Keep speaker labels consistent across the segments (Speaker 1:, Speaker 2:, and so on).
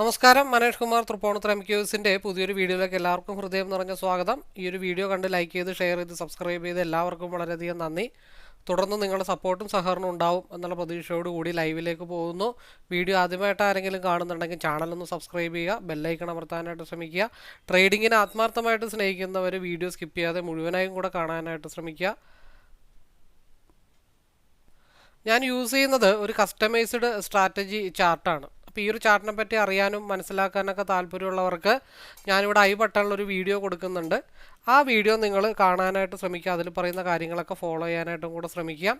Speaker 1: നമസ്കാരം, മനേഷ് കുമാർ തൃപ്പൂണിത്തുറ MQസിൻ്റെ പുതിയൊരു വീഡിയോയിലേക്ക് എല്ലാവർക്കും ഹൃദയം നിറഞ്ഞ സ്വാഗതം. ഈ ഒരു വീഡിയോ കണ്ട് ലൈക്ക് ചെയ്ത് ഷെയർ ചെയ്ത് സബ്സ്ക്രൈബ് ചെയ്ത് എല്ലാവർക്കും വളരെയധികം നന്ദി. തുടർന്ന് നിങ്ങളുടെ സപ്പോർട്ടും സഹകരണവും ഉണ്ടാവും എന്നുള്ള പ്രതീക്ഷയോടുകൂടി ലൈവിലേക്ക് പോകുന്നു. വീഡിയോ ആദ്യമായിട്ട് ആരെങ്കിലും കാണുന്നുണ്ടെങ്കിൽ ചാനലൊന്ന് സബ്സ്ക്രൈബ് ചെയ്യുക, ബെല്ലൈക്കൺ അമർത്താനായിട്ട് ശ്രമിക്കുക. ട്രേഡിങ്ങിനെ ആത്മാർത്ഥമായിട്ട് സ്നേഹിക്കുന്നവർ വീഡിയോ സ്കിപ്പ് ചെയ്യാതെ മുഴുവനായും കൂടെ കാണാനായിട്ട് ശ്രമിക്കുക. ഞാൻ യൂസ് ചെയ്യുന്നത് ഒരു കസ്റ്റമൈസ്ഡ് സ്ട്രാറ്റജി ചാർട്ടാണ്. അപ്പോൾ ഈ ഒരു ചാർട്ടിനെ പറ്റി അറിയാനും മനസ്സിലാക്കാനൊക്കെ താല്പര്യമുള്ളവർക്ക് ഞാനിവിടെ ഐ ബട്ടണിലൊരു വീഡിയോ കൊടുക്കുന്നുണ്ട്. ആ വീഡിയോ നിങ്ങൾ കാണാനായിട്ട് ശ്രമിക്കുക. അതിൽ പറയുന്ന കാര്യങ്ങളൊക്കെ ഫോളോ ചെയ്യാനായിട്ടും കൂടെ ശ്രമിക്കുക.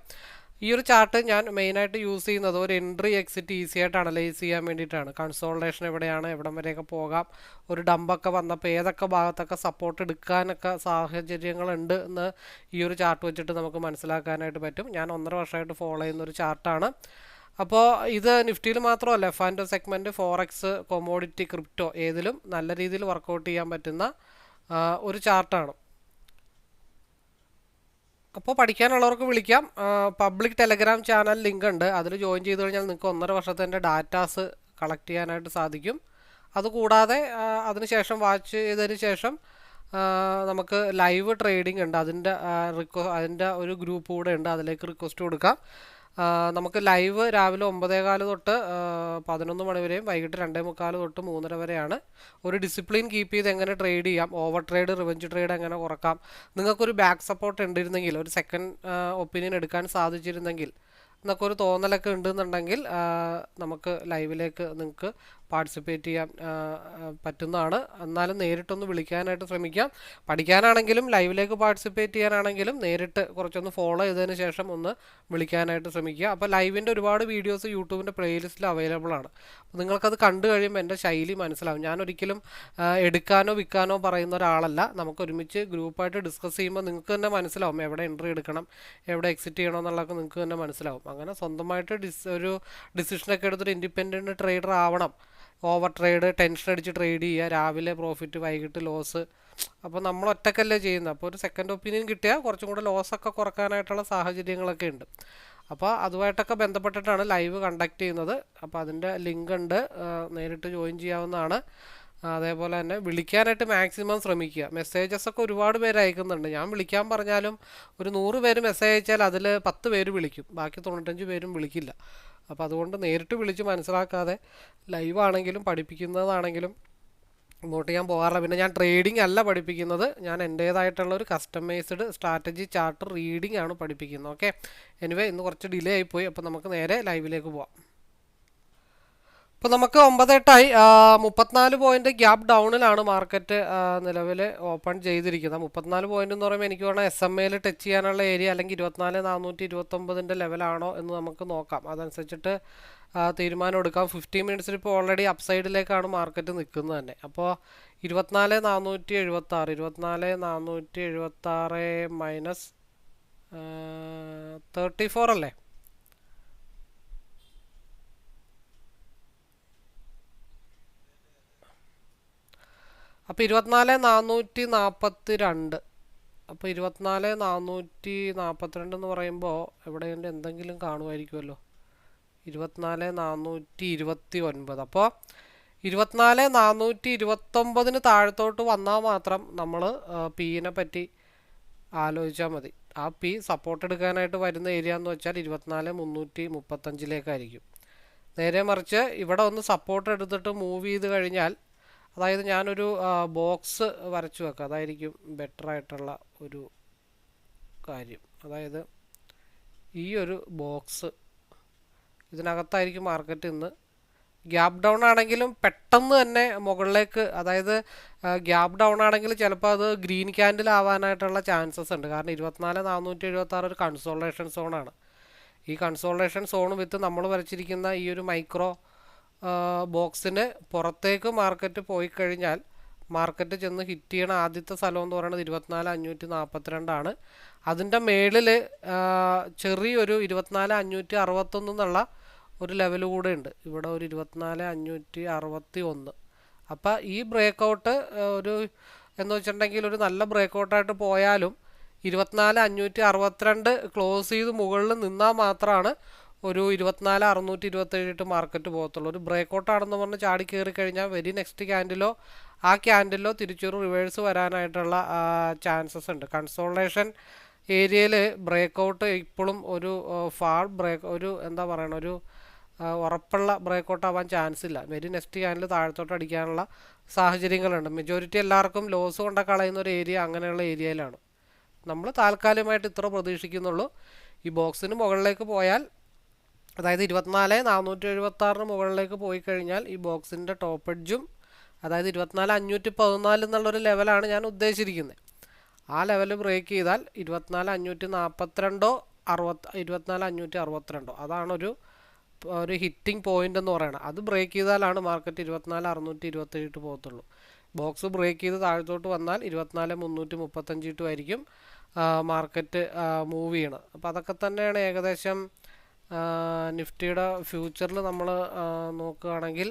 Speaker 1: ഈ ഒരു ചാർട്ട് ഞാൻ മെയിനായിട്ട് യൂസ് ചെയ്യുന്നത് ഒരു എൻട്രി എക്സിറ്റ് ഈസി ആയിട്ട് അനലൈസ് ചെയ്യാൻ വേണ്ടിയിട്ടാണ്. കൺസോൾട്ടേഷൻ എവിടെയാണ്, എവിടം വരെയൊക്കെ പോകാം, ഒരു ഡമ്പൊക്കെ വന്നപ്പോൾ ഏതൊക്കെ ഭാഗത്തൊക്കെ സപ്പോർട്ട് എടുക്കാനൊക്കെ സാഹചര്യങ്ങളുണ്ട് എന്ന് ഈ ഒരു ചാർട്ട് വെച്ചിട്ട് നമുക്ക് മനസ്സിലാക്കാനായിട്ട് പറ്റും. ഞാൻ 1.5 വർഷമായിട്ട് ഫോളോ ചെയ്യുന്ന ഒരു ചാർട്ടാണ്. അപ്പോൾ ഇത് നിഫ്റ്റിയിൽ മാത്രമല്ല, F and segment, forex, commodity, crypto ഏതിലും നല്ല രീതിയിൽ വർക്കൗട്ട് ചെയ്യാൻ പറ്റുന്ന ഒരു ചാർട്ടാണ്. അപ്പോൾ പഠിക്കാനുള്ളവർക്ക് വിളിക്കാം. പബ്ലിക് ടെലഗ്രാം ചാനൽ ലിങ്ക് ഉണ്ട്, അതിൽ ജോയിൻ ചെയ്ത് കഴിഞ്ഞാൽ നിങ്ങൾക്ക് 1.5 വർഷത്തിൻ്റെ ഡാറ്റാസ് കളക്ട് ചെയ്യാനായിട്ട് സാധിക്കും. അതുകൂടാതെ അതിനുശേഷം വാച്ച് ചെയ്തതിന് ശേഷം നമുക്ക് ലൈവ് ട്രേഡിംഗ് ഉണ്ട്. അതിൻ്റെ ഒരു ഗ്രൂപ്പ് കൂടെ ഉണ്ട്, അതിലേക്ക് റിക്വസ്റ്റ് കൊടുക്കാം. നമുക്ക് ലൈവ് രാവിലെ 9:15 തൊട്ട് 11 മണി വരെയും വൈകിട്ട് 2:45 തൊട്ട് 3:30 വരെയാണ്. ഒരു ഡിസിപ്ലിൻ കീപ്പ് ചെയ്ത് എങ്ങനെ ട്രേഡ് ചെയ്യാം, ഓവർ ട്രേഡ്, റിവഞ്ച് ട്രേഡ് എങ്ങനെ കുറക്കാം, നിങ്ങൾക്കൊരു ബാക്ക് സപ്പോർട്ട് ഉണ്ടിരുന്നെങ്കിൽ, ഒരു സെക്കൻഡ് ഒപ്പീനിയൻ എടുക്കാൻ സാധിച്ചിരുന്നെങ്കിൽ എന്നൊക്കെ ഒരു തോന്നലൊക്കെ ഉണ്ടെന്നുണ്ടെങ്കിൽ നമുക്ക് ലൈവിലേക്ക് നിങ്ങൾക്ക് പാർട്ടിസിപ്പേറ്റ് ചെയ്യാൻ പറ്റുന്നതാണ്. എന്നാലും നേരിട്ടൊന്ന് വിളിക്കാനായിട്ട് ശ്രമിക്കാം. പഠിക്കാനാണെങ്കിലും ലൈവിലേക്ക് പാർട്ടിസിപ്പേറ്റ് ചെയ്യാനാണെങ്കിലും നേരിട്ട് കുറച്ചൊന്ന് ഫോളോ ചെയ്തതിന് ശേഷം ഒന്ന് വിളിക്കാനായിട്ട് ശ്രമിക്കുക. അപ്പോൾ ലൈവിൻ്റെ ഒരുപാട് വീഡിയോസ് യൂട്യൂബിൻ്റെ പ്ലേലിസ്റ്റിൽ അവൈലബിൾ ആണ്. അപ്പോൾ നിങ്ങൾക്കത് കണ്ടു കഴിയുമ്പോൾ എൻ്റെ ശൈലി മനസ്സിലാവും. ഞാൻ ഒരിക്കലും എടുക്കാനോ വിൽക്കാനോ പറയുന്ന ഒരാളല്ല. നമുക്ക് ഒരുമിച്ച് ഗ്രൂപ്പായിട്ട് ഡിസ്കസ് ചെയ്യുമ്പോൾ നിങ്ങൾക്ക് തന്നെ മനസ്സിലാവും എവിടെ എൻട്രി എടുക്കണം, എവിടെ എക്സിറ്റ് ചെയ്യണം എന്നുള്ളതൊക്കെ നിങ്ങൾക്ക് തന്നെ മനസ്സിലാവും. അങ്ങനെ സ്വന്തമായിട്ട് ഒരു ഡിസിഷനൊക്കെ എടുത്തൊരു ഇൻഡിപെൻഡൻറ്റ് ട്രേഡർ ആവണം. ഓവർ ട്രേഡ്, ടെൻഷൻ അടിച്ച് ട്രേഡ് ചെയ്യുക, രാവിലെ പ്രോഫിറ്റ് വൈകിട്ട് ലോസ്. അപ്പോൾ നമ്മൾ ഒറ്റക്കല്ലേ ചെയ്യുന്നത്. അപ്പോൾ ഒരു സെക്കൻഡ് ഒപ്പീനിയൻ കിട്ടിയാൽ കുറച്ചും കൂടെ ലോസൊക്കെ കുറക്കാനായിട്ടുള്ള സാഹചര്യങ്ങളൊക്കെ ഉണ്ട്. അപ്പോൾ അതുമായിട്ടൊക്കെ ബന്ധപ്പെട്ടിട്ടാണ് ലൈവ് കണ്ടക്ട് ചെയ്യുന്നത്. അപ്പോൾ അതിൻ്റെ ലിങ്ക് ഉണ്ട്, നേരിട്ട് ജോയിൻ ചെയ്യാവുന്നതാണ്. അതേപോലെ തന്നെ വിളിക്കാനായിട്ട് മാക്സിമം ശ്രമിക്കുക. മെസ്സേജസ് ഒക്കെ ഒരുപാട് പേര് അയക്കുന്നുണ്ട്. ഞാൻ വിളിക്കാൻ പറഞ്ഞാലും ഒരു 100 പേര് മെസ്സേജ് അയച്ചാൽ അതിൽ 10 പേര് വിളിക്കും, ബാക്കി 95 പേരും വിളിക്കില്ല. അപ്പോൾ അതുകൊണ്ട് നേരിട്ട് വിളിച്ച് മനസ്സിലാക്കാതെ ലൈവാണെങ്കിലും പഠിപ്പിക്കുന്നതാണെങ്കിലും ഇങ്ങോട്ട് ഞാൻ പോകാറില്ല. പിന്നെ ഞാൻ ട്രേഡിംഗ് അല്ല പഠിപ്പിക്കുന്നത്, ഞാൻ എൻ്റേതായിട്ടുള്ള ഒരു കസ്റ്റമൈസ്ഡ് സ്ട്രാറ്റജി ചാർട്ട് റീഡിംഗ് ആണ് പഠിപ്പിക്കുന്നത്. ഓക്കെ, എനിവേ ഇന്ന് കുറച്ച് ഡിലേ ആയിപ്പോയി. അപ്പോൾ നമുക്ക് നേരെ ലൈവിലേക്ക് പോവാം. ഇപ്പോൾ നമുക്ക് 9:08 34 പോയിന്റ് ഗ്യാപ്പ് ഡൗണിലാണ് മാർക്കറ്റ് നിലവിൽ ഓപ്പൺ ചെയ്തിരിക്കുന്നത്. 34 പോയിന്റ് എന്ന് പറയുമ്പോൾ എനിക്ക് വേണം SMAയിൽ ടച്ച് ചെയ്യാനുള്ള ഏരിയ, അല്ലെങ്കിൽ 24,429 ലെവലാണോ എന്ന് നമുക്ക് നോക്കാം. അതനുസരിച്ചിട്ട് തീരുമാനം എടുക്കാം. 15 മിനിറ്റ്സിൽ ഇപ്പോൾ ഓൾറെഡി അപ്സൈഡിലേക്കാണ് മാർക്കറ്റ് നിൽക്കുന്നത് തന്നെ. അപ്പോൾ 24,476 24,476 മൈനസ് 34 അല്ലേ? അപ്പോൾ 24,442. അപ്പോൾ 24,442 എന്ന് പറയുമ്പോൾ എവിടെയുണ്ട്, എന്തെങ്കിലും കാണുമായിരിക്കുമല്ലോ. 24,429. അപ്പോൾ 24,429 താഴത്തോട്ട് വന്നാൽ മാത്രം നമ്മൾ പീനെ പറ്റി ആലോചിച്ചാൽ മതി. ആ പി സപ്പോർട്ട് എടുക്കാനായിട്ട് വരുന്ന ഏരിയ എന്ന് വെച്ചാൽ 24,335 നേരെ മറിച്ച് ഇവിടെ ഒന്ന് സപ്പോർട്ട് എടുത്തിട്ട് മൂവ് ചെയ്ത് കഴിഞ്ഞാൽ, അതായത് ഞാനൊരു ബോക്സ് വരച്ചു വെക്കാം, അതായിരിക്കും ബെറ്റർ ആയിട്ടുള്ള ഒരു കാര്യം. അതായത് ഈ ഒരു ബോക്സ്, ഇതിനകത്തായിരിക്കും മാർക്കറ്റ് ഇന്ന്. ഗ്യാപ്പ് ഡൗൺ ആണെങ്കിലും പെട്ടെന്ന് തന്നെ മുകളിലേക്ക്, അതായത് ഗ്യാപ്പ് ഡൗൺ ആണെങ്കിൽ ചിലപ്പോൾ അത് ഗ്രീൻ ക്യാൻഡിൽ ആവാനായിട്ടുള്ള ചാൻസസ് ഉണ്ട്. കാരണം 24,476 ഒരു കൺസോൾട്ടേഷൻ സോണാണ്. ഈ കൺസോൾട്ടേഷൻ സോൺ വിത്ത് നമ്മൾ വരച്ചിരിക്കുന്ന ഈ ഒരു മൈക്രോ ബോക്സിന് പുറത്തേക്ക് മാർക്കറ്റ് പോയി കഴിഞ്ഞാൽ മാർക്കറ്റ് ചെന്ന് ഹിറ്റ് ചെയ്യണ ആദ്യത്തെ സ്ഥലം എന്ന് പറയുന്നത് 24,542 അതിൻ്റെ മേളിൽ ചെറിയൊരു 24,561 എന്നുള്ള ഒരു ലെവൽ കൂടെ ഉണ്ട്. ഇവിടെ ഒരു 24,561. അപ്പോൾ ഈ ബ്രേക്കൗട്ട് ഒരു എന്ന് വെച്ചിട്ടുണ്ടെങ്കിൽ ഒരു നല്ല ബ്രേക്കൗട്ടായിട്ട് പോയാലും 24,562 ക്ലോസ് ചെയ്ത് മുകളിൽ നിന്നാൽ മാത്രമാണ് ഒരു 24,627 മാർക്കറ്റ് പോകത്തുള്ളൂ. ഒരു ബ്രേക്കൗട്ട് ആണെന്ന് പറഞ്ഞ് ചാടി കയറി കഴിഞ്ഞാൽ വെരി നെക്സ്റ്റ് ക്യാൻഡിലോ ആ ക്യാൻഡിലോ തിരിച്ചൊരു റിവേഴ്സ് വരാനായിട്ടുള്ള ചാൻസസ് ഉണ്ട്. കൺസോൾട്ടേഷൻ ഏരിയയിൽ ബ്രേക്കൗട്ട് ഇപ്പോഴും ഒരു ഫാൾ ബ്രേക്ക്, ഒരു എന്താ പറയണ, ഒരു ഉറപ്പുള്ള ബ്രേക്കൗട്ട് ആവാൻ ചാൻസ് ഇല്ല. വെരി നെക്സ്റ്റ് ക്യാൻഡിൽ താഴത്തോട്ട് അടിക്കാനുള്ള സാഹചര്യങ്ങളുണ്ട്. മെജോറിറ്റി എല്ലാവർക്കും ലോസ് കൊണ്ട കളയുന്ന ഒരു ഏരിയ അങ്ങനെയുള്ള ഏരിയയിലാണ്. നമ്മൾ താൽക്കാലികമായിട്ട് ഇത്ര പ്രതീക്ഷിക്കുന്നുള്ളൂ. ഈ ബോക്സിന് മുകളിലേക്ക് പോയാൽ, അതായത് 24,476 മുകളിലേക്ക് പോയി കഴിഞ്ഞാൽ ഈ ബോക്സിൻ്റെ ടോപ്പ് എഡ്ജും, അതായത് 24,514 എന്നുള്ളൊരു ലെവലാണ് ഞാൻ ഉദ്ദേശിച്ചിരിക്കുന്നത്. ആ ലെവൽ ബ്രേക്ക് ചെയ്താൽ 24,542 24,562 അതാണൊരു ഹിറ്റിംഗ് പോയിന്റ് എന്ന് പറയുന്നത്. അത് ബ്രേക്ക് ചെയ്താലാണ് മാർക്കറ്റ് 24,627 പോകത്തുള്ളൂ. ബോക്സ് ബ്രേക്ക് ചെയ്ത് താഴത്തോട്ട് വന്നാൽ 24,335 ആയിരിക്കും മാർക്കറ്റ് മൂവ് ചെയ്യണം. അപ്പോൾ അതൊക്കെ തന്നെയാണ് ഏകദേശം നിഫ്റ്റിയുടെ ഫ്യൂച്ചറിൽ നമ്മൾ നോക്കുകയാണെങ്കിൽ.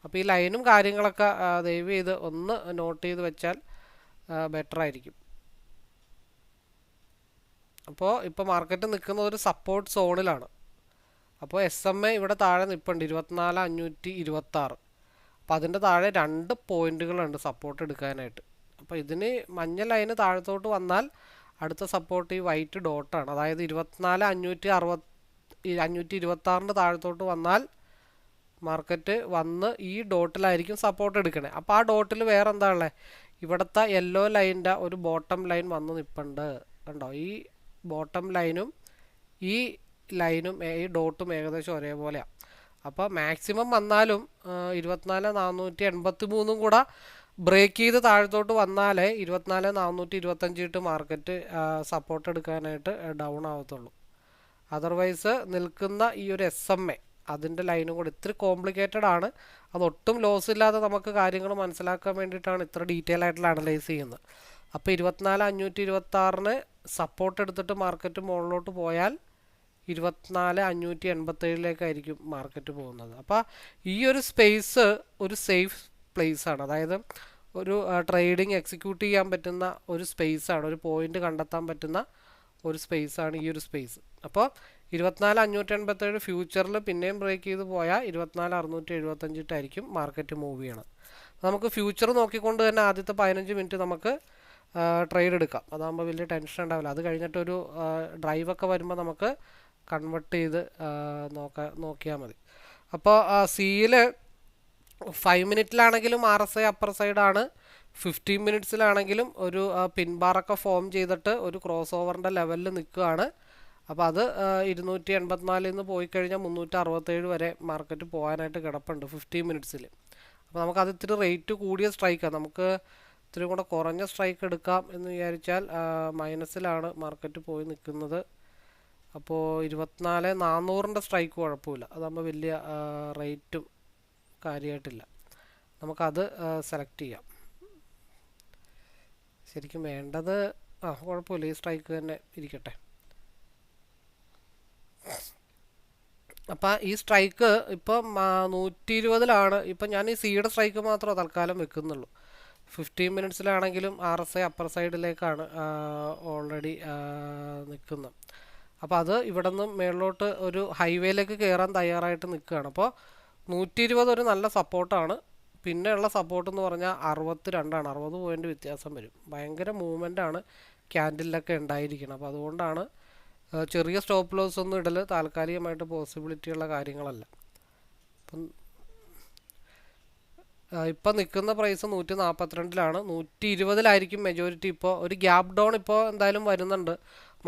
Speaker 1: അപ്പോൾ ഈ ലൈനും കാര്യങ്ങളൊക്കെ ദയവ് ചെയ്ത് ഒന്ന് നോട്ട് ചെയ്ത് വെച്ചാൽ ബെറ്റർ ആയിരിക്കും. അപ്പോൾ ഇപ്പോൾ മാർക്കറ്റ് നിൽക്കുന്നത് ഒരു സപ്പോർട്ട് സോണിലാണ്. അപ്പോൾ SMA ഇവിടെ താഴെ നിൽപ്പുണ്ട് 24,526. അപ്പോൾ അതിൻ്റെ താഴെ 2 പോയിന്റുകളുണ്ട് സപ്പോർട്ട് എടുക്കാനായിട്ട്. അപ്പോൾ ഇതിന് മഞ്ഞ ലൈന് താഴത്തോട്ട് വന്നാൽ അടുത്ത സപ്പോർട്ട് ഈ വൈറ്റ് ഡോട്ടാണ്. അതായത് 24,526 താഴത്തോട്ട് വന്നാൽ മാർക്കറ്റ് വന്ന് ഈ ഡോട്ടിലായിരിക്കും സപ്പോർട്ട് എടുക്കണേ. അപ്പോൾ ആ ഡോട്ടിൽ വേറെ എന്താ ഉള്ളത്, ഇവിടുത്തെ യെല്ലോ ലൈനിൻ്റെ ഒരു ബോട്ടം ലൈൻ വന്ന് നിൽപ്പുണ്ട് കണ്ടോ. ഈ ബോട്ടം ലൈനും ഈ ലൈനും ഈ ഡോട്ടും ഏകദേശം ഒരേപോലെയാണ്. അപ്പോൾ മാക്സിമം വന്നാലും 24,483 കൂടെ ബ്രേക്ക് ചെയ്ത് താഴത്തോട്ട് വന്നാലേ 24,425 മാർക്കറ്റ് സപ്പോർട്ട് എടുക്കാനായിട്ട് ഡൗൺ ആവത്തുള്ളൂ. അതർവൈസ് നിൽക്കുന്ന ഈ ഒരു SMA അതിൻ്റെ ലൈനും കൂടി ഇത്തിരി കോംപ്ലിക്കേറ്റഡ് ആണ്. അതൊട്ടും ലോസ് ഇല്ലാതെ നമുക്ക് കാര്യങ്ങൾ മനസ്സിലാക്കാൻ വേണ്ടിയിട്ടാണ് ഇത്ര ഡീറ്റെയിൽ ആയിട്ടുള്ള അനലൈസ് ചെയ്യുന്നത്. അപ്പോൾ 24,526 സപ്പോർട്ട് എടുത്തിട്ട് മാർക്കറ്റ് മുകളിലോട്ട് പോയാൽ 24,587 മാർക്കറ്റ് പോകുന്നത്. അപ്പോൾ ഈ ഒരു സ്പേസ് ഒരു സേഫ് പ്ലേസ് ആണ്. അതായത് ഒരു ട്രേഡിംഗ് എക്സിക്യൂട്ട് ചെയ്യാൻ പറ്റുന്ന ഒരു സ്പേസ് ആണ്, ഒരു പോയിന്റ് കണ്ടെത്താൻ പറ്റുന്ന ഒരു സ്പേസ് ആണ് ഈ ഒരു സ്പേസ്. അപ്പോൾ 24,587 ഫ്യൂച്ചറിൽ പിന്നെയും ബ്രേക്ക് ചെയ്ത് പോയാൽ 24,675 മാർക്കറ്റ് മൂവ് ചെയ്യണം. നമുക്ക് ഫ്യൂച്ചർ നോക്കിക്കൊണ്ട് തന്നെ ആദ്യത്തെ 15 മിനിറ്റ് നമുക്ക് ട്രേഡ് എടുക്കാം. അതാകുമ്പോൾ വലിയ ടെൻഷൻ ഉണ്ടാവില്ല. അത് കഴിഞ്ഞിട്ടൊരു ഡ്രൈവൊക്കെ വരുമ്പോൾ നമുക്ക് കൺവെർട്ട് ചെയ്ത് നോക്കിയാൽ മതി. അപ്പോൾ സിയിൽ 5 മിനിറ്റിലാണെങ്കിലും RSI അപ്പർ സൈഡാണ്, 15 മിനിറ്റ്സിലാണെങ്കിലും ഒരു പിൻബാറൊക്കെ ഫോം ചെയ്തിട്ട് ഒരു ക്രോസ് ഓവറിൻ്റെ ലെവലിൽ നിൽക്കുകയാണ്. അപ്പോൾ അത് 284 നിന്ന് പോയി കഴിഞ്ഞാൽ 367 വരെ മാർക്കറ്റ് പോകാനായിട്ട് കിടപ്പുണ്ട് 15 മിനിറ്റ്സിൽ. അപ്പോൾ നമുക്കത് ഇത്തിരി റേറ്റ് കൂടിയ സ്ട്രൈക്കാണ്. നമുക്ക് ഇത്തിരി കൂടെ കുറഞ്ഞ സ്ട്രൈക്ക് എടുക്കാം എന്ന് വിചാരിച്ചാൽ മൈനസിലാണ് മാർക്കറ്റ് പോയി നിൽക്കുന്നത്. അപ്പോൾ 24,400 സ്ട്രൈക്ക് കുഴപ്പമില്ല. അതാകുമ്പോൾ വലിയ റേറ്റും കാര്യമായിട്ടില്ല. നമുക്കത് സെലക്ട് ചെയ്യാം. ശരിക്കും വേണ്ടത് കുഴപ്പമില്ല, ഈ സ്ട്രൈക്ക് തന്നെ ഇരിക്കട്ടെ. അപ്പം ഈ സ്ട്രൈക്ക് ഇപ്പം 120 ഇപ്പം ഞാൻ ഈ സിയുടെ സ്ട്രൈക്ക് മാത്രമേ തൽക്കാലം വെക്കുന്നുള്ളൂ. 15 മിനിറ്റ്സിലാണെങ്കിലും RSI അപ്പർ സൈഡിലേക്കാണ് ഓൾറെഡി നിൽക്കുന്നത്. അപ്പോൾ അത് ഇവിടെ നിന്ന് മേളിലോട്ട് ഒരു ഹൈവേയിലേക്ക് കയറാൻ തയ്യാറായിട്ട് നിൽക്കുകയാണ്. അപ്പോൾ 120 ഒരു നല്ല സപ്പോർട്ടാണ്. പിന്നെയുള്ള സപ്പോർട്ട് എന്ന് പറഞ്ഞാൽ 62 60 പോയിൻ്റ് വ്യത്യാസം വരും. ഭയങ്കര മൂവ്മെൻ്റാണ് ക്യാൻഡിലൊക്കെ ഉണ്ടായിരിക്കണം. അപ്പോൾ അതുകൊണ്ടാണ് ചെറിയ സ്റ്റോപ്പ് ലോസ് ഒന്നും ഇടൽ താൽക്കാലികമായിട്ട് പോസിബിലിറ്റിയുള്ള കാര്യങ്ങളല്ല. ഇപ്പം നിൽക്കുന്ന പ്രൈസ് 142 120 മെജോറിറ്റി. ഇപ്പോൾ ഒരു ഗ്യാപ്പ് ഡൗൺ ഇപ്പോൾ എന്തായാലും വരുന്നുണ്ട്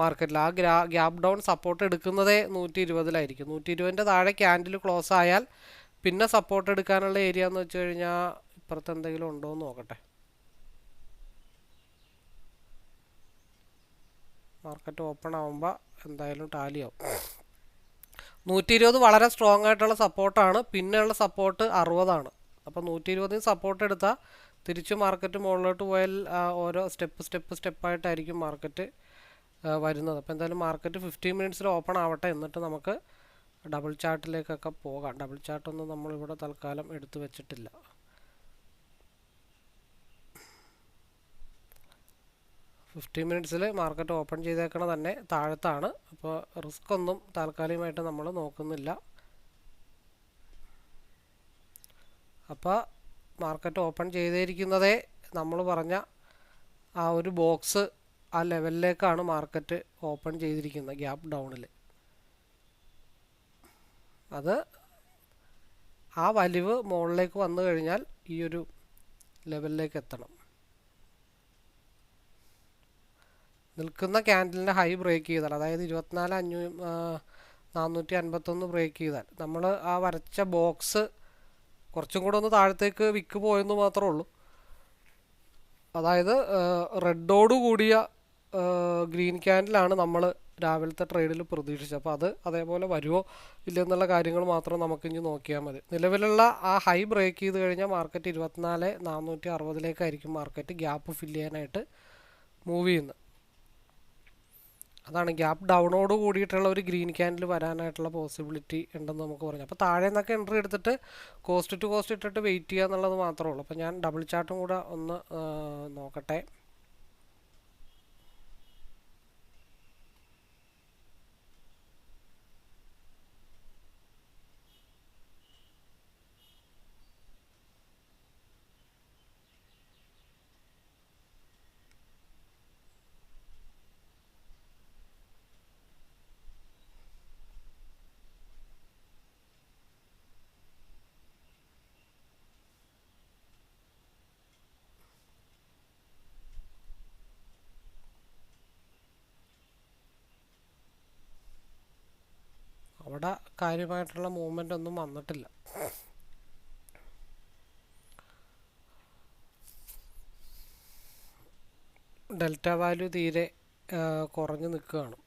Speaker 1: മാർക്കറ്റിൽ. ആ ഗ്യാപ്പ് ഡൗൺ സപ്പോർട്ട് എടുക്കുന്നതേ 120 120 താഴെ ക്യാൻഡിൽ ക്ലോസ് ആയാൽ പിന്നെ സപ്പോർട്ട് എടുക്കാനുള്ള ഏരിയ എന്ന് വെച്ച് കഴിഞ്ഞാൽ ഇപ്പുറത്ത് എന്തെങ്കിലും ഉണ്ടോ എന്ന് നോക്കട്ടെ. മാർക്കറ്റ് ഓപ്പൺ ആകുമ്പോൾ എന്തായാലും ടാലിയാവും. 120 വളരെ സ്ട്രോങ് ആയിട്ടുള്ള സപ്പോർട്ടാണ്. പിന്നെയുള്ള സപ്പോർട്ട് 60. അപ്പോൾ 120 സപ്പോർട്ട് എടുത്താൽ തിരിച്ച് മാർക്കറ്റ് മുകളിലോട്ട് പോയാൽ ഓരോ സ്റ്റെപ്പായിട്ടായിരിക്കും മാർക്കറ്റ് വരുന്നത്. അപ്പോൾ എന്തായാലും മാർക്കറ്റ് 15 മിനിറ്റ്സിൽ ഓപ്പൺ ആവട്ടെ, എന്നിട്ട് നമുക്ക് ഡബിൾ ചാർട്ടിലേക്കൊക്കെ പോകാം. ഡബിൾ ചാർട്ടൊന്നും നമ്മളിവിടെ തൽക്കാലം എടുത്തു വെച്ചിട്ടില്ല. 15 മിനിറ്റ്സിൽ മാർക്കറ്റ് ഓപ്പൺ ചെയ്തേക്കണ തന്നെ താഴത്താണ്. അപ്പോൾ റിസ്ക് ഒന്നും താൽക്കാലികമായിട്ട് നമ്മൾ നോക്കുന്നില്ല. അപ്പോൾ മാർക്കറ്റ് ഓപ്പൺ ചെയ്തിരിക്കുന്നതേ നമ്മൾ പറഞ്ഞ ആ ഒരു ബോക്സ് ആ ലെവലിലേക്കാണ് മാർക്കറ്റ് ഓപ്പൺ ചെയ്തിരിക്കുന്നത്, ഗ്യാപ്പ് ഡൗണിൽ. അത് ആ വലിവ് മുകളിലേക്ക് വന്നു കഴിഞ്ഞാൽ ഈ ഒരു ലെവലിലേക്ക് എത്തണം. നിൽക്കുന്ന ക്യാൻഡലിൻ്റെ ഹൈ ബ്രേക്ക് ചെയ്താൽ, അതായത് 24,451 ബ്രേക്ക് ചെയ്താൽ നമ്മൾ ആ വരച്ച ബോക്സ് കുറച്ചും കൂടെ ഒന്ന് താഴത്തേക്ക് വിക്ക് പോയെന്ന് മാത്രമേ ഉള്ളൂ. അതായത് റെഡോട് കൂടിയ ഗ്രീൻ ക്യാൻഡിലാണ് നമ്മൾ രാവിലത്തെ ട്രേഡിൽ പ്രതീക്ഷിച്ചത്. അപ്പോൾ അത് അതേപോലെ വരുമോ ഇല്ലെന്നുള്ള കാര്യങ്ങൾ മാത്രം നമുക്കിനി നോക്കിയാൽ മതി. നിലവിലുള്ള ആ ഹൈ ബ്രേക്ക് ചെയ്ത് കഴിഞ്ഞാൽ മാർക്കറ്റ് 24,460 മാർക്കറ്റ് ഗ്യാപ്പ് ഫില്ല് ചെയ്യാനായിട്ട് മൂവ് ചെയ്യുന്നത്. അതാണ് ഗ്യാപ്പ് ഡൗണോട് കൂടിയിട്ടുള്ള ഒരു ഗ്രീൻ ക്യാൻഡിൽ വരാനായിട്ടുള്ള പോസിബിലിറ്റി ഉണ്ടെന്ന് നമുക്ക് പറഞ്ഞു. അപ്പോൾ താഴെ നിന്നൊക്കെ എൻട്രി എടുത്തിട്ട് കോസ്റ്റ് ടു കോസ്റ്റ് ഇട്ടിട്ട് വെയിറ്റ് ചെയ്യുക എന്നുള്ളത് മാത്രമേ ഉള്ളൂ. അപ്പോൾ ഞാൻ ഡബിൾ ചാർട്ടും കൂടെ ഒന്ന് നോക്കട്ടെ. അവിടെ കാര്യമായിട്ടുള്ള മൂവ്മെൻ്റ് ഒന്നും വന്നിട്ടില്ല. ഡെൽറ്റ വാല്യൂ തീരെ കുറഞ്ഞു നിൽക്കുകയാണ്.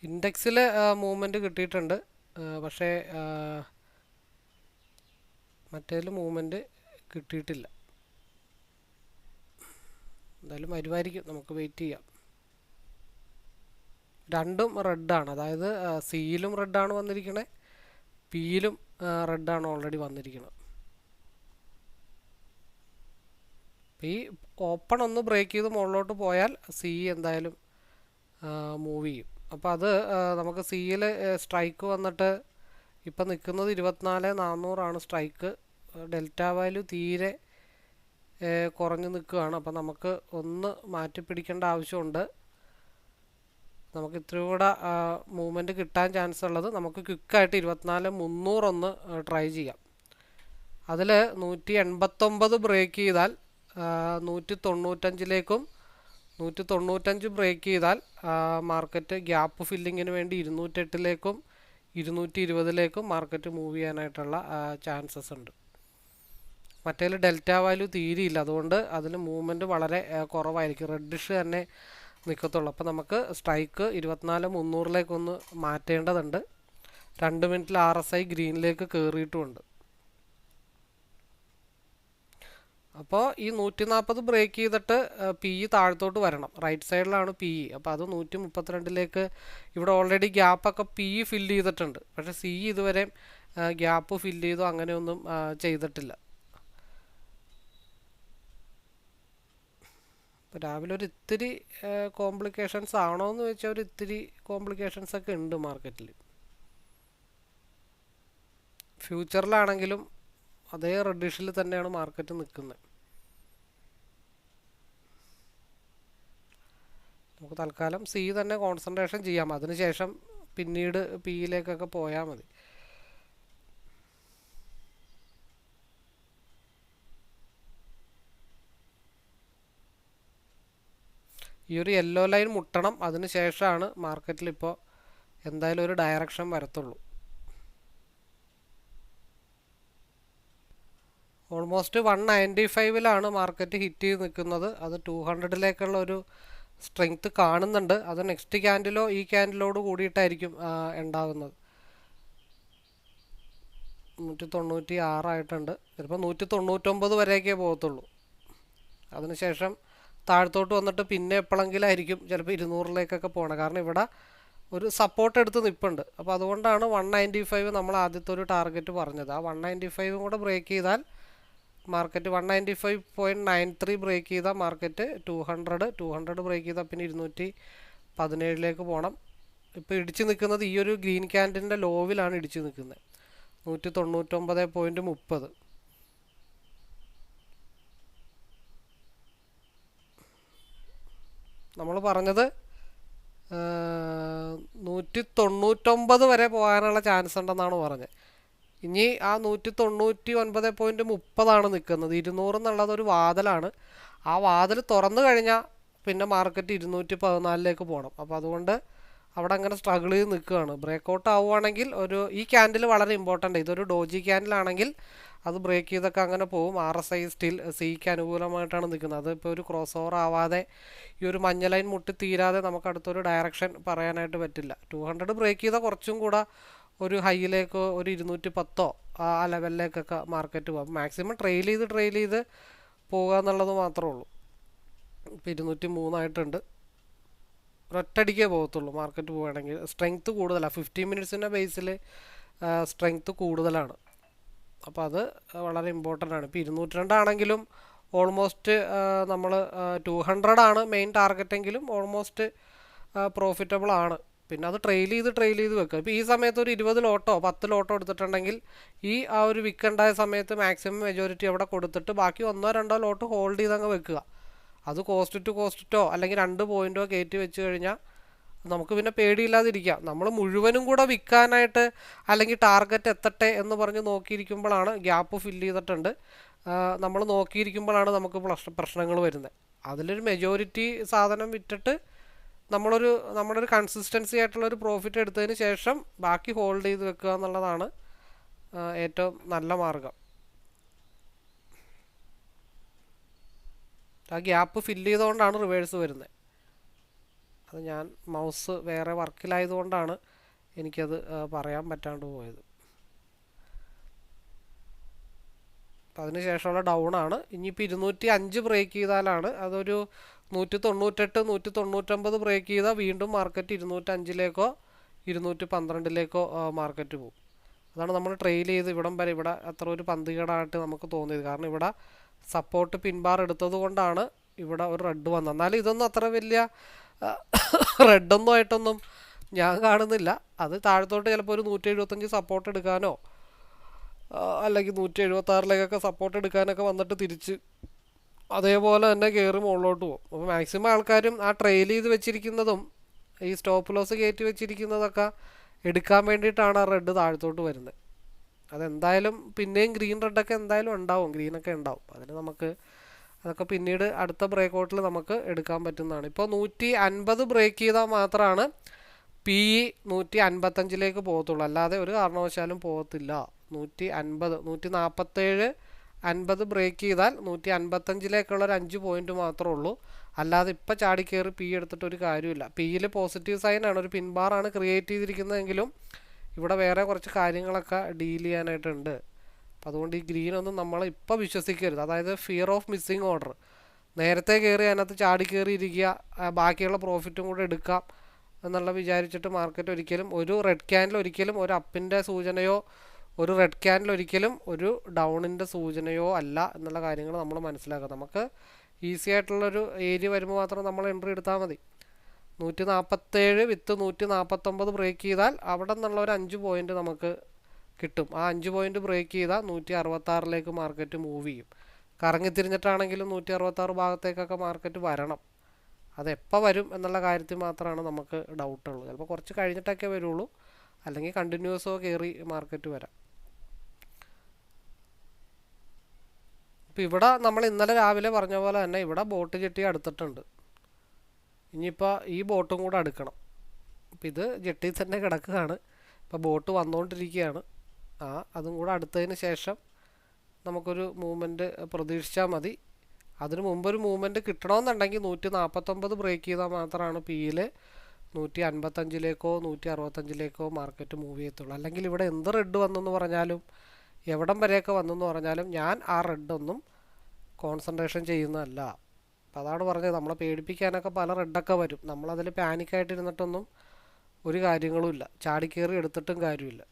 Speaker 1: ഇൻഡെക്സിൽ മൂവ്മെൻറ്റ് കിട്ടിയിട്ടുണ്ട്, പക്ഷേ മറ്റേതിൽ മൂവ്മെൻറ്റ് കിട്ടിയിട്ടില്ല. എന്തായാലും വരുമായിരിക്കും, നമുക്ക് വെയിറ്റ് ചെയ്യാം. രണ്ടും റെഡാണ്, അതായത് സിയിലും റെഡാണ് വന്നിരിക്കണേ, പിയിലും റെഡാണ് ഓൾറെഡി വന്നിരിക്കുന്നത്. ഈ ഓപ്പൺ ഒന്ന് ബ്രേക്ക് ചെയ്ത് മുകളിലോട്ട് പോയാൽ സി എന്തായാലും മൂവ് ചെയ്യും. അപ്പോൾ അത് നമുക്ക് സിയിൽ സ്ട്രൈക്ക് വന്നിട്ട് ഇപ്പം നിൽക്കുന്നത് 24,400 സ്ട്രൈക്ക്. ഡെൽറ്റ വാല്യൂ തീരെ കുറഞ്ഞു നിൽക്കുകയാണ്. അപ്പം നമുക്ക് ഒന്ന് മാറ്റി പിടിക്കേണ്ട ആവശ്യമുണ്ട്. നമുക്ക് ഇത്തിരി കൂടെ മൂവ്മെൻറ്റ് കിട്ടാൻ ചാൻസ് ഉള്ളത് നമുക്ക് ക്വിക്കായിട്ട് 24,300 ഒന്ന് ട്രൈ ചെയ്യാം. അതിൽ 189 ബ്രേക്ക് ചെയ്താൽ 195ലേക്കും 195 ബ്രേക്ക് ചെയ്താൽ മാർക്കറ്റ് ഗ്യാപ്പ് ഫില്ലിങ്ങിന് വേണ്ടി 208ലേക്കും 220ലേക്കും മാർക്കറ്റ് മൂവ് ചെയ്യാനായിട്ടുള്ള ചാൻസസ് ഉണ്ട്. മറ്റേതിൽ ഡെൽറ്റ വാല്യൂ തീരെയില്ല, അതുകൊണ്ട് അതിന് മൂവ്മെൻറ്റ് വളരെ കുറവായിരിക്കും, റെഡിഷ് തന്നെ നിൽക്കത്തുള്ളൂ. അപ്പോൾ നമുക്ക് സ്ട്രൈക്ക് 24,300ലേക്കൊന്ന് മാറ്റേണ്ടതുണ്ട്. 2 മിനിറ്റിൽ RSI ഗ്രീനിലേക്ക് കയറിയിട്ടുമുണ്ട്. അപ്പോൾ ഈ 140 ബ്രേക്ക് ചെയ്തിട്ട് പി താഴത്തോട്ട് വരണം. റൈറ്റ് സൈഡിലാണ് പി. അപ്പോൾ അത് 132ലേക്ക് ഇവിടെ ഓൾറെഡി ഗ്യാപ്പൊക്കെ പി ഫില്ല് ചെയ്തിട്ടുണ്ട്, പക്ഷേ സി ഇതുവരെ ഗ്യാപ്പ് ഫില്ല് ചെയ്തോ അങ്ങനെയൊന്നും ചെയ്തിട്ടില്ല. ഇപ്പോൾ രാവിലെ ഒരു ഇത്തിരി കോംപ്ലിക്കേഷൻസ് ആണോ എന്ന് വെച്ചാൽ ഒരു ഇത്തിരി കോംപ്ലിക്കേഷൻസ് ഒക്കെ ഉണ്ട് മാർക്കറ്റിൽ. ഫ്യൂച്ചറിലാണെങ്കിലും അതേ റെഡിഷിൽ തന്നെയാണ് മാർക്കറ്റ് നിൽക്കുന്നത്. നമുക്ക് തൽക്കാലം സി തന്നെ കോൺസെൻട്രേഷൻ ചെയ്യാം, അതിനുശേഷം പിന്നീട് പിയിലേക്കൊക്കെ പോയാൽ മതി. ഈ ഒരു യെല്ലോ ലൈൻ മുട്ടണം, അതിന് ശേഷമാണ് മാർക്കറ്റിൽ ഇപ്പോൾ എന്തായാലും ഒരു ഡയറക്ഷൻ വരത്തുള്ളൂ. ഓൾമോസ്റ്റ് 195ലാണ് മാർക്കറ്റ് ഹിറ്റ് ചെയ്ത് നിൽക്കുന്നത്. അത് 200ലേക്കുള്ള ഒരു സ്ട്രെങ്ത് കാണുന്നുണ്ട്. അത് നെക്സ്റ്റ് ക്യാൻഡിലോ ഈ ക്യാൻഡിലോട് കൂടിയിട്ടായിരിക്കും ഉണ്ടാകുന്നത്. 196 ആയിട്ടുണ്ട്, ചിലപ്പോൾ 199 വരെയൊക്കെ പോകത്തുള്ളൂ. അതിനുശേഷം താഴത്തോട്ട് വന്നിട്ട് പിന്നെ എപ്പോഴെങ്കിലും ആയിരിക്കും ചിലപ്പോൾ 200ലേക്കൊക്കെ പോകണം. കാരണം ഇവിടെ ഒരു സപ്പോർട്ട് എടുത്ത് നിൽപ്പുണ്ട്. അപ്പോൾ അതുകൊണ്ടാണ് 195 നമ്മൾ ആദ്യത്തെ ഒരു ടാർഗറ്റ് പറഞ്ഞത്. ആ 195 കൂടെ ബ്രേക്ക് ചെയ്താൽ മാർക്കറ്റ് 195.93 ബ്രേക്ക് ചെയ്താൽ മാർക്കറ്റ് 200 ബ്രേക്ക് ചെയ്താൽ പിന്നെ 217 പോകണം. ഇപ്പോൾ ഇടിച്ച് നിൽക്കുന്നത് ഈ ഒരു ഗ്രീൻ ക്യാൻഡിലിൻ്റെ ലോവിലാണ് ഇടിച്ച് നിൽക്കുന്നത്, 199.30. നമ്മൾ പറഞ്ഞത് 199 വരെ പോകാനുള്ള ചാൻസ് ഉണ്ടെന്നാണ് പറഞ്ഞത്. ഇനി ആ 199.30 നിൽക്കുന്നത്. 200 എന്നുള്ളത് ഒരു വാതിലാണ്. ആ വാതിൽ തുറന്നു കഴിഞ്ഞാൽ പിന്നെ മാർക്കറ്റ് 214 പോകണം. അപ്പോൾ അതുകൊണ്ട് അവിടെ അങ്ങനെ സ്ട്രഗിൾ ചെയ്ത് നിൽക്കുകയാണ്. ബ്രേക്കൗട്ട് ആവുകയാണെങ്കിൽ ഈ ക്യാൻഡിൽ വളരെ ഇമ്പോർട്ടൻ്റ്. ഇതൊരു ഡോജി ക്യാൻഡിലാണെങ്കിൽ അത് ബ്രേക്ക് ചെയ്തൊക്കെ അങ്ങനെ പോകും. RSI സ്റ്റിൽ സിക്ക് അനുകൂലമായിട്ടാണ് നിൽക്കുന്നത്. അതിപ്പോൾ ഒരു ക്രോസ് ഓവർ ആവാതെ ഈ ഒരു മഞ്ഞ ലൈൻ മുട്ടി തീരാതെ നമുക്ക് അടുത്തൊരു ഡയറക്ഷൻ പറയാനായിട്ട് പറ്റില്ല. 200 ബ്രേക്ക് ചെയ്താൽ കുറച്ചും കൂടെ ഒരു ഹൈയിലേക്കോ ഒരു 210 ആ ലെവലിലേക്കൊക്കെ മാർക്കറ്റ് പോകും. മാക്സിമം ട്രെയിൽ ചെയ്ത് പോകുക എന്നുള്ളത് മാത്രമേ ഉള്ളൂ. ഇപ്പോൾ 203 ആയിട്ടുണ്ട്. ഒറ്റയടിക്കേ പോകത്തുള്ളൂ മാർക്കറ്റ് പോവുകയാണെങ്കിൽ. സ്ട്രെങ്ത്ത് കൂടുതലാണ്, 15 മിനിറ്റ്സിൻ്റെ ബേസിൽ സ്ട്രെങ്ത്ത് കൂടുതലാണ്. അപ്പോൾ അത് വളരെ ഇമ്പോർട്ടൻ്റ് ആണ്. ഇപ്പോൾ 202 ആണെങ്കിലും ഓൾമോസ്റ്റ് നമ്മൾ 200 ആണ് മെയിൻ ടാർഗറ്റെങ്കിലും ഓൾമോസ്റ്റ് പ്രോഫിറ്റബിൾ ആണ്. പിന്നെ അത് ട്രെയിൽ ചെയ്ത് വെക്കുക. ഇപ്പോൾ ഈ സമയത്ത് ഒരു 20 ലോട്ടോ 10 ലോട്ടോ എടുത്തിട്ടുണ്ടെങ്കിൽ ആ ഒരു വിക്കണ്ടായ സമയത്ത് മാക്സിമം മെജോറിറ്റി അവിടെ കൊടുത്തിട്ട് ബാക്കി 1-2 ലോട്ട് ഹോൾഡ് ചെയ്തങ്ങ് വെക്കുക. അത് കോസ്റ്റ് ടു കോസ്റ്റോ അല്ലെങ്കിൽ 2 പോയിൻറ്റോ കയറ്റി വെച്ച് കഴിഞ്ഞാൽ നമുക്ക് പിന്നെ പേടിയില്ലാതിരിക്കാം. നമ്മൾ മുഴുവനും കൂടെ വിൽക്കാനായിട്ട് അല്ലെങ്കിൽ ടാർഗറ്റ് എത്തട്ടെ എന്ന് പറഞ്ഞ് നോക്കിയിരിക്കുമ്പോഴാണ് ഗ്യാപ്പ് ഫില്ല് ചെയ്തിട്ടുണ്ട് നമ്മൾ നോക്കിയിരിക്കുമ്പോഴാണ് നമുക്ക് പ്രശ്നങ്ങൾ വരുന്നത്. അതിലൊരു മെജോറിറ്റി സാധനം വിറ്റിട്ട് നമ്മുടെ ഒരു കൺസിസ്റ്റൻസി ആയിട്ടുള്ളൊരു പ്രോഫിറ്റ് എടുത്തതിന് ശേഷം ബാക്കി ഹോൾഡ് ചെയ്ത് വെക്കുക എന്നുള്ളതാണ് ഏറ്റവും നല്ല മാർഗം. ആ ഗ്യാപ്പ് ഫില്ല് ചെയ്തുകൊണ്ടാണ് റിവേഴ്സ് വരുന്നത്. അത് ഞാൻ മൗസ് വേറെ വർക്കിലായതുകൊണ്ടാണ് എനിക്കത് പറയാൻ പറ്റാണ്ട് പോയത്. അപ്പം അതിന് ശേഷമുള്ള ഡൗൺ ആണ്. ഇനിയിപ്പോൾ 205 ബ്രേക്ക് ചെയ്താലാണ് അതൊരു 198 199 ബ്രേക്ക് ചെയ്താൽ വീണ്ടും മാർക്കറ്റ് 205 212 മാർക്കറ്റ് പോകും. അതാണ് നമ്മൾ ട്രെയിൽ ചെയ്ത് ഇവിടം വരെ ഇവിടെ അത്ര ഒരു പന്തികേടായിട്ട് നമുക്ക് തോന്നിയത്. കാരണം ഇവിടെ സപ്പോർട്ട് പിൻബാർ എടുത്തത് കൊണ്ടാണ് ഇവിടെ ഒരു റെഡ് വന്നത്. എന്നാലും ഇതൊന്നും അത്ര വലിയ റെഡൊന്നും ആയിട്ടൊന്നും ഞാൻ കാണുന്നില്ല. അത് താഴത്തോട്ട് ചിലപ്പോൾ ഒരു 175 സപ്പോർട്ട് എടുക്കാനോ അല്ലെങ്കിൽ 176 സപ്പോർട്ട് എടുക്കാനൊക്കെ വന്നിട്ട് തിരിച്ച് അതേപോലെ തന്നെ കയറി മുകളിലോട്ട് പോകും. അപ്പോൾ മാക്സിമം ആൾക്കാരും ആ ട്രെയിൽ ചെയ്ത് വെച്ചിരിക്കുന്നതും ഈ സ്റ്റോപ്പ് ലോസ് കയറ്റി വെച്ചിരിക്കുന്നതൊക്കെ എടുക്കാൻ വേണ്ടിയിട്ടാണ് ആ റെഡ് താഴത്തോട്ട് വരുന്നത്. അതെന്തായാലും പിന്നെയും ഗ്രീൻ റെഡൊക്കെ എന്തായാലും ഉണ്ടാവും, ഗ്രീനൊക്കെ ഉണ്ടാവും. അതിന് അതൊക്കെ പിന്നീട് അടുത്ത ബ്രേക്കൗട്ടിൽ നമുക്ക് എടുക്കാൻ പറ്റുന്നതാണ്. ഇപ്പോൾ 150 ബ്രേക്ക് ചെയ്താൽ മാത്രമാണ് PE 155 പോകത്തുള്ളൂ, അല്ലാതെ ഒരു കാരണവശാലും പോകത്തില്ല. 150 147 50 ബ്രേക്ക് ചെയ്താൽ 155 ഒരു 5 പോയിൻറ്റ് മാത്രമേ ഉള്ളൂ. അല്ലാതെ ഇപ്പം ചാടിക്കയറി PE എടുത്തിട്ട് ഒരു കാര്യമില്ല. PEയിൽ പോസിറ്റീവ് സൈനാണ്, ഒരു പിൻബാറാണ് ക്രിയേറ്റ് ചെയ്തിരിക്കുന്നതെങ്കിലും ഇവിടെ വേറെ കുറച്ച് കാര്യങ്ങളൊക്കെ ഡീൽ ചെയ്യാനായിട്ടുണ്ട്. അപ്പം അതുകൊണ്ട് ഈ ഗ്രീനൊന്നും നമ്മൾ ഇപ്പോൾ വിശ്വസിക്കരുത്. അതായത് ഫിയർ ഓഫ് മിസ്സിങ് ഓർഡർ. നേരത്തെ കയറി അതിനകത്ത് ചാടി കയറി ഇരിക്കുക, ബാക്കിയുള്ള പ്രോഫിറ്റും കൂടെ എടുക്കാം എന്നുള്ള വിചാരിച്ചിട്ട് മാർക്കറ്റ് ഒരിക്കലും ഒരു റെഡ് ക്യാൻഡിൽ ഒരിക്കലും ഒരു അപ്പിൻ്റെ സൂചനയോ ഒരു റെഡ് ക്യാൻഡിൽ ഒരിക്കലും ഒരു ഡൗണിൻ്റെ സൂചനയോ അല്ല എന്നുള്ള കാര്യങ്ങൾ നമ്മൾ മനസ്സിലാക്കുക. നമുക്ക് ഈസി ആയിട്ടുള്ളൊരു ഏരിയ വരുമ്പോൾ മാത്രം നമ്മൾ എൻട്രി എടുത്താൽ മതി. 147 വിത്ത് 149 ബ്രേക്ക് ചെയ്താൽ അവിടെ നിന്നുള്ള ഒരു 5 പോയിൻറ്റ് നമുക്ക് കിട്ടും. ആ 5 പോയിൻറ്റ് ബ്രേക്ക് ചെയ്താൽ 166 മാർക്കറ്റ് മൂവ് ചെയ്യും. കറങ്ങിത്തിരിഞ്ഞിട്ടാണെങ്കിലും 166 ഭാഗത്തേക്കൊക്കെ മാർക്കറ്റ് വരണം. അതെപ്പോൾ വരും എന്നുള്ള കാര്യത്തിൽ മാത്രമാണ് നമുക്ക് ഡൗട്ടുള്ളത്. ചിലപ്പോൾ കുറച്ച് കഴിഞ്ഞിട്ടൊക്കെ വരുള്ളൂ, അല്ലെങ്കിൽ കണ്ടിന്യൂസോ കയറി മാർക്കറ്റ് വരാം. ഇപ്പോൾ ഇവിടെ നമ്മൾ ഇന്നലെ രാവിലെ പറഞ്ഞ പോലെ തന്നെ ഇവിടെ ബോട്ട് ജെട്ടി അടുത്തിട്ടുണ്ട്. ഇനിയിപ്പോൾ ഈ ബോട്ടും കൂടെ അടുക്കണം. ഇപ്പം ഇത് ജെട്ടിയിൽ തന്നെ കിടക്കുകയാണ്. ഇപ്പോൾ ബോട്ട് വന്നുകൊണ്ടിരിക്കുകയാണ്. അതും കൂടെ അടുത്തതിന് ശേഷം നമുക്കൊരു മൂവ്മെൻറ്റ് പ്രതീക്ഷിച്ചാൽ മതി. അതിന് മുമ്പൊരു മൂവ്മെൻറ്റ് കിട്ടണമെന്നുണ്ടെങ്കിൽ 149 ബ്രേക്ക് ചെയ്താൽ മാത്രമാണ് PEയിൽ 155 165 മാർക്കറ്റ് മൂവ് ചെയ്യത്തുള്ളൂ. അല്ലെങ്കിൽ ഇവിടെ എന്ത് റെഡ് വന്നെന്ന് പറഞ്ഞാലും എവിടം വരെയൊക്കെ വന്നെന്ന് പറഞ്ഞാലും ഞാൻ ആ റെഡൊന്നും കോൺസെൻട്രേഷൻ ചെയ്യുന്നതല്ല. അപ്പോൾ അതാണ് പറഞ്ഞത്, നമ്മളെ പേടിപ്പിക്കാനൊക്കെ പല റെഡൊക്കെ വരും. നമ്മളതിൽ പാനിക്കായിട്ടിരുന്നിട്ടൊന്നും ഒരു കാര്യങ്ങളുമില്ല, ചാടിക്കയറി എടുത്തിട്ടും കാര്യമില്ല.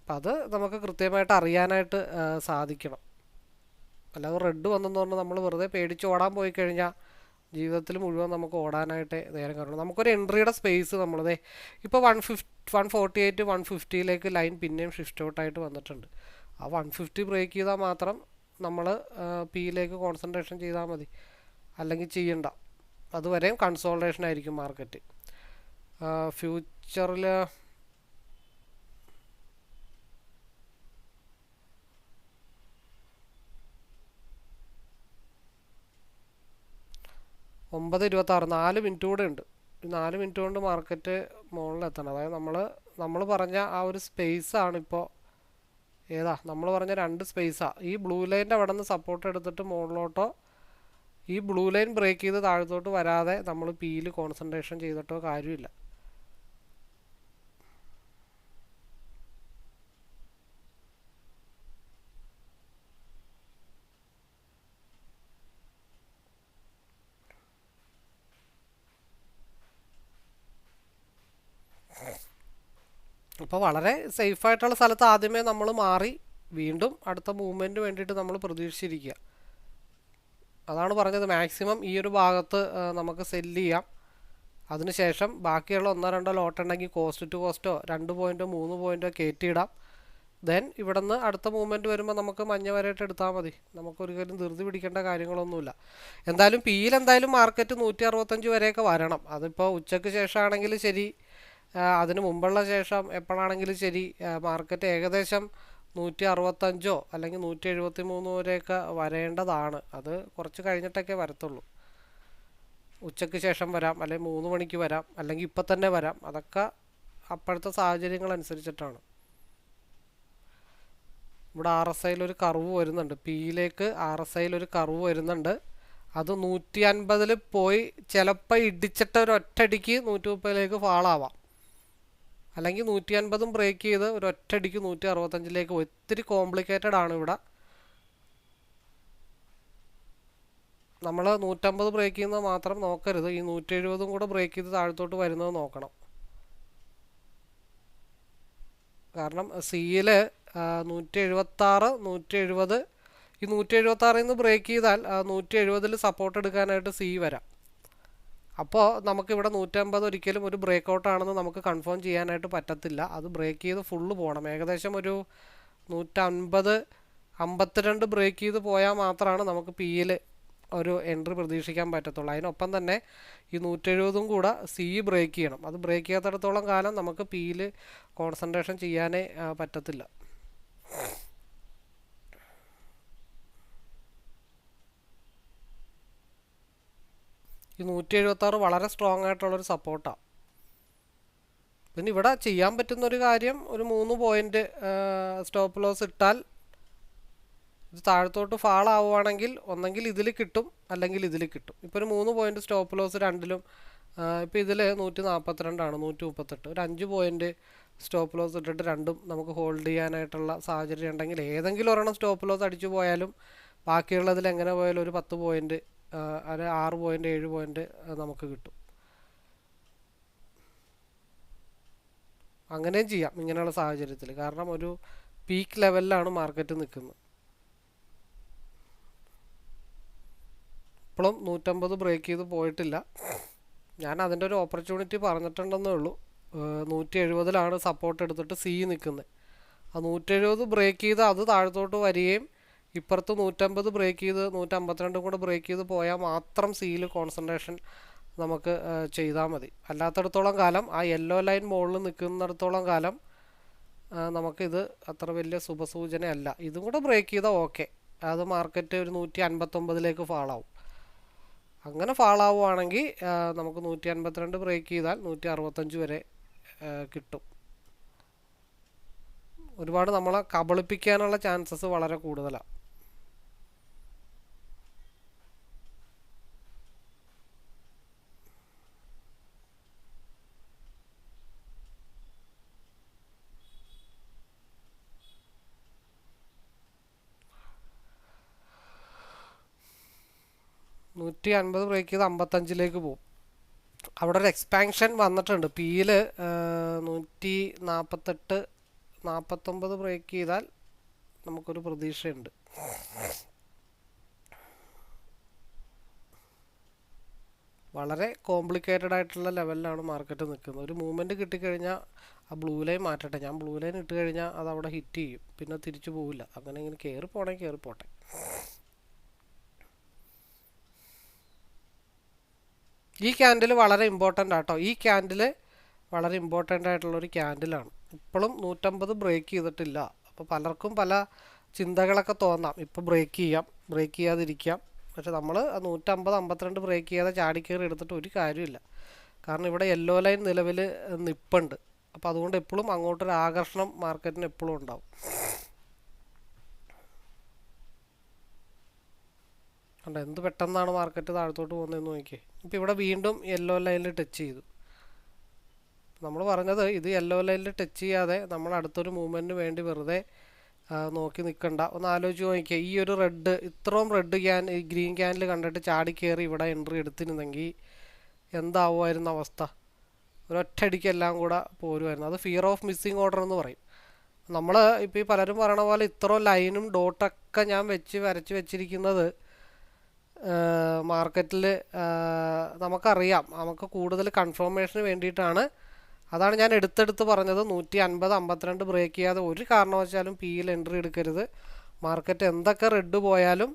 Speaker 1: അപ്പം അത് നമുക്ക് കൃത്യമായിട്ട് അറിയാനായിട്ട് സാധിക്കണം. അല്ലാതെ റെഡ് വന്നെന്ന് പറഞ്ഞാൽ നമ്മൾ വെറുതെ പേടിച്ച് ഓടാൻ പോയി കഴിഞ്ഞാൽ ജീവിതത്തിൽ മുഴുവൻ നമുക്ക് ഓടാനായിട്ട് നേരം കാണുള്ളൂ. നമുക്കൊരു എൻട്രിയുടെ സ്പേസ് നമ്മളതേ ഇപ്പോൾ 148 150യിലേക്ക് ലൈൻ പിന്നെയും ഷിഫ്റ്റ് ഔട്ടായിട്ട് വന്നിട്ടുണ്ട്. ആ 150 ബ്രേക്ക് ചെയ്താൽ മാത്രം നമ്മൾ പിയിലേക്ക് കോൺസെൻട്രേഷൻ ചെയ്താൽ മതി, അല്ലെങ്കിൽ ചെയ്യണ്ട. അതുവരെയും കൺസോൾട്ടേഷൻ ആയിരിക്കും മാർക്കറ്റ്. ഫ്യൂച്ചറിൽ 9:26, 4 മിനിറ്റ് കൂടെ ഉണ്ട്. ഈ 4 മിനിറ്റ് കൊണ്ട് മാർക്കറ്റ് മുകളിലെത്തണം. അതായത് നമ്മൾ പറഞ്ഞ ആ ഒരു സ്പേസാണ് ഇപ്പോൾ നമ്മൾ പറഞ്ഞ 2 സ്പേസാണ്. ഈ ബ്ലൂ ലൈൻ്റെ അവിടെ നിന്ന് സപ്പോർട്ട് എടുത്തിട്ട് മുകളിലോട്ടോ, ഈ ബ്ലൂ ലൈൻ ബ്രേക്ക് ചെയ്ത് താഴത്തോട്ട് വരാതെ നമ്മൾ പിയിൽ കോൺസെൻട്രേഷൻ ചെയ്തിട്ടോ കാര്യമില്ല. അപ്പോൾ വളരെ സേഫായിട്ടുള്ള സ്ഥലത്ത് ആദ്യമേ നമ്മൾ മാറി വീണ്ടും അടുത്ത മൂവ്മെൻറ്റ് വേണ്ടിയിട്ട് നമ്മൾ പ്രതീക്ഷിച്ചിരിക്കുക. അതാണ് പറഞ്ഞത്, മാക്സിമം ഈ ഒരു ഭാഗത്ത് നമുക്ക് സെല്ല് ചെയ്യാം. അതിനുശേഷം ബാക്കിയുള്ള 1-2 ലോട്ട് ഉണ്ടെങ്കിൽ കോസ്റ്റ് ടു കോസ്റ്റോ 2 പോയിൻറ്റോ 3 പോയിൻറ്റോ കയറ്റിയിടാം. ദെൻ ഇവിടെ നിന്ന് അടുത്ത മൂവ്മെൻറ്റ് വരുമ്പോൾ നമുക്ക് മഞ്ഞ വരയിട്ട് എടുത്താൽ മതി. നമുക്കൊരിക്കലും ധൃതി പിടിക്കേണ്ട കാര്യങ്ങളൊന്നുമില്ല. എന്തായാലും പിയിൽ എന്തായാലും മാർക്കറ്റ് 165 വരെയൊക്കെ വരണം. അതിപ്പോൾ ഉച്ചയ്ക്ക് ശേഷമാണെങ്കിൽ ശരി, അതിന് മുമ്പുള്ള ശേഷം എപ്പോഴാണെങ്കിലും ശരി, മാർക്കറ്റ് ഏകദേശം 165 അല്ലെങ്കിൽ 173 വരെയൊക്കെ വരേണ്ടതാണ്. അത് കുറച്ച് കഴിഞ്ഞിട്ടൊക്കെ വരത്തുള്ളൂ. ഉച്ചയ്ക്ക് ശേഷം വരാം, അല്ലെങ്കിൽ 3 മണിക്ക് വരാം, അല്ലെങ്കിൽ ഇപ്പം തന്നെ വരാം. അതൊക്കെ അപ്പോഴത്തെ സാഹചര്യങ്ങൾ അനുസരിച്ചിട്ടാണ്. ഇവിടെ RSIയിൽ ഒരു കർവ് വരുന്നുണ്ട്, പിയിലേക്ക് RSIയിൽ ഒരു കർവ് വരുന്നുണ്ട്. അത് 150 പോയി ചിലപ്പോൾ ഇടിച്ചിട്ട് ഒരു ഒറ്റയടിക്ക് 130ലേക്ക് ഫാളാവാം, അല്ലെങ്കിൽ 150 ബ്രേക്ക് ചെയ്ത് ഒരു ഒറ്റയടിക്ക് 165ലേക്ക് പോയി. ഇത്തിരി കോംപ്ലിക്കേറ്റഡ് ആണ് ഇവിടെ. നമ്മൾ 150 ബ്രേക്ക് ചെയ്യുന്നത് മാത്രം നോക്കരുത്, ഈ 170 കൂടെ ബ്രേക്ക് ചെയ്ത് താഴത്തോട്ട് വരുന്നത് നോക്കണം. കാരണം സിയിൽ 176 170, ഈ 176ൽ നിന്ന് ബ്രേക്ക് ചെയ്താൽ 170 സപ്പോർട്ട് എടുക്കാനായിട്ട് സി വരാം. അപ്പോൾ നമുക്കിവിടെ 150 ഒരിക്കലും ഒരു ബ്രേക്ക് ഔട്ടാണെന്ന് നമുക്ക് കൺഫേം ചെയ്യാനായിട്ട് പറ്റത്തില്ല. അത് ബ്രേക്ക് ചെയ്ത് ഫുള്ള് പോകണം. ഏകദേശം ഒരു 150 52 ബ്രേക്ക് ചെയ്ത് പോയാൽ മാത്രമാണ് നമുക്ക് പിയിൽ ഒരു എൻട്രി പ്രതീക്ഷിക്കാൻ പറ്റത്തുള്ളൂ. അതിനൊപ്പം തന്നെ ഈ 170 കൂടെ സി ബ്രേക്ക് ചെയ്യണം. അത് ബ്രേക്ക് ചെയ്യാത്തിടത്തോളം കാലം നമുക്ക് പിയിൽ കോൺസെൻട്രേഷൻ ചെയ്യാനേ പറ്റത്തില്ല. ഈ 176 വളരെ സ്ട്രോങ് ആയിട്ടുള്ളൊരു സപ്പോർട്ടാണ്. പിന്നെ ഇവിടെ ചെയ്യാൻ പറ്റുന്നൊരു കാര്യം, ഒരു 3 പോയിൻ്റ് സ്റ്റോപ്പ് ലോസ് ഇട്ടാൽ ഇത് താഴത്തോട്ട് ഫാൾ ആവുകയാണെങ്കിൽ ഒന്നെങ്കിൽ ഇതിൽ കിട്ടും, അല്ലെങ്കിൽ ഇതിൽ കിട്ടും. ഇപ്പോൾ ഒരു 3 പോയിൻ്റ് സ്റ്റോപ്പ് ലോസ് രണ്ടിലും. ഇപ്പോൾ ഇതിൽ 142ആണ്, 138. ഒരു 5 പോയിൻ്റ് സ്റ്റോപ്പ് ലോസ് ഇട്ടിട്ട് രണ്ടും നമുക്ക് ഹോൾഡ് ചെയ്യാനായിട്ടുള്ള സാഹചര്യം ഉണ്ടെങ്കിൽ ഏതെങ്കിലും ഒരെണ്ണം സ്റ്റോപ്പ് ലോസ് അടിച്ചു പോയാലും ബാക്കിയുള്ളതിൽ എങ്ങനെ പോയാലും ഒരു 10 പോയിൻ്റ്, അത് 6 പോയിൻ്റ് 7 പോയിൻ്റ് നമുക്ക് കിട്ടും. അങ്ങനെയും ചെയ്യാം ഇങ്ങനെയുള്ള സാഹചര്യത്തിൽ. കാരണം ഒരു പീക്ക് ലെവലിലാണ് മാർക്കറ്റ് നിൽക്കുന്നത്. ഇപ്പോഴും 150 ബ്രേക്ക് ചെയ്ത് പോയിട്ടില്ല. ഞാൻ അതിൻ്റെ ഒരു ഓപ്പർച്യൂണിറ്റി പറഞ്ഞിട്ടുണ്ടെന്നേ ഉള്ളൂ. 170ലാണ് സപ്പോർട്ട് എടുത്തിട്ട് സി നിൽക്കുന്നത്. ആ 170 ബ്രേക്ക് ചെയ്ത് അത് താഴത്തോട്ട് വരികയും ഇപ്പുറത്ത് 150 ബ്രേക്ക് ചെയ്ത് 152 കൂടെ ബ്രേക്ക് ചെയ്ത് പോയാൽ മാത്രം സിയിൽ കോൺസെൻട്രേഷൻ നമുക്ക് ചെയ്താൽ മതി. അല്ലാത്തടത്തോളം കാലം ആ യെല്ലോ ലൈൻ മുകളിൽ നിൽക്കുന്നിടത്തോളം കാലം നമുക്കിത് അത്ര വലിയ ശുഭസൂചനയല്ല. ഇതും കൂടെ ബ്രേക്ക് ചെയ്താൽ ഓക്കെ, അത് മാർക്കറ്റ് ഒരു 159ലേക്ക് ഫാളാവും. അങ്ങനെ ഫാളാവുകയാണെങ്കിൽ നമുക്ക് 152 ബ്രേക്ക് ചെയ്താൽ 165 വരെ കിട്ടും. ഒരുപാട് നമ്മളെ കബളിപ്പിക്കാനുള്ള ചാൻസസ് വളരെ കൂടുതലാണ്. നൂറ്റി 150 ബ്രേക്ക് ചെയ്ത് 55ലേക്ക് പോകും. അവിടെ ഒരു എക്സ്പാൻഷൻ വന്നിട്ടുണ്ട്. പിയിൽ 148 49 ബ്രേക്ക് ചെയ്താൽ നമുക്കൊരു പ്രതീക്ഷയുണ്ട്. വളരെ കോംപ്ലിക്കേറ്റഡ് ആയിട്ടുള്ള ലെവലിലാണ് മാർക്കറ്റ് നിൽക്കുന്നത്. ഒരു മൂവ്മെൻറ്റ് കിട്ടിക്കഴിഞ്ഞാൽ ആ ബ്ലൂ ലൈൻ മാറ്റട്ടെ, ഞാൻ ബ്ലൂ ലൈൻ ഇട്ട് കഴിഞ്ഞാൽ അത് അവിടെ ഹിറ്റ് ചെയ്യും, പിന്നെ തിരിച്ചു പോവില്ല. അങ്ങനെ ഇങ്ങനെ കയറി പോകണമെങ്കിൽ കയറി പോട്ടെ. ഈ ക്യാൻഡിൽ വളരെ ഇമ്പോർട്ടൻ്റ് ആട്ടോ. ഈ ക്യാൻഡിൽ വളരെ ഇമ്പോർട്ടൻ്റ് ആയിട്ടുള്ളൊരു ക്യാൻഡിലാണ്. ഇപ്പോഴും 150 ബ്രേക്ക് ചെയ്തിട്ടില്ല. അപ്പോൾ പലർക്കും പല ചിന്തകളൊക്കെ തോന്നാം, ഇപ്പോൾ ബ്രേക്ക് ചെയ്യാം, ബ്രേക്ക് ചെയ്യാതിരിക്കാം. പക്ഷെ നമ്മൾ 150 52 ബ്രേക്ക് ചെയ്യാതെ ചാടിക്കയറി എടുത്തിട്ട് ഒരു കാര്യമില്ല. കാരണം ഇവിടെ യെല്ലോ ലൈൻ നിലവിൽ നിപ്പുണ്ട്. അപ്പോൾ അതുകൊണ്ട് എപ്പോഴും അങ്ങോട്ടൊരു ആകർഷണം മാർക്കറ്റിന് എപ്പോഴും ഉണ്ടാവും. കണ്ടോ എന്ത് പെട്ടെന്നാണ് മാർക്കറ്റ് താഴത്തോട്ട് പോകുന്നതെന്ന് നോക്കിയേ. ഇപ്പോൾ ഇവിടെ വീണ്ടും യെല്ലോ ലൈനിൽ ടച്ച് ചെയ്തു. നമ്മൾ പറഞ്ഞത് ഇത് യെല്ലോ ലൈനിൽ ടച്ച് ചെയ്യാതെ നമ്മൾ അടുത്തൊരു മൂവ്മെൻറ്റിന് വേണ്ടി വെറുതെ നോക്കി നിൽക്കണ്ട. ഒന്ന് ആലോചിച്ച് നോക്കിയാൽ ഈ ഒരു റെഡ്, ഇത്രയും റെഡ് ഈ ഗ്രീൻ ക്യാനിൽ കണ്ടിട്ട് ചാടി കയറി ഇവിടെ എൻട്രി എടുത്തിരുന്നെങ്കിൽ എന്താവുമായിരുന്ന അവസ്ഥ? ഒരൊറ്റയടിക്ക് എല്ലാം കൂടെ പോരുമായിരുന്നു. അത് ഫിയർ ഓഫ് മിസ്സിങ് ഓർഡർ എന്ന് പറയും. നമ്മൾ ഇപ്പോൾ ഈ പലരും പറയണ പോലെ ഇത്രയും ലൈനും ഡോട്ടൊക്കെ ഞാൻ വരച്ച് വെച്ചിരിക്കുന്നത് മാർക്കറ്റിൽ നമുക്കറിയാം, നമുക്ക് കൂടുതൽ കൺഫർമേഷന് വേണ്ടിയിട്ടാണ്. അതാണ് ഞാൻ എടുത്തെടുത്ത് പറഞ്ഞത് 150 52 ബ്രേക്ക് ചെയ്യാതെ ഒരു കാരണവശാലും പിയിൽ എൻട്രി എടുക്കരുത്. മാർക്കറ്റ് എന്തൊക്കെ റെഡ് പോയാലും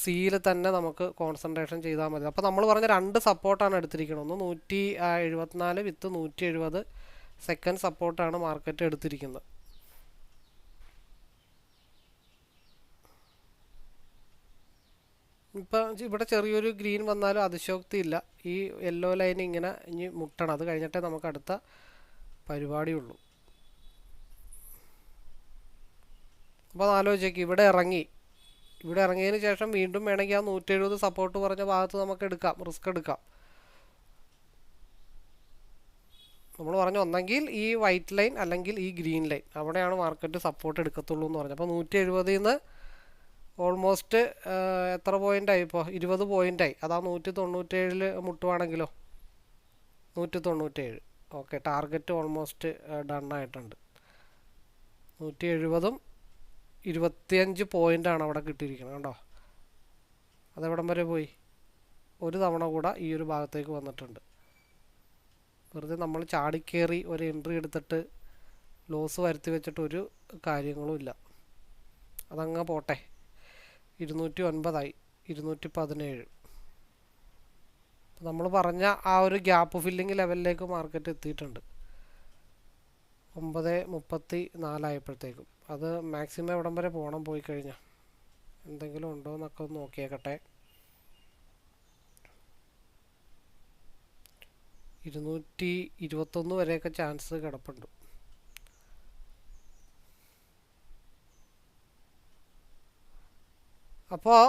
Speaker 1: സിയിൽ തന്നെ നമുക്ക് കോൺസെൻട്രേഷൻ ചെയ്താൽ മതി. അപ്പോൾ നമ്മൾ പറഞ്ഞ 2 സപ്പോർട്ടാണ് എടുത്തിരിക്കുന്നത്. ഒന്ന് 174 വിത്ത് 170 സെക്കൻഡ് സപ്പോർട്ടാണ് മാർക്കറ്റ് എടുത്തിരിക്കുന്നത്. ഇപ്പം ഇവിടെ ചെറിയൊരു ഗ്രീൻ വന്നാലും അതിശോക്തിയില്ല. ഈ യെല്ലോ ലൈൻ ഇങ്ങനെ ഇനി മുട്ടണം, അത് കഴിഞ്ഞിട്ടേ നമുക്ക് അടുത്ത പരിപാടിയുള്ളൂ. അപ്പോൾ ആലോചിച്ചേക്ക്, ഇവിടെ ഇറങ്ങിയതിന് ശേഷം വീണ്ടും വേണമെങ്കിൽ ആ 170 സപ്പോർട്ട് പറഞ്ഞ ഭാഗത്ത് നമുക്ക് എടുക്കാം, റിസ്ക് എടുക്കാം. നമ്മൾ പറഞ്ഞു ഒന്നെങ്കിൽ ഈ വൈറ്റ് ലൈൻ അല്ലെങ്കിൽ ഈ ഗ്രീൻ ലൈൻ, അവിടെയാണ് മാർക്കറ്റ് സപ്പോർട്ട് എടുക്കത്തുള്ളൂ എന്ന് പറഞ്ഞു. അപ്പോൾ 170 നിന്ന് ഓൾമോസ്റ്റ് എത്ര പോയിൻ്റായി? ഇപ്പോൾ 20 പോയിൻ്റായി. അതാ 197 മുട്ടുവാണെങ്കിലോ 197. ഓക്കെ, ടാർഗറ്റ് ഓൾമോസ്റ്റ് ഡൺ ആയിട്ടുണ്ട്. 170 25 പോയിൻ്റാണ് അവിടെ കിട്ടിയിരിക്കുന്നത്. കണ്ടോ അതെവിടം വരെ പോയി? ഒരു തവണ കൂടെ ഈ ഒരു ഭാഗത്തേക്ക് വന്നിട്ടുണ്ട്. വെറുതെ നമ്മൾ ചാടിക്കേറി ഒരു എൻട്രി എടുത്തിട്ട് ലോസ് വരുത്തി വെച്ചിട്ട് ഒരു കാര്യങ്ങളും ഇല്ല. അതങ്ങ് പോട്ടെ. 209 217. നമ്മൾ പറഞ്ഞ ആ ഒരു ഗ്യാപ്പ് ഫില്ലിങ് ലെവലിലേക്ക് മാർക്കറ്റ് എത്തിയിട്ടുണ്ട്. 9:34 ആയപ്പോഴത്തേക്കും. അത് മാക്സിമം എവിടം വരെ പോകണം പോയി കഴിഞ്ഞാൽ? എന്തെങ്കിലും ഉണ്ടോ എന്നൊക്കെ ഒന്ന് നോക്കിയേക്കട്ടെ. 221 വരെയൊക്കെ ചാൻസ് കിടപ്പുണ്ട്. അപ്പോൾ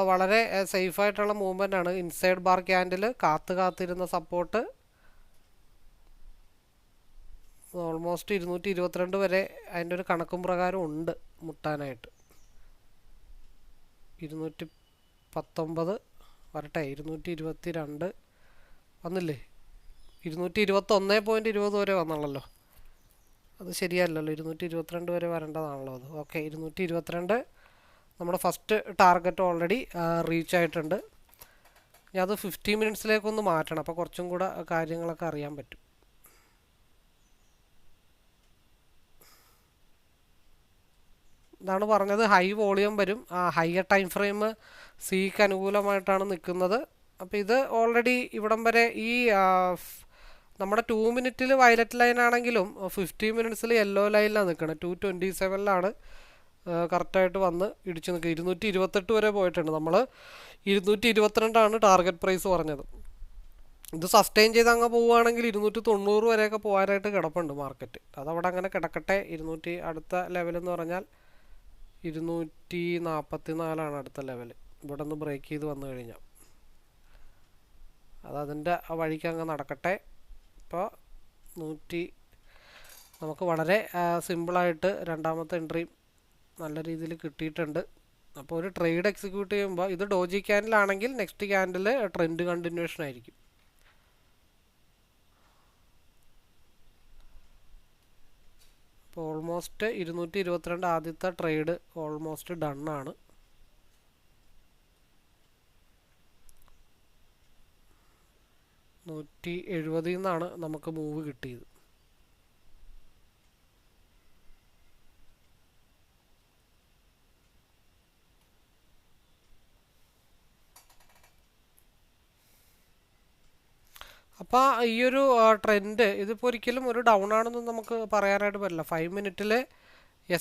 Speaker 1: വളരെ സേഫായിട്ടുള്ള മൂവ്മെൻ്റ് ആണ്. ഇൻസൈഡ് ബാർ ക്യാൻഡിൽ കാത്തിരുന്ന സപ്പോർട്ട് ഓൾമോസ്റ്റ് 222 വരെ അതിൻ്റെ ഒരു കണക്കും പ്രകാരം ഉണ്ട് മുട്ടാനായിട്ട്. 219 വരട്ടെ, 222 വന്നില്ലേ? 221.20 വരെ വന്നുള്ളല്ലോ. അത് ശരിയല്ലല്ലോ, 222 വരെ വരേണ്ടതാണല്ലോ അത്. ഓക്കെ, 222 നമ്മുടെ ഫസ്റ്റ് ടാർഗറ്റ് ഓൾറെഡി റീച്ച് ആയിട്ടുണ്ട്. ഇനി അത് 50 മിനിറ്റ്സിലേക്കൊന്ന് മാറ്റണം, അപ്പോൾ കുറച്ചും കൂടെ കാര്യങ്ങളൊക്കെ അറിയാൻ പറ്റും. ഇതാണ് പറഞ്ഞത്, ഹൈ വോളിയം വരും. ഹയർ ടൈം ഫ്രെയിം സിക്ക് അനുകൂലമായിട്ടാണ് നിൽക്കുന്നത്. അപ്പോൾ ഇത് ഓൾറെഡി ഇവിടം വരെ ഈ നമ്മുടെ 2 മിനിറ്റിൽ വയലറ്റ് ലൈൻ ആണെങ്കിലും 50 മിനിറ്റ്സിൽ യെല്ലോ ലൈനിലാണ് നിൽക്കുന്നത്. 227 കറക്റ്റായിട്ട് വന്ന് ഇടിച്ചു നിൽക്കുക. 228 വരെ പോയിട്ടുണ്ട്. നമ്മൾ 222 ടാർഗറ്റ് പ്രൈസ് പറഞ്ഞത്. ഇത് സസ്റ്റെയിൻ ചെയ്ത് അങ്ങ് പോവുകയാണെങ്കിൽ 290 വരെയൊക്കെ പോകാനായിട്ട് കിടപ്പുണ്ട് മാർക്കറ്റ്. അതവിടെ അങ്ങനെ കിടക്കട്ടെ. 200 അടുത്ത ലെവലെന്ന് പറഞ്ഞാൽ 244 അടുത്ത ലെവൽ. ഇവിടെ നിന്ന് ബ്രേക്ക് ചെയ്ത് വന്നു കഴിഞ്ഞാൽ അതതിൻ്റെ വഴിക്ക് അങ്ങ് നടക്കട്ടെ. ഇപ്പോൾ നമുക്ക് വളരെ സിമ്പിളായിട്ട് രണ്ടാമത്തെ എൻട്രി നല്ല രീതിയിൽ കിട്ടിയിട്ടുണ്ട്. അപ്പോൾ ഒരു ട്രേഡ് എക്സിക്യൂട്ട് ചെയ്യുമ്പോൾ ഇത് ഡോജി ക്യാൻഡിലാണെങ്കിൽ നെക്സ്റ്റ് ക്യാൻഡിൽ ട്രെൻഡ് കണ്ടിന്യൂഷൻ ആയിരിക്കും. ഇപ്പോൾ ഓൾമോസ്റ്റ് 222 ആദ്യത്തെ ട്രേഡ് ഓൾമോസ്റ്റ് ഡണ്ണാണ്. 170 നിന്നാണ് നമുക്ക് മൂവ് കിട്ടിയത്. അപ്പോൾ ഈ ഒരു ട്രെൻഡ് ഇതിപ്പോൾ ഒരിക്കലും ഒരു ഡൗൺ ആണെന്ന് നമുക്ക് പറയാനായിട്ട് പറ്റില്ല. 5 മിനിറ്റിൽ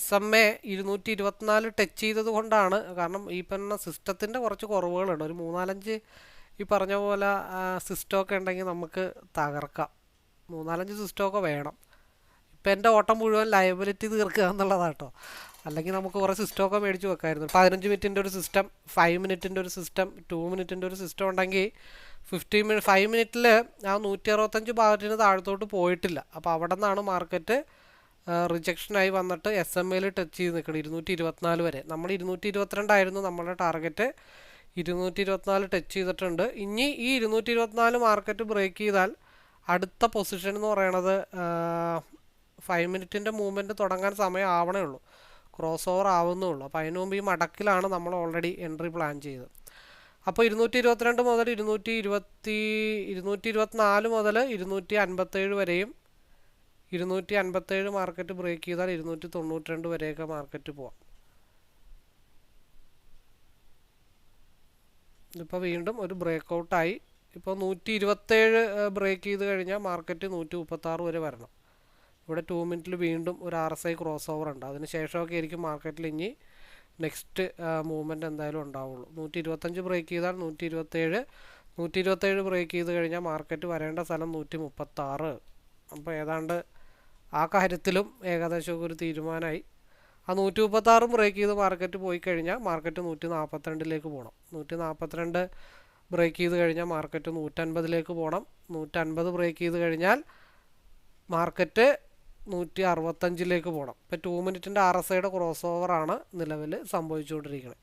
Speaker 1: SMA 224 ടച്ച് ചെയ്തത് കൊണ്ടാണ്. കാരണം ഈ പറഞ്ഞ സിസ്റ്റത്തിൻ്റെ കുറച്ച് കുറവുകളുണ്ട്. ഒരു 3-4 ഈ പറഞ്ഞ പോലെ സിസ്റ്റമൊക്കെ ഉണ്ടെങ്കിൽ നമുക്ക് തകർക്കാം. 3-4 സിസ്റ്റമൊക്കെ വേണം. ഇപ്പം എൻ്റെ ഓട്ടം മുഴുവൻ ലയബിലിറ്റി തീർക്കുക എന്നുള്ളതാണ് കേട്ടോ. അല്ലെങ്കിൽ നമുക്ക് കുറേ സിസ്റ്റമൊക്കെ മേടിച്ച് വെക്കായിരുന്നു. 15 മിനിറ്റിൻ്റെ ഒരു സിസ്റ്റം, 5 മിനിറ്റിൻ്റെ ഒരു സിസ്റ്റം, 2 മിനിറ്റിൻ്റെ ഒരു സിസ്റ്റം ഉണ്ടെങ്കിൽ 5 മിനിറ്റിൽ ആ 165 ഭാഗത്തിന് താഴത്തോട്ട് പോയിട്ടില്ല. അപ്പോൾ അവിടെ നിന്നാണ് മാർക്കറ്റ് റിജക്ഷനായി വന്നിട്ട് SMA ടച്ച് ചെയ്ത് നിൽക്കണം 224 വരെ. നമ്മൾ 222 ആയിരുന്നു നമ്മുടെ ടാർഗറ്റ്. 224 ടച്ച് ചെയ്തിട്ടുണ്ട്. ഇനി ഈ 224 മാർക്കറ്റ് ബ്രേക്ക് ചെയ്താൽ അടുത്ത പൊസിഷൻ എന്ന് പറയണത് 5 മിനിറ്റിൻ്റെ മൂവ്മെൻറ്റ് തുടങ്ങാൻ സമയം ആവണേ ഉള്ളൂ, ക്രോസ് ഓവർ ആവുന്നേ ഉള്ളൂ. അപ്പോൾ അതിനു മുമ്പ് ഈ മടക്കിലാണ് നമ്മൾ ഓൾറെഡി എൻട്രി പ്ലാൻ ചെയ്തത്. അപ്പോൾ 222 മുതൽ 224 മുതൽ 257 വരെയും 257 മാർക്കറ്റ് ബ്രേക്ക് ചെയ്താൽ 292 വരെയൊക്കെ മാർക്കറ്റ് പോവാം. ഇതിപ്പോൾ വീണ്ടും ഒരു ബ്രേക്ക് ഔട്ടായി. ഇപ്പോൾ 127 ബ്രേക്ക് ചെയ്ത് കഴിഞ്ഞാൽ മാർക്കറ്റ് 136 വരെ വരണം. ഇവിടെ 2 മിനിറ്റിൽ വീണ്ടും ഒരു RSI ക്രോസ് ഓവർ ഉണ്ട്. അതിന് ശേഷമൊക്കെ ആയിരിക്കും മാർക്കറ്റിൽ ഇനി നെക്സ്റ്റ് മൂവ്മെൻറ്റ് എന്തായാലും ഉണ്ടാവുള്ളൂ. 125 ബ്രേക്ക് ചെയ്താൽ 127 ബ്രേക്ക് ചെയ്ത് കഴിഞ്ഞാൽ മാർക്കറ്റ് വരേണ്ട സ്ഥലം 136. അപ്പോൾ ഏതാണ്ട് ആ കാര്യത്തിലും ഏകദേശമൊക്കെ ഒരു തീരുമാനമായി. ആ 136 ബ്രേക്ക് ചെയ്ത് മാർക്കറ്റ് പോയി കഴിഞ്ഞാൽ മാർക്കറ്റ് 142 പോകണം. 142 ബ്രേക്ക് ചെയ്ത് കഴിഞ്ഞാൽ മാർക്കറ്റ് 150 പോകണം. 150 ബ്രേക്ക് ചെയ്ത് കഴിഞ്ഞാൽ മാർക്കറ്റ് 165 പോകണം. ഇപ്പോൾ 2 മിനിറ്റിൻ്റെ RSIയുടെ ക്രോസ് ഓവറാണ് നിലവിൽ സംഭവിച്ചുകൊണ്ടിരിക്കുന്നത്.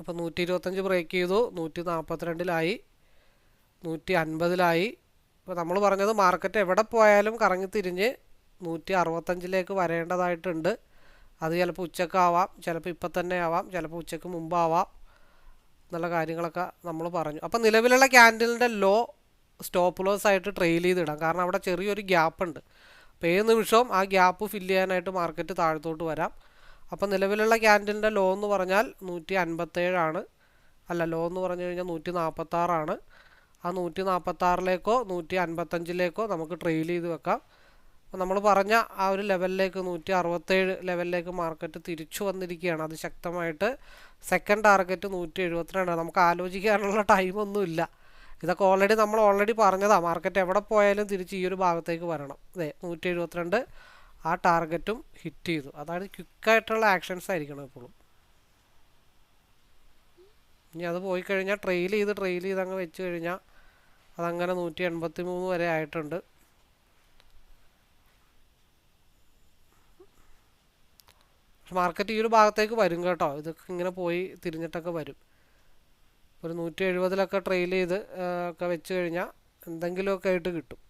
Speaker 1: അപ്പോൾ 125 ബ്രേക്ക് ചെയ്തു, 142 150 ഇപ്പോൾ നമ്മൾ പറഞ്ഞത് മാർക്കറ്റ് എവിടെ പോയാലും കറങ്ങി തിരിഞ്ഞ് 165 വരേണ്ടതായിട്ടുണ്ട്. അത് ചിലപ്പോൾ ഉച്ചക്കാവാം, ചിലപ്പോൾ ഇപ്പം തന്നെ ആവാം, ചിലപ്പോൾ ഉച്ചക്ക് മുമ്പാവാം എന്നുള്ള കാര്യങ്ങളൊക്കെ നമ്മൾ പറഞ്ഞു. അപ്പോൾ നിലവിലുള്ള ക്യാൻഡിലിൻ്റെ ലോ സ്റ്റോപ്പ് ലോസ് ആയിട്ട് ട്രെയിൽ ചെയ്തിടാം. കാരണം അവിടെ ചെറിയൊരു ഗ്യാപ്പ് ഉണ്ട്. അപ്പോൾ ഏത് നിമിഷവും ആ ഗ്യാപ്പ് ഫില്ല് ചെയ്യാനായിട്ട് മാർക്കറ്റ് താഴത്തോട്ട് വരാം. അപ്പോൾ നിലവിലുള്ള ക്യാൻഡിലിൻ്റെ ലോ എന്ന് പറഞ്ഞാൽ 157 അല്ല, ലോ എന്ന് പറഞ്ഞു കഴിഞ്ഞാൽ 146. ആ 146 155 നമുക്ക് ട്രെയിൽ ചെയ്ത് വെക്കാം. അപ്പോൾ നമ്മൾ പറഞ്ഞ ആ ഒരു ലെവലിലേക്ക് 167 ലെവലിലേക്ക് മാർക്കറ്റ് തിരിച്ചു വന്നിരിക്കുകയാണ്. അത് ശക്തമായിട്ട് സെക്കൻഡ് ടാർഗറ്റ് 172. നമുക്ക് ആലോചിക്കാനുള്ള ടൈമൊന്നുമില്ല. ഇതൊക്കെ നമ്മൾ ഓൾറെഡി പറഞ്ഞതാണ്. മാർക്കറ്റ് എവിടെ പോയാലും തിരിച്ച് ഈ ഒരു ഭാഗത്തേക്ക് വരണം. അതെ, 172 ആ ടാർഗറ്റും ഹിറ്റ് ചെയ്തു. അതാണ് ക്വിക്കായിട്ടുള്ള ആക്ഷൻസ് ആയിരിക്കണം എപ്പോഴും. ഇനി അത് പോയി കഴിഞ്ഞാൽ ട്രെയിൽ ചെയ്ത് അങ്ങ് വെച്ച് കഴിഞ്ഞാൽ അതങ്ങനെ 183 വരെ ആയിട്ടുണ്ട്. മാർക്കറ്റ് ഈ ഒരു ഭാഗത്തേക്ക് വരും കേട്ടോ. ഇതൊക്കെ ഇങ്ങനെ പോയി തിരിഞ്ഞിട്ടൊക്കെ വരും. ഒരു 170 ട്രെയിൽ ചെയ്ത് ഒക്കെ വെച്ച് കഴിഞ്ഞാൽ എന്തെങ്കിലുമൊക്കെ ആയിട്ട് കിട്ടും.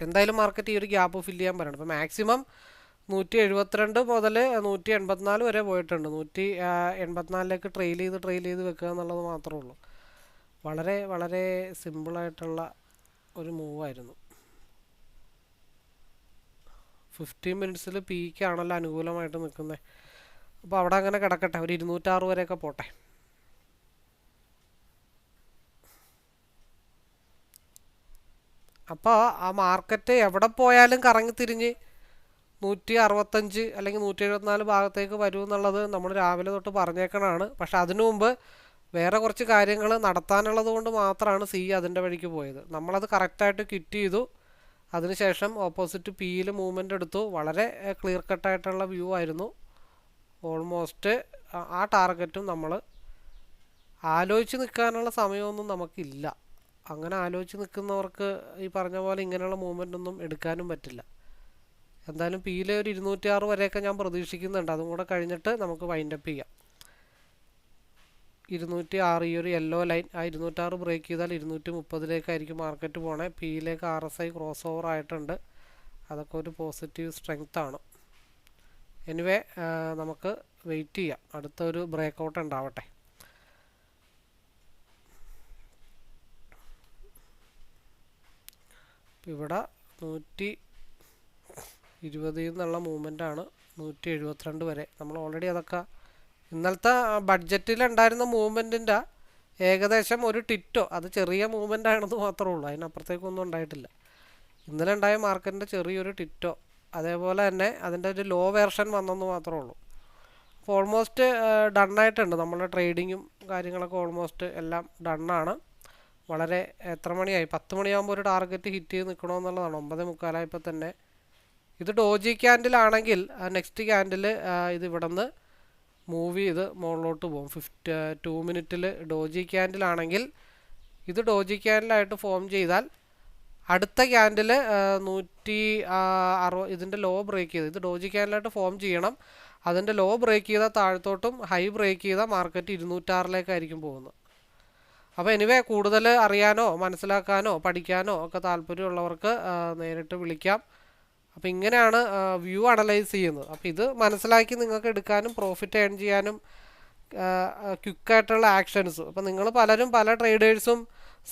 Speaker 1: എന്തായാലും മാർക്കറ്റ് ഈ ഒരു ഗ്യാപ്പ് ഫില്ല് ചെയ്യാൻ പറയണം. ഇപ്പോൾ മാക്സിമം 172 മുതൽ 184 വരെ പോയിട്ടുണ്ട്. 184 ട്രെയിൽ ചെയ്ത് വെക്കുക എന്നുള്ളത് മാത്രമേ ഉള്ളൂ. വളരെ വളരെ സിമ്പിളായിട്ടുള്ള ഒരു മൂവായിരുന്നു. 15 മിനിറ്റ്സിൽ പീക്കാണല്ലോ അനുകൂലമായിട്ട് നിൽക്കുന്നത്. അപ്പോൾ അവിടെ അങ്ങനെ കിടക്കട്ടെ, ഒരു 206 വരെയൊക്കെ പോട്ടെ. അപ്പോൾ ആ മാർക്കറ്റ് എവിടെ പോയാലും കറങ്ങി തിരിഞ്ഞ് 165 അല്ലെങ്കിൽ 174 ഭാഗത്തേക്ക് വരുമെന്നുള്ളത് നമ്മൾ രാവിലെ തൊട്ട് പറഞ്ഞേക്കണതാണ്. പക്ഷെ അതിനു മുമ്പ് വേറെ കുറച്ച് കാര്യങ്ങൾ നടത്താനുള്ളത് കൊണ്ട് മാത്രമാണ് അതിൻ്റെ വഴിക്ക് പോയത്. നമ്മളത് കറക്റ്റായിട്ട് ക്വിറ്റ് ചെയ്തു. അതിനുശേഷം ഓപ്പോസിറ്റ് പിയിൽ മൂവ്മെൻ്റ് എടുത്തു. വളരെ ക്ലിയർ കട്ടായിട്ടുള്ള വ്യൂ ആയിരുന്നു. ഓൾമോസ്റ്റ് ആ ടാർഗറ്റും നമ്മൾ ആലോചിച്ച് നിൽക്കാനുള്ള സമയമൊന്നും നമുക്കില്ല. അങ്ങനെ ആലോചിച്ച് നിൽക്കുന്നവർക്ക് ഈ പറഞ്ഞ പോലെ ഇങ്ങനെയുള്ള മൂവ്മെൻ്റ് ഒന്നും എടുക്കാനും പറ്റില്ല. എന്തായാലും പിയിലെ ഒരു 206 വരെയൊക്കെ ഞാൻ പ്രതീക്ഷിക്കുന്നുണ്ട്. അതും കൂടെ കഴിഞ്ഞിട്ട് നമുക്ക് വൈൻഡപ്പ് ചെയ്യാം. 206 ഈ ഒരു യെല്ലോ ലൈൻ, ആ 206 ബ്രേക്ക് ചെയ്താൽ 230 മാർക്കറ്റ് പോകണേ. പിയിലേക്ക് RSI ക്രോസ് ഓവർ ആയിട്ടുണ്ട്. അതൊക്കെ ഒരു പോസിറ്റീവ് സ്ട്രെങ്ത് ആണ്. എനിവേ നമുക്ക് വെയിറ്റ് ചെയ്യാം, അടുത്തൊരു ബ്രേക്കൗട്ട് ഉണ്ടാവട്ടെ. ഇവിടെ 120 എന്നുള്ള മൂവ്മെൻ്റാണ് 172 വരെ. നമ്മൾ ഓൾറെഡി അതൊക്കെ ഇന്നലത്തെ ബഡ്ജറ്റിലുണ്ടായിരുന്ന മൂവ്മെൻറ്റിൻ്റെ ഏകദേശം ഒരു ടിറ്റോ, അത് ചെറിയ മൂവ്മെൻ്റ് ആണെന്ന് മാത്രമേ ഉള്ളൂ, അതിനപ്പുറത്തേക്കൊന്നും ഉണ്ടായിട്ടില്ല. ഇന്നലെ ഉണ്ടായ മാർക്കറ്റിൻ്റെ ചെറിയൊരു ടിറ്റോ, അതേപോലെ തന്നെ അതിൻ്റെ ഒരു ലോ വേർഷൻ വന്നെന്ന് മാത്രമേ ഉള്ളൂ. അപ്പോൾ ഓൾമോസ്റ്റ് ഡണ്ണായിട്ടുണ്ട്, നമ്മളുടെ ട്രേഡിങ്ങും കാര്യങ്ങളൊക്കെ ഓൾമോസ്റ്റ് എല്ലാം ഡണ്ണാണ്. വളരെ എത്ര മണിയായി, 10 മണിയാകുമ്പോൾ ഒരു ടാർഗറ്റ് ഹിറ്റ് ചെയ്ത് നിൽക്കണമെന്നുള്ളതാണ്. 9:45 തന്നെ. ഇത് ഡോജി ക്യാൻഡിലാണെങ്കിൽ നെക്സ്റ്റ് ക്യാൻഡിൽ ഇത് ഇവിടെ നിന്ന് മൂവ് ചെയ്ത് മുകളിലോട്ട് പോകും. 2 മിനിറ്റിൽ ഡോജി ക്യാൻഡിലാണെങ്കിൽ ഇത് ഡോജി ക്യാൻഡിലായിട്ട് ഫോം ചെയ്താൽ അടുത്ത ക്യാൻഡിൽ 160 ഇതിൻ്റെ ലോ ബ്രേക്ക് ചെയ്ത്, ഇത് ഡോജി ക്യാൻഡിലായിട്ട് ഫോം ചെയ്യണം. അതിൻ്റെ ലോ ബ്രേക്ക് ചെയ്താൽ താഴത്തോട്ടും ഹൈ ബ്രേക്ക് ചെയ്താൽ മാർക്കറ്റ് 206 പോകുന്നത്. അപ്പോൾ എനിവേ കൂടുതൽ അറിയാനോ മനസ്സിലാക്കാനോ പഠിക്കാനോ ഒക്കെ താല്പര്യമുള്ളവർക്ക് നേരിട്ട് വിളിക്കാം. അപ്പോൾ ഇങ്ങനെയാണ് വ്യൂ അനലൈസ് ചെയ്യുന്നത്. അപ്പോൾ ഇത് മനസ്സിലാക്കി നിങ്ങൾക്ക് എടുക്കാനും പ്രോഫിറ്റ് ഏൺ ചെയ്യാനും ക്വിക്കായിട്ടുള്ള ആക്ഷൻസ്. അപ്പോൾ നിങ്ങൾ പലരും പല ട്രേഡേഴ്സും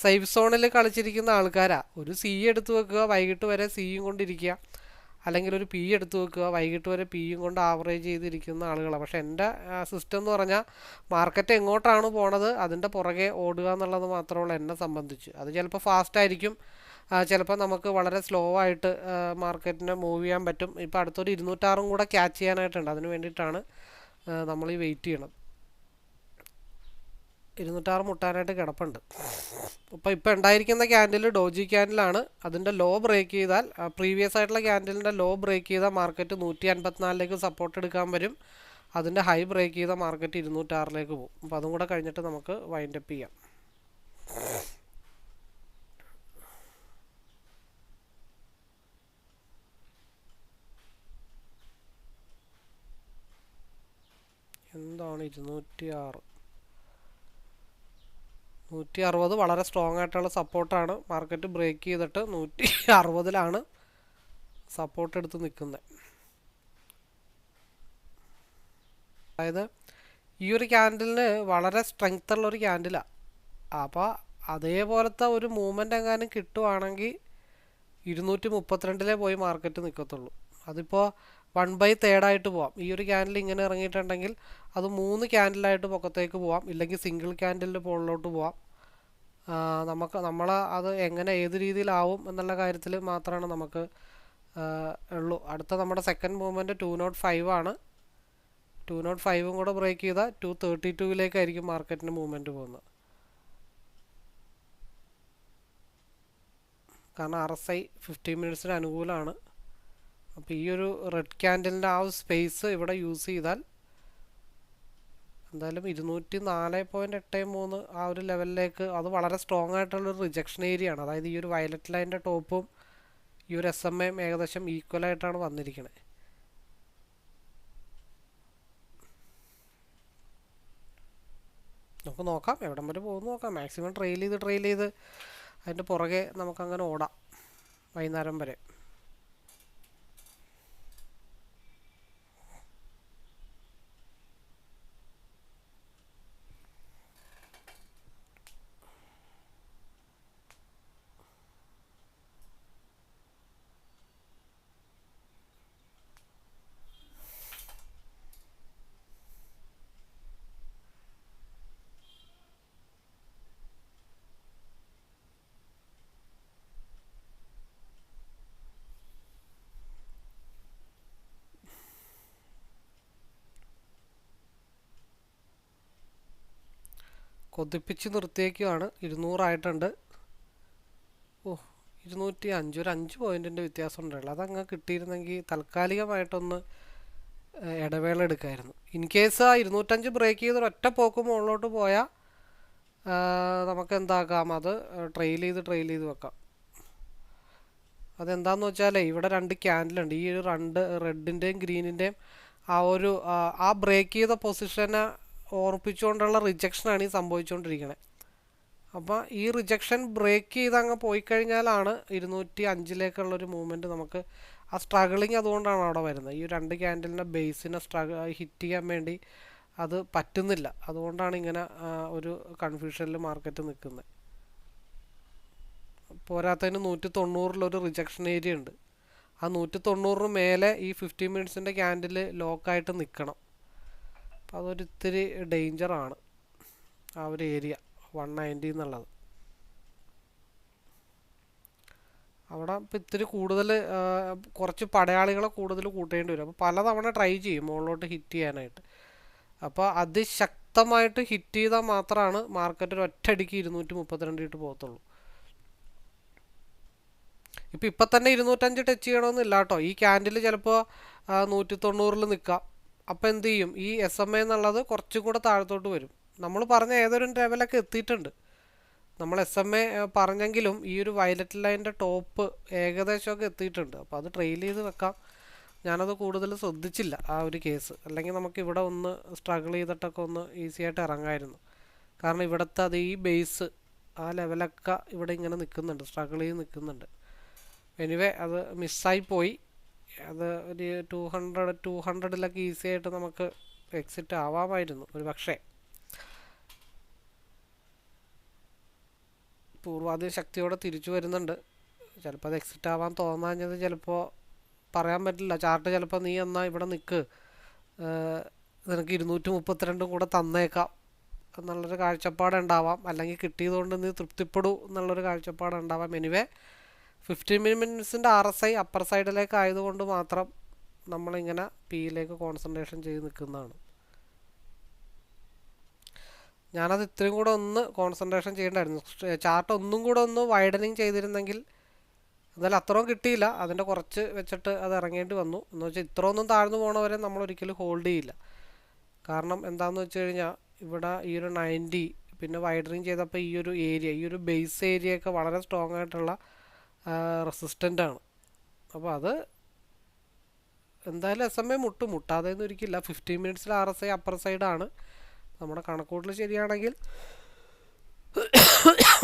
Speaker 1: സേഫ് സോണിൽ കളിച്ചിരിക്കുന്ന ആൾക്കാരാണ്. ഒരു സി എടുത്ത് വെക്കുക, വൈകിട്ട് വരെ സിയും കൊണ്ടിരിക്കുക, അല്ലെങ്കിൽ ഒരു പി എടുത്ത് വെക്കുക, വൈകിട്ട് വരെ പിയും കൊണ്ട് ആവറേജ് ചെയ്തിരിക്കുന്ന ആളുകളാണ്. പക്ഷേ എൻ്റെ സിസ്റ്റം എന്ന് പറഞ്ഞാൽ മാർക്കറ്റ് എങ്ങോട്ടാണ് പോണത് അതിൻ്റെ പുറകെ ഓടുക എന്നുള്ളത് മാത്രമുള്ള എന്നെ സംബന്ധിച്ച്. അത് ചിലപ്പോൾ ഫാസ്റ്റ് ആയിരിക്കും, ചിലപ്പോൾ നമുക്ക് വളരെ സ്ലോ ആയിട്ട് മാർക്കറ്റിനെ മൂവ് ചെയ്യാൻ പറ്റും. ഇപ്പോൾ അടുത്തൊരു 206 കൂടെ ക്യാച്ച് ചെയ്യാനായിട്ടുണ്ട്, അതിന് വേണ്ടിയിട്ടാണ് നമ്മൾ ഈ വെയിറ്റ് ചെയ്യണം. 206 മുട്ടാനായിട്ട് കിടപ്പുണ്ട്. അപ്പോൾ ഇപ്പോൾ ഉണ്ടായിരിക്കുന്ന ക്യാൻഡിൽ ഡോജി ക്യാൻഡിലാണ്. അതിൻ്റെ ലോ ബ്രേക്ക് ചെയ്താൽ, പ്രീവിയസ് ആയിട്ടുള്ള ക്യാൻഡിലിൻ്റെ ലോ ബ്രേക്ക് ചെയ്താൽ മാർക്കറ്റ് 154 സപ്പോർട്ട് എടുക്കാൻ വരും. അതിൻ്റെ ഹൈ ബ്രേക്ക് ചെയ്താൽ മാർക്കറ്റ് 206 പോകും. അപ്പോൾ അതും കൂടെ കഴിഞ്ഞിട്ട് നമുക്ക് വൈൻഡ് അപ്പ് ചെയ്യാം. എന്താണ് 206? 160 വളരെ സ്ട്രോങ് ആയിട്ടുള്ള സപ്പോർട്ടാണ്. മാർക്കറ്റ് ബ്രേക്ക് ചെയ്തിട്ട് 160 സപ്പോർട്ട് എടുത്ത് നിൽക്കുന്നത്. അതായത് ഈ ഒരു ക്യാൻഡിലിന് വളരെ സ്ട്രെങ്ത് ഉള്ള ഒരു ക്യാൻഡിലാണ്. അപ്പോൾ അതേപോലത്തെ ഒരു മൂവ്മെൻ്റ് എങ്ങാനും കിട്ടുവാണെങ്കിൽ 232 പോയി മാർക്കറ്റ് നിൽക്കത്തുള്ളൂ. അതിപ്പോൾ 1/3 പോവാം. ഈ ഒരു ക്യാൻഡിൽ ഇങ്ങനെ ഇറങ്ങിയിട്ടുണ്ടെങ്കിൽ അത് 3 ക്യാൻഡിലായിട്ട് പൊക്കത്തേക്ക് പോവാം, ഇല്ലെങ്കിൽ സിംഗിൾ ക്യാൻഡിലിൽ മുകളിലോട്ട് പോവാം. നമ്മൾ അത് എങ്ങനെ ഏത് രീതിയിലാവും എന്നുള്ള കാര്യത്തിൽ മാത്രമാണ് നമുക്ക് ഉള്ളൂ. അടുത്ത നമ്മുടെ സെക്കൻഡ് മൂവ്മെൻറ്റ് 205 ആണ്. 205 കൂടെ ബ്രേക്ക് ചെയ്താൽ 232 മാർക്കറ്റിൻ്റെ മൂവ്മെൻറ്റ് പോകുന്നത്. കാരണം RSI 15 മിനിറ്റ്സിന് അനുകൂലമാണ്. അപ്പോൾ ഈ ഒരു റെഡ് ക്യാൻഡിലിൻ്റെ ആ ഒരു സ്പേസ് ഇവിടെ യൂസ് ചെയ്താൽ എന്തായാലും 204.83 ആ ഒരു ലെവലിലേക്ക്, അത് വളരെ സ്ട്രോങ് ആയിട്ടുള്ളൊരു റിജക്ഷൻ ഏരിയ ആണ്. അതായത് ഈ ഒരു വയലറ്റ് ലൈൻ്റെ ടോപ്പും ഈ ഒരു SMA ഏകദേശം ഈക്വലായിട്ടാണ് വന്നിരിക്കുന്നത്. നമുക്ക് നോക്കാം എവിടം വരെ പോകുന്നു നോക്കാം. മാക്സിമം ട്രെയിൽ ചെയ്ത് അതിൻ്റെ പുറകെ നമുക്കങ്ങനെ ഓടാം വൈകുന്നേരം വരെ. കൊതിപ്പിച്ച് നിർത്തിയേക്കുവാണ്. 200 ആയിട്ടുണ്ട്. 205, ഒരു 5 പോയിൻറ്റിൻ്റെ വ്യത്യാസം ഉണ്ടല്ലോ. അതങ്ങ് കിട്ടിയിരുന്നെങ്കിൽ താൽക്കാലികമായിട്ടൊന്ന് ഇടവേള എടുക്കായിരുന്നു. ഇൻ കേസ് ആ 205 ബ്രേക്ക് ചെയ്ത് ഒറ്റ പോക്ക് മുകളിലോട്ട് പോയാൽ നമുക്ക് എന്താക്കാം, അത് ട്രെയിൽ ചെയ്ത് വെക്കാം. അതെന്താണെന്ന് വെച്ചാൽ ഇവിടെ 2 ക്യാൻഡിലുണ്ട്. ഈ ഒരു 2 റെഡിൻ്റെയും ഗ്രീനിൻ്റെയും ആ ബ്രേക്ക് ചെയ്ത പൊസിഷനെ ഓർപ്പിച്ചുകൊണ്ടുള്ള റിജക്ഷനാണ് ഈ സംഭവിച്ചുകൊണ്ടിരിക്കുന്നത്. അപ്പോൾ ഈ റിജക്ഷൻ ബ്രേക്ക് ചെയ്ത് അങ്ങ് പോയി കഴിഞ്ഞാലാണ് 205 മൂവ്മെൻറ്റ് നമുക്ക് ആ സ്ട്രഗിളിങ് അതുകൊണ്ടാണ് അവിടെ വരുന്നത്. ഈ രണ്ട് ക്യാൻഡലിൻ്റെ ബേസിനെ ഹിറ്റ് ചെയ്യാൻ വേണ്ടി അത് പറ്റുന്നില്ല. അതുകൊണ്ടാണ് ഇങ്ങനെ ഒരു കൺഫ്യൂഷനിൽ മാർക്കറ്റ് നിൽക്കുന്നത്. പോരാത്തതിന് 190 റിജക്ഷൻ ഏരിയ ഉണ്ട്. ആ 190 മേലെ ഈ 15 മിനിറ്റ്സിൻ്റെ ക്യാൻഡിൽ ലോക്കായിട്ട് നിൽക്കണം. അപ്പോൾ അതൊരു ഇത്തിരി ഡേഞ്ചറാണ് ആ ഒരു ഏരിയ 190 എന്നുള്ളത്. അവിടെ ഇപ്പം ഇത്തിരി കൂടുതൽ കുറച്ച് പടയാളികളെ കൂടുതൽ കൂട്ടേണ്ടി വരും. അപ്പോൾ പലതവണ ട്രൈ ചെയ്യും മുകളിലോട്ട് ഹിറ്റ് ചെയ്യാനായിട്ട്. അപ്പോൾ അതിശക്തമായിട്ട് ഹിറ്റ് ചെയ്താൽ മാത്രമാണ് മാർക്കറ്റ് ഒരു ഒറ്റയടിക്ക് 232 ഇട്ട് പോകത്തുള്ളൂ. ഇപ്പം തന്നെ 205 ടച്ച് ചെയ്യണമെന്നില്ല കേട്ടോ. ഈ ക്യാൻഡിൽ ചിലപ്പോൾ 190 നിൽക്കാം. അപ്പോൾ എന്ത് ചെയ്യും, ഈ SMA എന്നുള്ളത് കുറച്ചും കൂടെ താഴത്തോട്ട് വരും. നമ്മൾ പറഞ്ഞ ഏതൊരു ലെവലൊക്കെ എത്തിയിട്ടുണ്ട്. നമ്മൾ SMA പറഞ്ഞെങ്കിലും ഈ ഒരു വയലറ്റ് ലൈനിൻ്റെ ടോപ്പ് ഏകദേശമൊക്കെ എത്തിയിട്ടുണ്ട്. അപ്പോൾ അത് ട്രെയിൽ ചെയ്ത് വെക്കാം. ഞാനത് കൂടുതൽ ശ്രദ്ധിച്ചില്ല ആ ഒരു കേസ്. അല്ലെങ്കിൽ നമുക്ക് ഇവിടെ ഒന്ന് സ്ട്രഗിൾ ചെയ്തിട്ടൊക്കെ ഒന്ന് ഈസി ആയിട്ട് ഇറങ്ങാമായിരുന്നു. കാരണം ഇവിടുത്തെ അത് ഈ ബേസ് ആ ലെവലൊക്കെ ഇവിടെ ഇങ്ങനെ നിൽക്കുന്നുണ്ട്, സ്ട്രഗിൾ ചെയ്ത് നിൽക്കുന്നുണ്ട്. എനിവേ അത് മിസ്സായി പോയി. അത് ഒരു 200-200 ഈസി ആയിട്ട് നമുക്ക് എക്സിറ്റ് ആവാമായിരുന്നു ഒരു പക്ഷേ. പൂർവാധികം ശക്തിയോടെ തിരിച്ചു വരുന്നുണ്ട്. ചിലപ്പോൾ അത് എക്സിറ്റ് ആവാൻ തോന്നാഞ്ഞത് ചിലപ്പോൾ പറയാൻ പറ്റില്ല. ചാർട്ട് ചിലപ്പോൾ നീ എന്നാൽ ഇവിടെ നിൽക്ക്, നിനക്ക് 232 കൂടെ തന്നേക്കാം എന്നുള്ളൊരു കാഴ്ചപ്പാടുണ്ടാവാം. അല്ലെങ്കിൽ കിട്ടിയതുകൊണ്ട് നീ തൃപ്തിപ്പെടൂ എന്നുള്ളൊരു കാഴ്ചപ്പാടുണ്ടാവാം. എനിവേ 15 മിനിറ്റ്സിൻ്റെ RSI അപ്പർ സൈഡിലേക്ക് ആയതുകൊണ്ട് മാത്രം നമ്മളിങ്ങനെ പിയിലേക്ക് കോൺസെൻട്രേഷൻ ചെയ്ത് നിൽക്കുന്നതാണ്. ഞാനത് ഇത്രയും കൂടെ ഒന്ന് കോൺസെൻട്രേഷൻ ചെയ്യേണ്ടായിരുന്നു. ചാർട്ട് ഒന്നും കൂടെ ഒന്ന് വൈഡനിങ് ചെയ്തിരുന്നെങ്കിൽ, എന്തായാലും അത്രയും കിട്ടിയില്ല. അതിൻ്റെ കുറച്ച് വെച്ചിട്ട് അത് ഇറങ്ങേണ്ടി വന്നു. എന്ന് വെച്ചാൽ ഇത്രയൊന്നും താഴ്ന്നു പോണവരെ നമ്മൾ ഒരിക്കലും ഹോൾഡ് ചെയ്യില്ല. കാരണം എന്താണെന്ന് വെച്ച് കഴിഞ്ഞാൽ ഇവിടെ ഈ ഒരു 90 പിന്നെ വൈഡനിങ് ചെയ്തപ്പോൾ ഈ ഒരു ഏരിയ, ഈ ഒരു ബേസ് ഏരിയയൊക്കെ വളരെ സ്ട്രോങ് ആയിട്ടുള്ള റെസിസ്റ്റൻ്റ് ആണ്. അപ്പോൾ അത് എന്തായാലും SMA മുട്ടാതെ ഒന്നും ഇരിക്കില്ല. 15 മിനിറ്റ്സിൽ RSI അപ്പർ സൈഡാണ്. നമ്മുടെ കണക്കൂട്ടൽ ശരിയാണെങ്കിൽ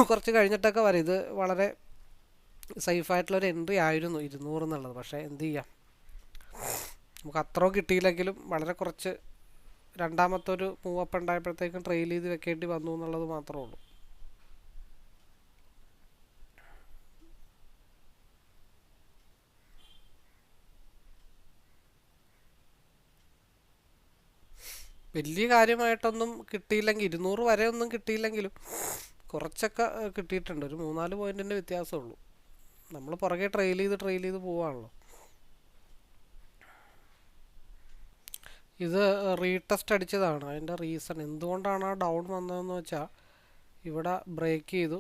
Speaker 1: കുറച്ച് കഴിഞ്ഞിട്ടൊക്കെ വരും. ഇത് വളരെ സേഫായിട്ടുള്ളൊരു എൻട്രി ആയിരുന്നു 200 എന്നുള്ളത്. പക്ഷേ എന്ത് ചെയ്യാം, നമുക്ക് അത്രയും കിട്ടിയില്ലെങ്കിലും വളരെ കുറച്ച് രണ്ടാമത്തെ ഒരു മൂവപ്പ് ഉണ്ടായപ്പോഴത്തേക്കും ട്രെയിൽ ചെയ്ത് വെക്കേണ്ടി വന്നു എന്നുള്ളത് മാത്രമേ ഉള്ളൂ. വലിയ കാര്യമായിട്ടൊന്നും കിട്ടിയില്ലെങ്കിൽ, 200 വരെ ഒന്നും കിട്ടിയില്ലെങ്കിലും കുറച്ചൊക്കെ കിട്ടിയിട്ടുണ്ട്. ഒരു 3-4 പോയിൻറ്റിൻ്റെ വ്യത്യാസമുള്ളൂ. നമ്മൾ പുറകെ ട്രെയിൽ ചെയ്ത് പോവാണല്ലോ. ഇത് റീടെസ്റ്റ് അടിച്ചതാണ്. അതിൻ്റെ റീസൺ എന്തുകൊണ്ടാണ് ആ ഡൗൺ വന്നതെന്ന് വെച്ചാൽ, ഇവിടെ ബ്രേക്ക് ചെയ്തു.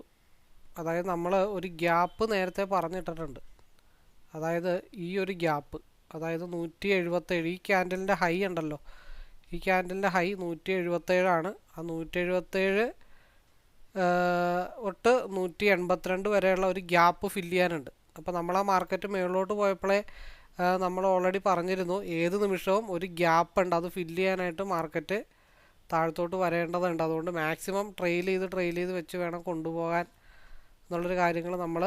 Speaker 1: അതായത് നമ്മൾ ഒരു ഗ്യാപ്പ് നേരത്തെ പറഞ്ഞിട്ടിട്ടുണ്ട്. അതായത് ഈ ഒരു ഗ്യാപ്പ്, അതായത് 177, ഈ ക്യാൻഡലിൻ്റെ ഹൈ ഉണ്ടല്ലോ, ഈ ക്യാൻഡലിൻ്റെ ഹൈ 177 ആണ്. ആ 177 തൊട്ട് 182 വരെയുള്ള ഒരു ഗ്യാപ്പ് ഫില്ല് ചെയ്യാനുണ്ട്. അപ്പോൾ നമ്മൾ ആ മാർക്കറ്റ് മുകളിലോട്ട് പോയപ്പോഴേ നമ്മൾ ഓൾറെഡി പറഞ്ഞിരുന്നു, ഏത് നിമിഷവും ഒരു ഗ്യാപ്പ് ഉണ്ട്, അത് ഫില്ല് ചെയ്യാനായിട്ട് മാർക്കറ്റ് താഴത്തോട്ട് വരേണ്ടതുണ്ട്. അതുകൊണ്ട് മാക്സിമം ട്രെയിൽ ചെയ്ത് വെച്ച് വേണം കൊണ്ടുപോകാൻ എന്നുള്ളൊരു കാര്യങ്ങൾ നമ്മൾ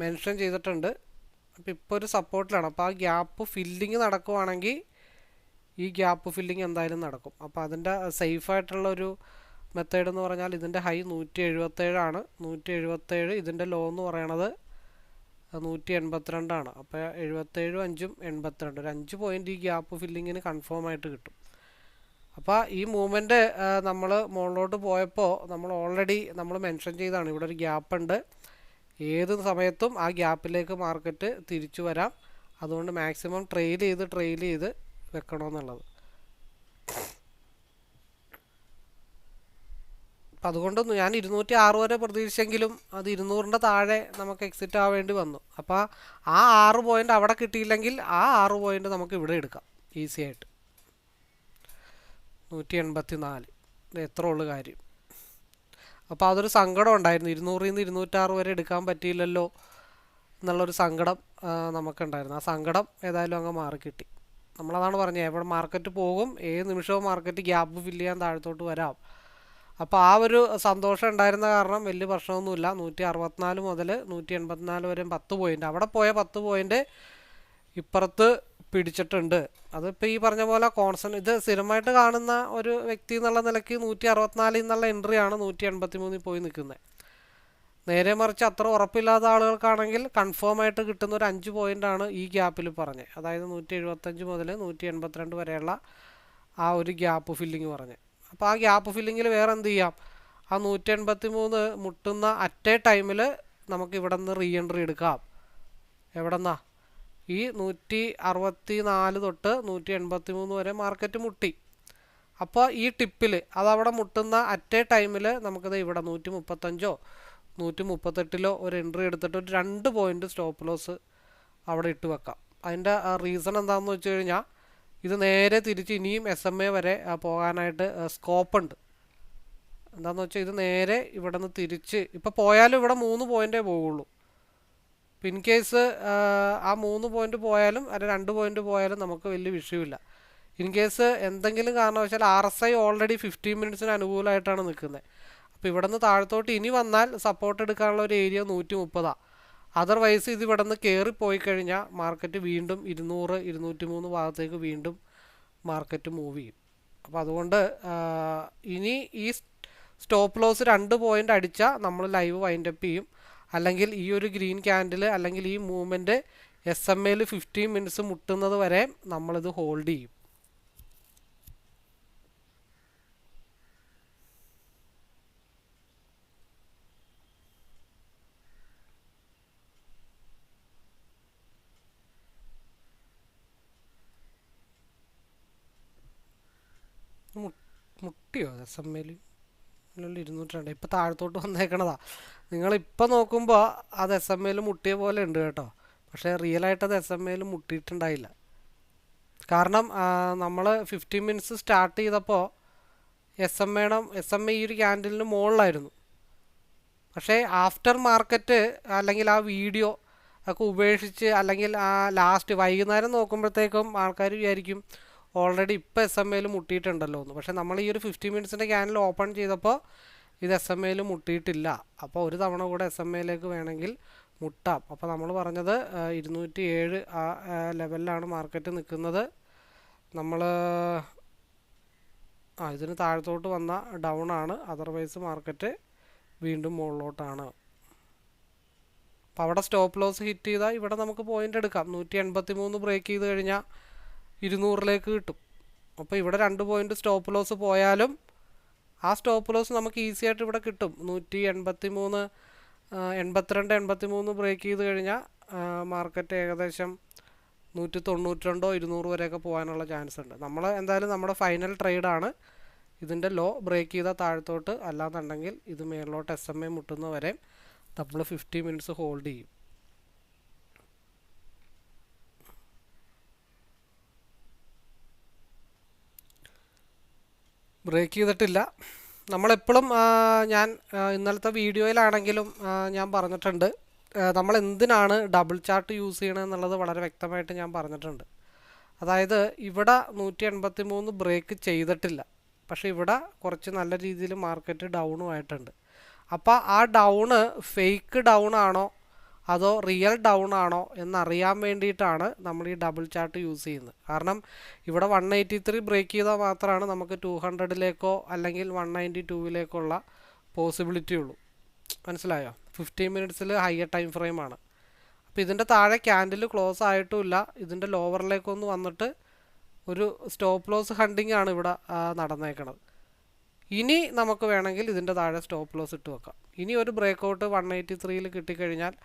Speaker 1: മെൻഷൻ ചെയ്തിട്ടുണ്ട്. അപ്പോൾ ഇപ്പോൾ ഒരു സപ്പോർട്ടിലാണ്. അപ്പോൾ ആ ഗ്യാപ്പ് ഫില്ലിങ് നടക്കുവാണെങ്കിൽ ഈ ഗ്യാപ്പ് ഫില്ലിങ് എന്തായാലും നടക്കും. അപ്പോൾ അതിൻ്റെ സേഫായിട്ടുള്ളൊരു മെത്തേഡ് എന്ന് പറഞ്ഞാൽ, ഇതിൻ്റെ ഹൈ 177 ആണ്. 177, ഇതിൻ്റെ ലോ എന്ന് പറയണത് 182 ആണ്. അപ്പോൾ 77, 5, 82, ഒരു 5 പോയിൻ്റ് ഈ ഗ്യാപ്പ് ഫില്ലിങ്ങിന് കൺഫേം ആയിട്ട് കിട്ടും. അപ്പോൾ ഈ മൂവ്മെൻറ്റ് നമ്മൾ മുകളിലോട്ട് പോയപ്പോൾ നമ്മൾ ഓൾറെഡി മെൻഷൻ ചെയ്താണ്, ഇവിടെ ഒരു ഗ്യാപ്പ് ഉണ്ട്, ഏത് സമയത്തും ആ ഗ്യാപ്പിലേക്ക് മാർക്കറ്റ് തിരിച്ചു വരാം. അതുകൊണ്ട് മാക്സിമം ട്രെയിൽ ചെയ്ത് വെക്കണമെന്നുള്ളത്. അപ്പം അതുകൊണ്ട് ഞാൻ 206 വരെ പ്രതീക്ഷിച്ചെങ്കിലും അത് 200ൻ്റെ താഴെ നമുക്ക് എക്സിറ്റ് ആവേണ്ടി വന്നു. അപ്പോൾ ആ 6 പോയിൻ്റ് അവിടെ കിട്ടിയില്ലെങ്കിൽ ആ 6 പോയിൻ്റ് നമുക്ക് ഇവിടെ എടുക്കാം ഈസി ആയിട്ട്. 184, ഇത് എത്ര ഉള്ളു കാര്യം. അപ്പോൾ അതൊരു സങ്കടം ഉണ്ടായിരുന്നു, 200-ൽ നിന്ന് 206 വരെ എടുക്കാൻ പറ്റിയില്ലല്ലോ എന്നുള്ളൊരു സങ്കടം നമുക്കുണ്ടായിരുന്നു. ആ സങ്കടം ഏതായാലും അങ്ങ് മാറിക്കിട്ടി. നമ്മളതാണ് പറഞ്ഞത്, എവിടെ മാർക്കറ്റ് പോകും, ഏത് നിമിഷവും മാർക്കറ്റ് ഗ്യാപ്പ് ഫില്ല് ചെയ്യാൻ താഴത്തോട്ട് വരാം. അപ്പോൾ ആ ഒരു സന്തോഷം ഉണ്ടായിരുന്ന കാരണം വലിയ പ്രശ്നമൊന്നുമില്ല. 164 മുതൽ 184 വരെ 10 പോയിൻ്റ്, അവിടെ പോയ 10 പോയിൻ്റ് ഇപ്പുറത്ത് പിടിച്ചിട്ടുണ്ട്. അതിപ്പോൾ ഈ പറഞ്ഞ പോലെ ഇത് സ്ഥിരമായിട്ട് കാണുന്ന ഒരു വ്യക്തി എന്നുള്ള നിലയ്ക്ക് 164 എന്നുള്ള എൻട്രിയാണ് 183 പോയി നിൽക്കുന്നത്. നേരെ മറിച്ച് അത്ര ഉറപ്പില്ലാത്ത ആളുകൾക്കാണെങ്കിൽ കൺഫേം ആയിട്ട് കിട്ടുന്ന ഒരു 5 പോയിൻ്റാണ് ഈ ഗ്യാപ്പിൽ പറഞ്ഞത്. അതായത് 175 മുതൽ 182 വരെയുള്ള ആ ഒരു ഗ്യാപ്പ് ഫില്ലിങ് പറഞ്ഞ്. അപ്പോൾ ആ ഗ്യാപ്പ് ഫില്ലിങ്ങിൽ വേറെ എന്ത് ചെയ്യാം, ആ 183 മുട്ടുന്ന അറ്റേ ടൈമിൽ നമുക്ക് ഇവിടെ നിന്ന് റീ എൻട്രി എടുക്കാം. എവിടെ നിന്നാ? ഈ 164 തൊട്ട് 183 വരെ മാർക്കറ്റ് മുട്ടി. അപ്പോൾ ഈ ടിപ്പിൽ അതവിടെ മുട്ടുന്ന അറ്റേ ടൈമിൽ നമുക്കത് ഇവിടെ 135 138 ഒരു എൻട്രി എടുത്തിട്ട് ഒരു 2 പോയിൻ്റ് സ്റ്റോപ്പ് ലോസ് അവിടെ ഇട്ട് വെക്കാം. അതിൻ്റെ റീസൺ എന്താണെന്ന് വെച്ച് കഴിഞ്ഞാൽ ഇത് നേരെ തിരിച്ച് ഇനിയും SMA വരെ പോകാനായിട്ട് സ്കോപ്പുണ്ട്. എന്താണെന്ന് വെച്ചാൽ ഇത് നേരെ ഇവിടെ നിന്ന് തിരിച്ച് ഇപ്പോൾ പോയാലും ഇവിടെ 3 പോയിൻ്റേ പോവുള്ളൂ. ഇൻ കേസ് ആ 3 പോയിൻ്റ് പോയാലും അല്ല 2 പോയിൻ്റ് പോയാലും നമുക്ക് വലിയ വിഷയമില്ല. ഇൻ കേസ് എന്തെങ്കിലും കാരണവശാൽ RSI ഓൾറെഡി 15 മിനിറ്റ്സിന് അനുകൂലമായിട്ടാണ് നിൽക്കുന്നത്. അപ്പോൾ ഇവിടെ നിന്ന് താഴത്തോട്ട് ഇനി വന്നാൽ സപ്പോർട്ട് എടുക്കാനുള്ള ഒരു ഏരിയ 130. അതർവൈസ് ഇത് ഇവിടെ നിന്ന് കയറിപ്പോയി കഴിഞ്ഞാൽ മാർക്കറ്റ് വീണ്ടും 200 203 ഭാഗത്തേക്ക് വീണ്ടും മാർക്കറ്റ് മൂവ് ചെയ്യും. അപ്പോൾ അതുകൊണ്ട് ഇനി ഈ സ്റ്റോപ്പ് ലോസ് 2 പോയിൻ്റ് അടിച്ചാൽ നമ്മൾ ലൈവ് വൈൻഡപ്പ് ചെയ്യും. അല്ലെങ്കിൽ ഈ ഒരു ഗ്രീൻ ക്യാൻഡിൽ അല്ലെങ്കിൽ ഈ മൂവ്മെൻറ്റ് SMA 15 മിനിറ്റ്സ് മുട്ടുന്നത് വരെ നമ്മളിത് ഹോൾഡ് ചെയ്യും. മുട്ടിയോ SMA 202? ഇപ്പോൾ താഴത്തോട്ട് വന്നേക്കണതാ. നിങ്ങളിപ്പോൾ നോക്കുമ്പോൾ അത് SMA മുട്ടിയ പോലെ ഉണ്ട് കേട്ടോ. പക്ഷേ റിയലായിട്ട് അത് SMA മുട്ടിയിട്ടുണ്ടായില്ല. കാരണം നമ്മൾ 15 മിനിറ്റ്സ് സ്റ്റാർട്ട് ചെയ്തപ്പോൾ SMA ഈ ഒരു ക്യാൻഡിലിന് മുകളിലായിരുന്നു. പക്ഷേ ആഫ്റ്റർ മാർക്കറ്റ് അല്ലെങ്കിൽ ആ വീഡിയോ ഒക്കെ ഉപേക്ഷിച്ച് അല്ലെങ്കിൽ ആ ലാസ്റ്റ് വൈകുന്നേരം നോക്കുമ്പോഴത്തേക്കും ആൾക്കാർ വിചാരിക്കും ഓൾറെഡി ഇപ്പോൾ SMA മുട്ടിയിട്ടുണ്ടല്ലോ എന്ന്. പക്ഷേ നമ്മൾ ഈ ഒരു 50 മിനിറ്റ്സിൻ്റെ ക്യാൻഡിൽ ഓപ്പൺ ചെയ്തപ്പോൾ ഇത് SMA മുട്ടിയിട്ടില്ല. അപ്പോൾ ഒരു തവണ കൂടെ SMA വേണമെങ്കിൽ മുട്ടാം. അപ്പോൾ നമ്മൾ പറഞ്ഞത് 207 ആ ലെവലിലാണ് മാർക്കറ്റ് നിൽക്കുന്നത്. നമ്മൾ ഇതിന് താഴത്തോട്ട് വന്ന ഡൗൺ ആണ്. അതർവൈസ് മാർക്കറ്റ് വീണ്ടും മുകളിലോട്ടാണ്. അപ്പോൾ അവിടെ സ്റ്റോപ്പ് ലോസ് ഹിറ്റ് ചെയ്താൽ ഇവിടെ നമുക്ക് പോയിൻ്റ് എടുക്കാം. 183 ബ്രേക്ക് ചെയ്ത് കഴിഞ്ഞാൽ 200 കിട്ടും. അപ്പോൾ ഇവിടെ 2 പോയിൻ്റ് സ്റ്റോപ്പ് ലോസ് പോയാലും ആ സ്റ്റോപ്പ് ലോസ് നമുക്ക് ഈസി ആയിട്ട് ഇവിടെ കിട്ടും. 183 82 83 ബ്രേക്ക് ചെയ്ത് കഴിഞ്ഞാൽ മാർക്കറ്റ് ഏകദേശം 192 200 വരെയൊക്കെ പോകാനുള്ള ചാൻസ് ഉണ്ട്. നമ്മൾ എന്തായാലും നമ്മുടെ ഫൈനൽ ട്രേഡാണ്. ഇതിൻ്റെ ലോ ബ്രേക്ക് ചെയ്താൽ താഴത്തോട്ട്, അല്ലാന്നുണ്ടെങ്കിൽ ഇത് മേളിലോട്ട് SMA മുട്ടുന്നവരെ നമ്മൾ 50 മിനിറ്റ്സ് ഹോൾഡ് ചെയ്യും. ബ്രേക്ക് ചെയ്തിട്ടില്ല. നമ്മളെപ്പോഴും ഞാൻ ഇന്നലത്തെ വീഡിയോയിലാണെങ്കിലും ഞാൻ പറഞ്ഞിട്ടുണ്ട്, നമ്മൾ എന്തിനാണ് ഡബിൾ ചാർട്ട് യൂസ് ചെയ്യണമെന്നുള്ളത് വളരെ വ്യക്തമായിട്ട് ഞാൻ പറഞ്ഞിട്ടുണ്ട്. അതായത് ഇവിടെ 183 ബ്രേക്ക് ചെയ്തിട്ടില്ല, പക്ഷേ ഇവിടെ കുറച്ച് നല്ല രീതിയിൽ മാർക്കറ്റ് ഡൗണും ആയിട്ടുണ്ട്. അപ്പോൾ ആ ഡൗണ് ഫേക്ക് ഡൗൺ ആണോ അതോ റിയൽ ഡൗൺ ആണോ എന്നറിയാൻ വേണ്ടിയിട്ടാണ് നമ്മൾ ഈ ഡബിൾ ചാർട്ട് യൂസ് ചെയ്യുന്നത്. കാരണം ഇവിടെ 183 ബ്രേക്ക് ചെയ്താൽ മാത്രമാണ് നമുക്ക് 200 അല്ലെങ്കിൽ 192 പോസിബിലിറ്റി ഉള്ളൂ. മനസ്സിലായോ? 15 മിനിറ്റ്സിൽ ഹയർ ടൈം ഫ്രെയിമാണ്. അപ്പോൾ ഇതിൻ്റെ താഴെ ക്യാൻഡിൽ ക്ലോസ് ആയിട്ടുമില്ല. ഇതിൻ്റെ ലോവറിലേക്കൊന്ന് വന്നിട്ട് ഒരു സ്റ്റോപ്പ് ലോസ് ഹണ്ടിങ് ആണ് ഇവിടെ നടന്നേക്കണത്. ഇനി നമുക്ക് വേണമെങ്കിൽ ഇതിൻ്റെ താഴെ സ്റ്റോപ്പ് ലോസ് ഇട്ട് വെക്കാം. ഇനി ഒരു ബ്രേക്ക് ഔട്ട് 183 കിട്ടിക്കഴിഞ്ഞാൽ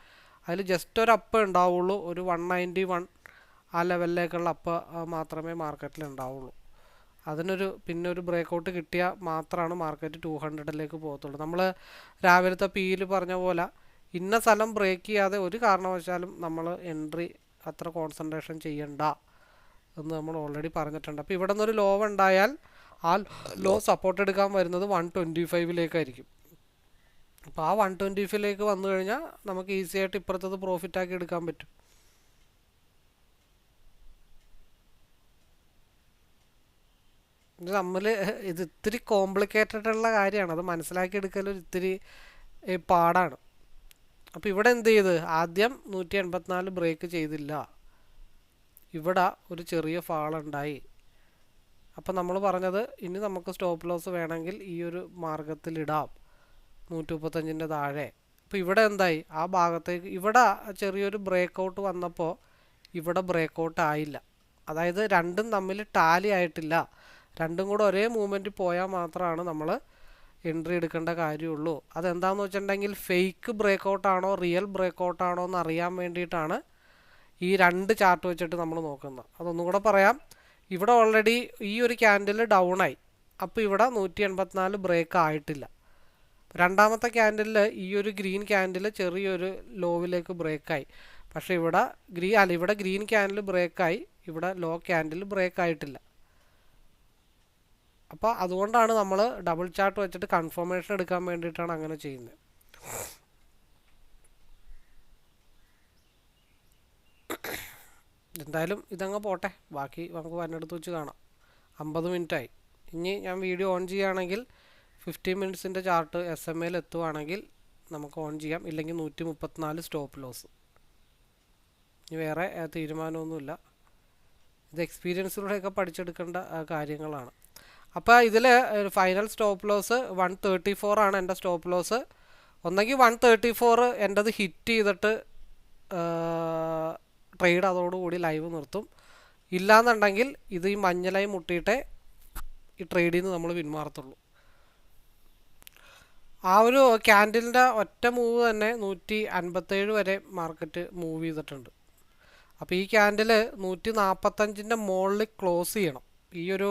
Speaker 1: അതിൽ ജസ്റ്റ് ഒരു അപ്പ് ഉണ്ടാവുള്ളൂ. ഒരു 191 ആ ലെവലിലേക്കുള്ള അപ്പ് മാത്രമേ മാർക്കറ്റിൽ ഉണ്ടാവുള്ളൂ. പിന്നെ ഒരു ബ്രേക്ക് ഔട്ട് കിട്ടിയാൽ മാത്രമാണ് മാർക്കറ്റ് 200 പോകത്തുള്ളൂ. നമ്മൾ രാവിലത്തെ പിയിൽ പറഞ്ഞ പോലെ ഇന്ന സ്ഥലം ബ്രേക്ക് ചെയ്യാതെ ഒരു കാരണവശാലും നമ്മൾ എൻട്രി അത്ര കോൺസെൻട്രേഷൻ ചെയ്യണ്ട എന്ന് നമ്മൾ ഓൾറെഡി പറഞ്ഞിട്ടുണ്ട്. അപ്പോൾ ഇവിടെ നിന്നൊരു ലോ ഉണ്ടായാൽ ആ ലോ സപ്പോർട്ട് എടുക്കാൻ വരുന്നത് 125 അപ്പോൾ ആ 125 വന്നു കഴിഞ്ഞാൽ നമുക്ക് ഈസി ആയിട്ട് ഇപ്പുറത്തത് പ്രോഫിറ്റ് ആക്കി എടുക്കാൻ പറ്റും. ഇത് ഇത്തിരി കോംപ്ലിക്കേറ്റഡ് ഉള്ള കാര്യമാണ്. അത് മനസ്സിലാക്കി എടുക്കൽ ഇത്തിരി പാടാണ്. അപ്പോൾ ഇവിടെ എന്ത് ചെയ്ത് ആദ്യം 184 ബ്രേക്ക് ചെയ്തില്ല. ഇവിടെ ഒരു ചെറിയ ഫാളുണ്ടായി. അപ്പം നമ്മൾ പറഞ്ഞത് ഇനി നമുക്ക് സ്റ്റോപ്പ് ലോസ് വേണമെങ്കിൽ ഈ ഒരു മാർഗത്തിലിടാം 135ൻ്റെ താഴെ. അപ്പോൾ ഇവിടെ എന്തായി, ആ ഭാഗത്തേക്ക് ഇവിടെ ചെറിയൊരു ബ്രേക്ക് ഔട്ട് വന്നപ്പോൾ ഇവിടെ ബ്രേക്ക് ഔട്ട് ആയില്ല. അതായത് രണ്ടും തമ്മിൽ ടാലി ആയിട്ടില്ല. രണ്ടും കൂടെ ഒരേ മൂവ്മെൻറ്റ് പോയാൽ മാത്രമാണ് നമ്മൾ എൻട്രി എടുക്കേണ്ട കാര്യമുള്ളൂ. അതെന്താണെന്ന് വെച്ചിട്ടുണ്ടെങ്കിൽ ഫേക്ക് ബ്രേക്ക് ഔട്ടാണോ റിയൽ ബ്രേക്ക് ഔട്ടാണോ എന്ന് അറിയാൻ വേണ്ടിയിട്ടാണ് ഈ രണ്ട് ചാർട്ട് വെച്ചിട്ട് നമ്മൾ നോക്കുന്നത്. അതൊന്നും കൂടെ പറയാം. ഇവിടെ ഓൾറെഡി ഈ ഒരു ക്യാൻഡിൽ ഡൗൺ ആയി. അപ്പോൾ ഇവിടെ 184 ബ്രേക്ക് ആയിട്ടില്ല. രണ്ടാമത്തെ ക്യാൻഡിലിൽ ഈ ഒരു ഗ്രീൻ ക്യാൻഡിൽ ചെറിയൊരു ലോവിലേക്ക് ബ്രേക്കായി. പക്ഷേ ഇവിടെ ഇവിടെ ഗ്രീൻ ക്യാൻഡിൽ ബ്രേക്കായി, ഇവിടെ ലോ ക്യാൻഡിൽ ബ്രേക്ക് ആയിട്ടില്ല. അപ്പോൾ അതുകൊണ്ടാണ് നമ്മൾ ഡബിൾ ചാർട്ട് വെച്ചിട്ട് കൺഫർമേഷൻ എടുക്കാൻ വേണ്ടിയിട്ടാണ് അങ്ങനെ ചെയ്യുന്നത്. എന്തായാലും ഇതങ്ങ് പോട്ടെ, ബാക്കി നമുക്ക് വന്നെടുത്ത് വെച്ച് കാണാം. 50 മിനിറ്റായി. ഇനി ഞാൻ വീഡിയോ ഓൺ ചെയ്യുകയാണെങ്കിൽ 15 മിനിറ്റ്സിൻ്റെ ചാർട്ട് SMA എത്തുവാണെങ്കിൽ നമുക്ക് ഓൺ ചെയ്യാം. ഇല്ലെങ്കിൽ 134 സ്റ്റോപ്പ് ലോസ്. ഇനി വേറെ തീരുമാനമൊന്നുമില്ല. ഇത് എക്സ്പീരിയൻസിലൂടെയൊക്കെ പഠിച്ചെടുക്കേണ്ട കാര്യങ്ങളാണ്. അപ്പോൾ ഇതിൽ ഫൈനൽ സ്റ്റോപ്പ് ലോസ് 134 ആണ് എൻ്റെ സ്റ്റോപ്പ് ലോസ്. ഒന്നെങ്കിൽ 134 എൻ്റെത് ഹിറ്റ് ചെയ്തിട്ട് ട്രേഡ് അതോടുകൂടി ലൈവ് നിർത്തും. ഇല്ലയെന്നുണ്ടെങ്കിൽ ഇത് ഈ മഞ്ഞലായി മുട്ടിയിട്ടേ ഈ ട്രേഡിൽ നിന്ന് നമ്മൾ പിന്മാറത്തുള്ളൂ. ആ ഒരു ക്യാൻഡിലിൻ്റെ ഒറ്റ മൂവ് തന്നെ 157 വരെ മാർക്കറ്റ് മൂവ് ചെയ്തിട്ടുണ്ട്. അപ്പോൾ ഈ ക്യാൻഡിൽ 145ൻ്റെ മുകളിൽ ക്ലോസ് ചെയ്യണം. ഈ ഒരു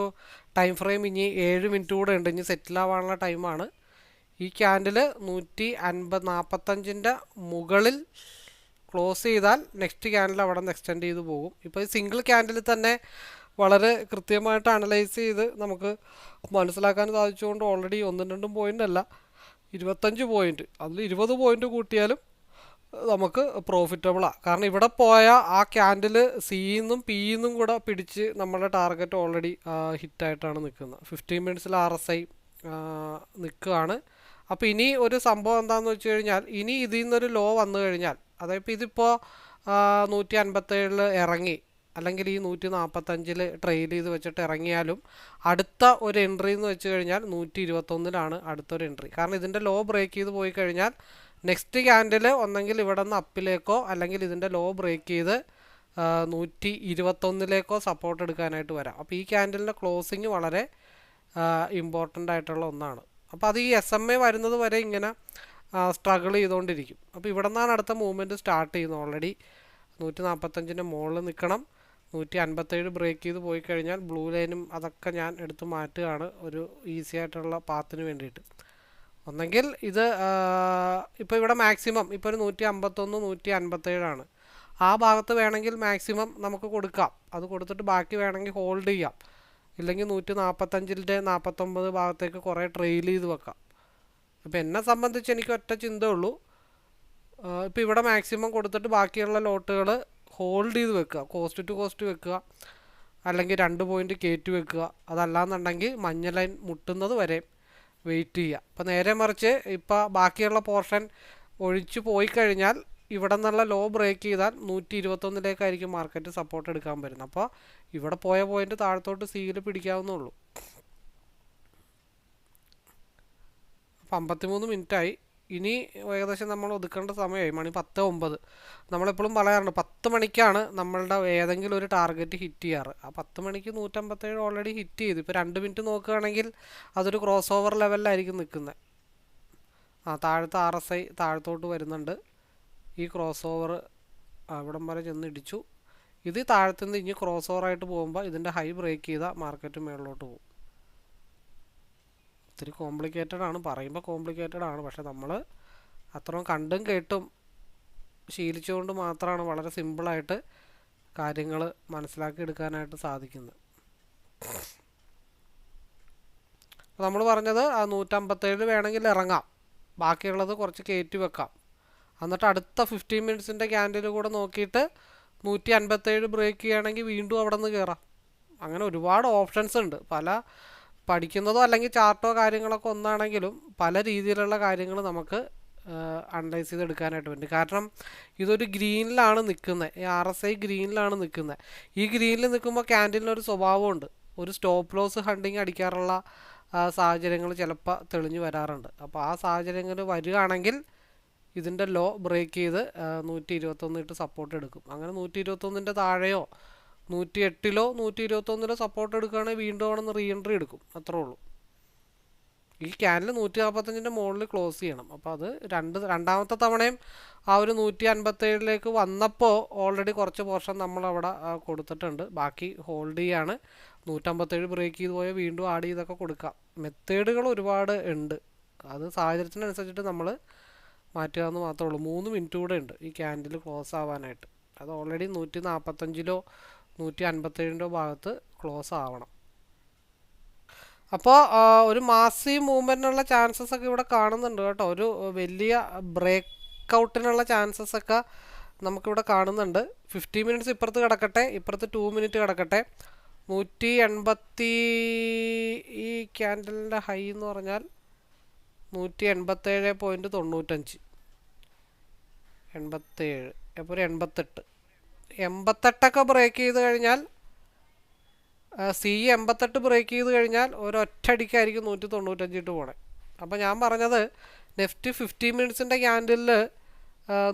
Speaker 1: ടൈം ഫ്രെയിം ഇനി 7 മിനിറ്റ് കൂടെ ഉണ്ട്, ഇനി സെറ്റിൽ ആവാനുള്ള ടൈമാണ്. ഈ ക്യാൻഡിൽ 145ൻ്റെ മുകളിൽ ക്ലോസ് ചെയ്താൽ നെക്സ്റ്റ് ക്യാൻഡിൽ അവിടെ നിന്ന് എക്സ്റ്റെൻഡ് ചെയ്ത് പോകും. ഇപ്പോൾ ഈ സിംഗിൾ ക്യാൻഡിൽ തന്നെ വളരെ കൃത്യമായിട്ട് അനലൈസ് ചെയ്ത് നമുക്ക് മനസ്സിലാക്കാൻ സാധിച്ചുകൊണ്ട് ഓൾറെഡി 1-2 പോയിൻ്റ് അല്ല 25 പോയിൻ്റ്, അതിൽ 20 പോയിൻ്റ് കൂട്ടിയാലും നമുക്ക് പ്രോഫിറ്റബിളാണ്. കാരണം ഇവിടെ പോയ ആ ക്യാൻഡിൽ സിന്നും പിന്നും കൂടെ പിടിച്ച് നമ്മുടെ ടാർഗറ്റ് ഓൾറെഡി ഹിറ്റായിട്ടാണ് നിൽക്കുന്നത്. 15 മിനിറ്റ്സിൽ RSI നിൽക്കുകയാണ്. അപ്പോൾ ഇനി ഒരു സംഭവം എന്താണെന്ന് വെച്ച് കഴിഞ്ഞാൽ, ഇനി ഇതിൽ നിന്നൊരു ലോ വന്നു കഴിഞ്ഞാൽ, അതായത് ഇതിപ്പോൾ 157 ഇറങ്ങി അല്ലെങ്കിൽ ഈ 145 ട്രെയിൽ ചെയ്ത് വെച്ചിട്ട് ഇറങ്ങിയാലും അടുത്ത ഒരു എൻട്രി എന്ന് വെച്ച് കഴിഞ്ഞാൽ 121 അടുത്തൊരു എൻട്രി. കാരണം ഇതിൻ്റെ ലോ ബ്രേക്ക് ചെയ്ത് പോയി കഴിഞ്ഞാൽ നെക്സ്റ്റ് ക്യാൻഡിൽ ഒന്നെങ്കിൽ ഇവിടെ നിന്ന് അപ്പിലേക്കോ അല്ലെങ്കിൽ ഇതിൻ്റെ ലോ ബ്രേക്ക് ചെയ്ത് 121 സപ്പോർട്ട് എടുക്കാനായിട്ട് വരാം. അപ്പോൾ ഈ ക്യാൻഡിലിൻ്റെ ക്ലോസിങ് വളരെ ഇമ്പോർട്ടൻ്റ് ആയിട്ടുള്ള ഒന്നാണ്. അപ്പോൾ അത് ഈ SMA വരുന്നത് വരെ ഇങ്ങനെ സ്ട്രഗിൾ ചെയ്തുകൊണ്ടിരിക്കും. അപ്പോൾ ഇവിടെ നിന്നാണ് അടുത്ത മൂവ്മെൻറ്റ് സ്റ്റാർട്ട് ചെയ്യുന്നത്. ഓൾറെഡി 145ൻ്റെ മുകളിൽ നിൽക്കണം. 157 ബ്രേക്ക് ചെയ്ത് പോയി കഴിഞ്ഞാൽ ബ്ലൂ ലൈനും അതൊക്കെ ഞാൻ എടുത്ത് മാറ്റുകയാണ് ഒരു ഈസി ആയിട്ടുള്ള പാത്തിന് വേണ്ടിയിട്ട്. ഒന്നെങ്കിൽ ഇത് ഇപ്പോൾ ഇവിടെ മാക്സിമം ഇപ്പോൾ ഒരു 151 157 ആ ഭാഗത്ത് വേണമെങ്കിൽ മാക്സിമം നമുക്ക് കൊടുക്കാം. അത് കൊടുത്തിട്ട് ബാക്കി വേണമെങ്കിൽ ഹോൾഡ് ചെയ്യാം. ഇല്ലെങ്കിൽ 145ൻ്റെ 49 ഭാഗത്തേക്ക് കുറേ ട്രെയിൽ ചെയ്ത് വെക്കാം. അപ്പോൾ എന്നെ സംബന്ധിച്ച് എനിക്ക് ഒറ്റ ചിന്തയേ ഉള്ളൂ, ഇപ്പോൾ ഇവിടെ മാക്സിമം കൊടുത്തിട്ട് ബാക്കിയുള്ള ലോട്ടുകൾ ഹോൾഡ് ചെയ്ത് വെക്കുക, കോസ്റ്റ് ടു കോസ്റ്റ് വെക്കുക, അല്ലെങ്കിൽ 2 പോയിൻ്റ് കയറ്റി വെക്കുക. അതല്ലാന്നുണ്ടെങ്കിൽ മഞ്ഞ ലൈൻ മുട്ടുന്നത് വരെ വെയിറ്റ് ചെയ്യുക. അപ്പോൾ നേരെ മറിച്ച് ഇപ്പോൾ ബാക്കിയുള്ള പോർഷൻ ഒഴിച്ച് പോയി കഴിഞ്ഞാൽ ഇവിടെ നിന്നുള്ള ലോ ബ്രേക്ക് ചെയ്താൽ 121 മാർക്കറ്റ് സപ്പോർട്ട് എടുക്കാൻ പറ്റുന്നത്. അപ്പോൾ ഇവിടെ പോയ പോയിൻ്റ് താഴത്തോട്ട് സീൽ പിടിക്കാവുന്നുള്ളൂ. അപ്പോൾ 53 മിനിറ്റായി. ഇനി ഏകദേശം നമ്മൾ ഒതുക്കേണ്ട സമയമായി. മണി 10:09. നമ്മളെപ്പോഴും പറയാറുണ്ട് 10 മണിക്കാണ് നമ്മളുടെ ഏതെങ്കിലും ഒരു ടാർഗറ്റ് ഹിറ്റ് ചെയ്യാറ്. ആ 10 മണിക്ക് 157 ഓൾറെഡി ഹിറ്റ് ചെയ്തു. ഇപ്പോൾ 2 മിനിറ്റ് നോക്കുകയാണെങ്കിൽ അതൊരു ക്രോസ് ഓവർ ലെവലിലായിരിക്കും നിൽക്കുന്നത്. താഴത്തെ RSI താഴത്തോട്ട് വരുന്നുണ്ട്. ഈ ക്രോസ് ഓവർ അവിടം വരെ ചെന്ന് ഇടിച്ചു. ഇത് താഴത്തുനിന്ന് ഇനി ക്രോസ് ഓവറായിട്ട് പോകുമ്പോൾ ഇതിൻ്റെ ഹൈ ബ്രേക്ക് ചെയ്താൽ മാർക്കറ്റ് മുകളിലോട്ട് പോകും. ഒത്തിരി കോംപ്ലിക്കേറ്റഡ് ആണ്, പറയുമ്പോൾ കോംപ്ലിക്കേറ്റഡ് ആണ്. പക്ഷെ നമ്മൾ അത്രയും കണ്ടും കേട്ടും ശീലിച്ചുകൊണ്ട് മാത്രമാണ് വളരെ സിമ്പിളായിട്ട് കാര്യങ്ങൾ മനസ്സിലാക്കി എടുക്കാനായിട്ട് സാധിക്കുന്നത്. നമ്മൾ പറഞ്ഞത് ആ 157 വേണമെങ്കിൽ ഇറങ്ങാം, ബാക്കിയുള്ളത് കുറച്ച് കയറ്റി വെക്കാം. എന്നിട്ട് അടുത്ത 15 മിനിറ്റ്സിൻ്റെ ക്യാൻഡിൽ കൂടെ നോക്കിയിട്ട് 157 ബ്രേക്ക് ചെയ്യുകയാണെങ്കിൽ വീണ്ടും അവിടെ നിന്ന് കയറാം. അങ്ങനെ ഒരുപാട് ഓപ്ഷൻസ് ഉണ്ട്. പല പഠിക്കുന്നതോ അല്ലെങ്കിൽ ചാർട്ടോ കാര്യങ്ങളൊക്കെ ഒന്നാണെങ്കിലും പല രീതിയിലുള്ള കാര്യങ്ങൾ നമുക്ക് അനലൈസ് ചെയ്തെടുക്കാനായിട്ട് പറ്റും. കാരണം ഇതൊരു ഗ്രീനിലാണ് നിൽക്കുന്നത്, ഈ RSI ഗ്രീനിലാണ് നിൽക്കുന്നത്. ഈ ഗ്രീനിൽ നിൽക്കുമ്പോൾ ക്യാൻഡിലിനൊരു സ്വഭാവമുണ്ട്, ഒരു സ്റ്റോപ്പ് ലോസ് ഹണ്ടിങ് അടിക്കാറുള്ള സാഹചര്യങ്ങൾ ചിലപ്പോൾ തെളിഞ്ഞു വരാറുണ്ട്. അപ്പോൾ ആ സാഹചര്യങ്ങൾ വരികയാണെങ്കിൽ ഇതിൻ്റെ ലോ ബ്രേക്ക് ചെയ്ത് 121 ഇട്ട് സപ്പോർട്ട് എടുക്കും. അങ്ങനെ 121ൻ്റെ താഴെയോ 108ലോ 121ലോ സപ്പോർട്ട് എടുക്കുകയാണെങ്കിൽ വീണ്ടും അവിടെ നിന്ന് റീ എൻട്രി എടുക്കും, അത്രേ ഉള്ളൂ. ഈ ക്യാനിൽ 145ൻ്റെ മുകളിൽ ക്ലോസ് ചെയ്യണം. അപ്പോൾ അത് രണ്ടാമത്തെ തവണയും ആ ഒരു 157ലേക്ക് വന്നപ്പോൾ ഓൾറെഡി കുറച്ച് പോർഷൻ നമ്മളവിടെ കൊടുത്തിട്ടുണ്ട്, ബാക്കി ഹോൾഡ് ചെയ്യാണ്. 157 ബ്രേക്ക് ചെയ്ത് പോയാൽ വീണ്ടും ആഡ് ചെയ്തൊക്കെ കൊടുക്കാം. മെത്തേഡുകൾ ഒരുപാട് ഉണ്ട്, അത് സാഹചര്യത്തിനനുസരിച്ചിട്ട് നമ്മൾ മാറ്റുക എന്ന് മാത്രമേ ഉള്ളൂ. 3 മിനിറ്റ് കൂടെ ഉണ്ട് ഈ ക്യാൻഡിൽ ക്ലോസ് ആവാനായിട്ട്. അത് ഓൾറെഡി 145ലോ 157ൻ്റെ ഭാഗത്ത് ക്ലോസ് ആവണം. അപ്പോൾ ഒരു മാസീവ് മൂവ്മെൻറ്റിനുള്ള ചാൻസസ് ഒക്കെ ഇവിടെ കാണുന്നുണ്ട് കേട്ടോ. ഒരു വലിയ ബ്രേക്ക് ഔട്ടിനുള്ള ചാൻസസ് ഒക്കെ നമുക്കിവിടെ കാണുന്നുണ്ട്. 50 മിനിറ്റ്സ് ഇപ്പുറത്ത് കിടക്കട്ടെ, ഇപ്പുറത്ത് 2 മിനിറ്റ് കിടക്കട്ടെ. 180 ഈ ക്യാൻഡലിൻ്റെ ഹൈ എന്ന് പറഞ്ഞാൽ 187.95, 87, അപ്പോൾ ഒരു 88 ബ്രേക്ക് ചെയ്ത് കഴിഞ്ഞാൽ CE 88 ബ്രേക്ക് ചെയ്ത് കഴിഞ്ഞാൽ ഒരൊറ്റടിക്കായിരിക്കും 195 ഇട്ട് പോണേ. അപ്പോൾ ഞാൻ പറഞ്ഞത് നെഫ്റ്റ് 50 മിനിറ്റ്സിൻ്റെ ക്യാൻഡിലിൽ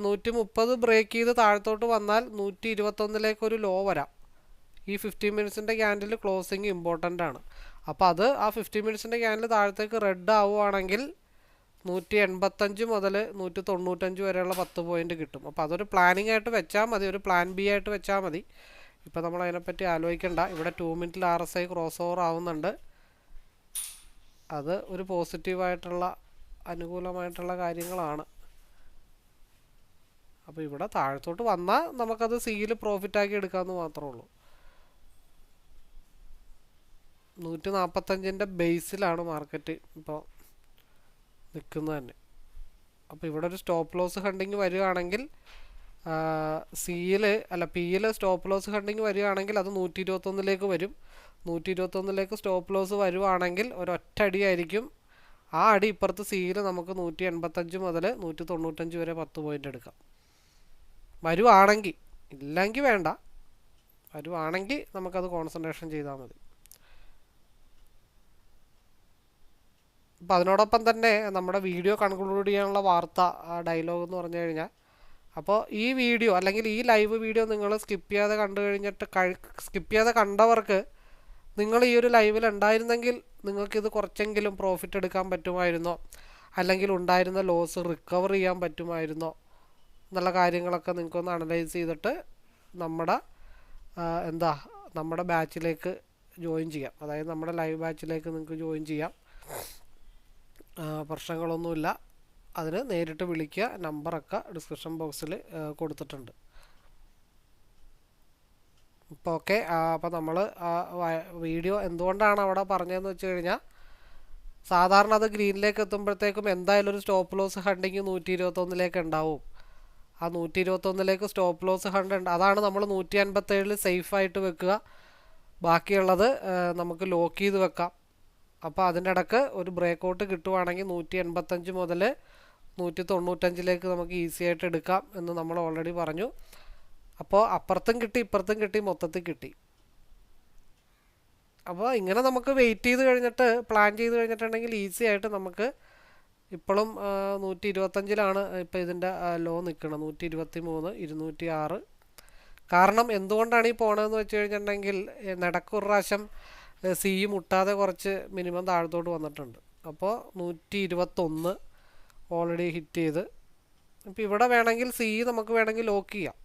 Speaker 1: 130 ബ്രേക്ക് ചെയ്ത് താഴത്തോട്ട് വന്നാൽ 121ലേക്കൊരു ലോ വരാം. ഈ 50 മിനിറ്റ്സിൻ്റെ ക്യാൻഡിൽ ക്ലോസിങ് ഇമ്പോർട്ടൻ്റ് ആണ്. അപ്പോൾ അത് ആ 50 മിനിറ്റ്സിൻ്റെ ക്യാൻഡിൽ താഴത്തേക്ക് റെഡ് ആവുകയാണെങ്കിൽ 185 മുതൽ 195 വരെയുള്ള 10 പോയിൻ്റ് കിട്ടും. അപ്പോൾ അതൊരു പ്ലാനിങ് ആയിട്ട് വെച്ചാൽ മതി, ഒരു പ്ലാൻ ബി ആയിട്ട് വെച്ചാൽ മതി. ഇപ്പോൾ നമ്മൾ അതിനെപ്പറ്റി ആലോചിക്കേണ്ട. ഇവിടെ 2 മിനിറ്റിൽ RSI ക്രോസ് ഓവർ ആവുന്നുണ്ട്, അത് ഒരു പോസിറ്റീവായിട്ടുള്ള അനുകൂലമായിട്ടുള്ള കാര്യങ്ങളാണ്. അപ്പോൾ ഇവിടെ താഴത്തോട്ട് വന്നാൽ നമുക്കത് സിയിൽ പ്രോഫിറ്റാക്കി എടുക്കാമെന്ന് മാത്രമേ ഉള്ളൂ. 145ൻ്റെ ബേസിലാണ് മാർക്കറ്റ് ഇപ്പോൾ നിൽക്കുന്നത് തന്നെ. അപ്പോൾ ഇവിടെ ഒരു സ്റ്റോപ്പ് ലോസ് ഹണ്ടിങ് വരികയാണെങ്കിൽ പിയിൽ സ്റ്റോപ്പ് ലോസ് ഹണ്ടിങ് വരികയാണെങ്കിൽ അത് 121ലേക്ക് വരും. 121ലേക്ക് സ്റ്റോപ്പ് ലോസ് വരുവാണെങ്കിൽ ഒരൊറ്റ അടിയായിരിക്കും. ആ അടി ഇപ്പുറത്ത് സിയിൽ നമുക്ക് 185 മുതൽ 195 വരെ 10 പോയിൻ്റ് എടുക്കാം, വരുവാണെങ്കിൽ. ഇല്ലെങ്കിൽ വേണ്ട, വരുവാണെങ്കിൽ നമുക്കത് കോൺസെൻട്രേഷൻ ചെയ്താൽ മതി. അപ്പോൾ അതിനോടൊപ്പം തന്നെ നമ്മുടെ വീഡിയോ കൺക്ലൂഡ് ചെയ്യാനുള്ള വാർത്ത ഡയലോഗ് എന്ന് പറഞ്ഞു കഴിഞ്ഞാൽ, അപ്പോൾ ഈ വീഡിയോ അല്ലെങ്കിൽ ഈ ലൈവ് വീഡിയോ നിങ്ങൾ സ്കിപ്പ് ചെയ്യാതെ കണ്ടവർക്ക് നിങ്ങൾ ഈ ഒരു ലൈവിൽ ഉണ്ടായിരുന്നെങ്കിൽ നിങ്ങൾക്കിത് കുറച്ചെങ്കിലും പ്രോഫിറ്റ് എടുക്കാൻ പറ്റുമായിരുന്നോ, അല്ലെങ്കിൽ ഉണ്ടായിരുന്ന ലോസ് റിക്കവർ ചെയ്യാൻ പറ്റുമായിരുന്നോ എന്നുള്ള കാര്യങ്ങളൊക്കെ നിങ്ങൾക്കൊന്ന് അനലൈസ് ചെയ്തിട്ട് നമ്മുടെ ബാച്ചിലേക്ക് ജോയിൻ ചെയ്യാം. അതായത് നമ്മുടെ ലൈവ് ബാച്ചിലേക്ക് നിങ്ങൾക്ക് ജോയിൻ ചെയ്യാം, പ്രശ്നങ്ങളൊന്നുമില്ല. അതിന് നേരിട്ട് വിളിക്കുക, നമ്പറൊക്കെ ഡിസ്ക്രിപ്ഷൻ ബോക്സിൽ കൊടുത്തിട്ടുണ്ട്. ഇപ്പോൾ ഓക്കെ. അപ്പോൾ നമ്മൾ വീഡിയോ എന്തുകൊണ്ടാണ് അവിടെ പറഞ്ഞതെന്ന് വെച്ച് കഴിഞ്ഞാൽ, സാധാരണ അത് ഗ്രീനിലേക്ക് എത്തുമ്പോഴത്തേക്കും എന്തായാലും ഒരു സ്റ്റോപ്പ് ലോസ് ഹണ്ടിങ് 121ലേക്ക് ഉണ്ടാവും. ആ 121ലേക്ക് സ്റ്റോപ്പ് ലോസ് ഹണ്ട് ഉണ്ട്. അതാണ് നമ്മൾ 157 സേഫായിട്ട് വെക്കുക, ബാക്കിയുള്ളത് നമുക്ക് ലോക്ക് ചെയ്ത് വെക്കാം. അപ്പോൾ അതിൻ്റെ ഇടയ്ക്ക് ഒരു ബ്രേക്ക് ഔട്ട് കിട്ടുവാണെങ്കിൽ 185 മുതൽ 195ലേക്ക് നമുക്ക് ഈസി ആയിട്ട് എടുക്കാം എന്ന് നമ്മൾ ഓൾറെഡി പറഞ്ഞു. അപ്പോൾ അപ്പുറത്തും കിട്ടി ഇപ്പുറത്തും കിട്ടി, മൊത്തത്തിൽ കിട്ടി. അപ്പോൾ ഇങ്ങനെ നമുക്ക് വെയിറ്റ് ചെയ്ത് കഴിഞ്ഞിട്ട് പ്ലാൻ ചെയ്ത് കഴിഞ്ഞിട്ടുണ്ടെങ്കിൽ ഈസി ആയിട്ട് നമുക്ക് ഇപ്പോഴും 125ലാണ് ഇപ്പോൾ ഇതിൻ്റെ ലോ നിൽക്കണം, 123, 206. കാരണം എന്തുകൊണ്ടാണ് ഈ പോണതെന്ന് വെച്ച് കഴിഞ്ഞിട്ടുണ്ടെങ്കിൽ നടക്കൊരു പ്രാവശ്യം CE മുട്ടാതെ കുറച്ച് മിനിമം താഴത്തോട്ട് വന്നിട്ടുണ്ട്. അപ്പോൾ 121 ഓൾറെഡി ഹിറ്റ് ചെയ്ത്. ഇപ്പോൾ ഇവിടെ വേണമെങ്കിൽ CE നമുക്ക് വേണമെങ്കിൽ ലോക്ക് ചെയ്യാം.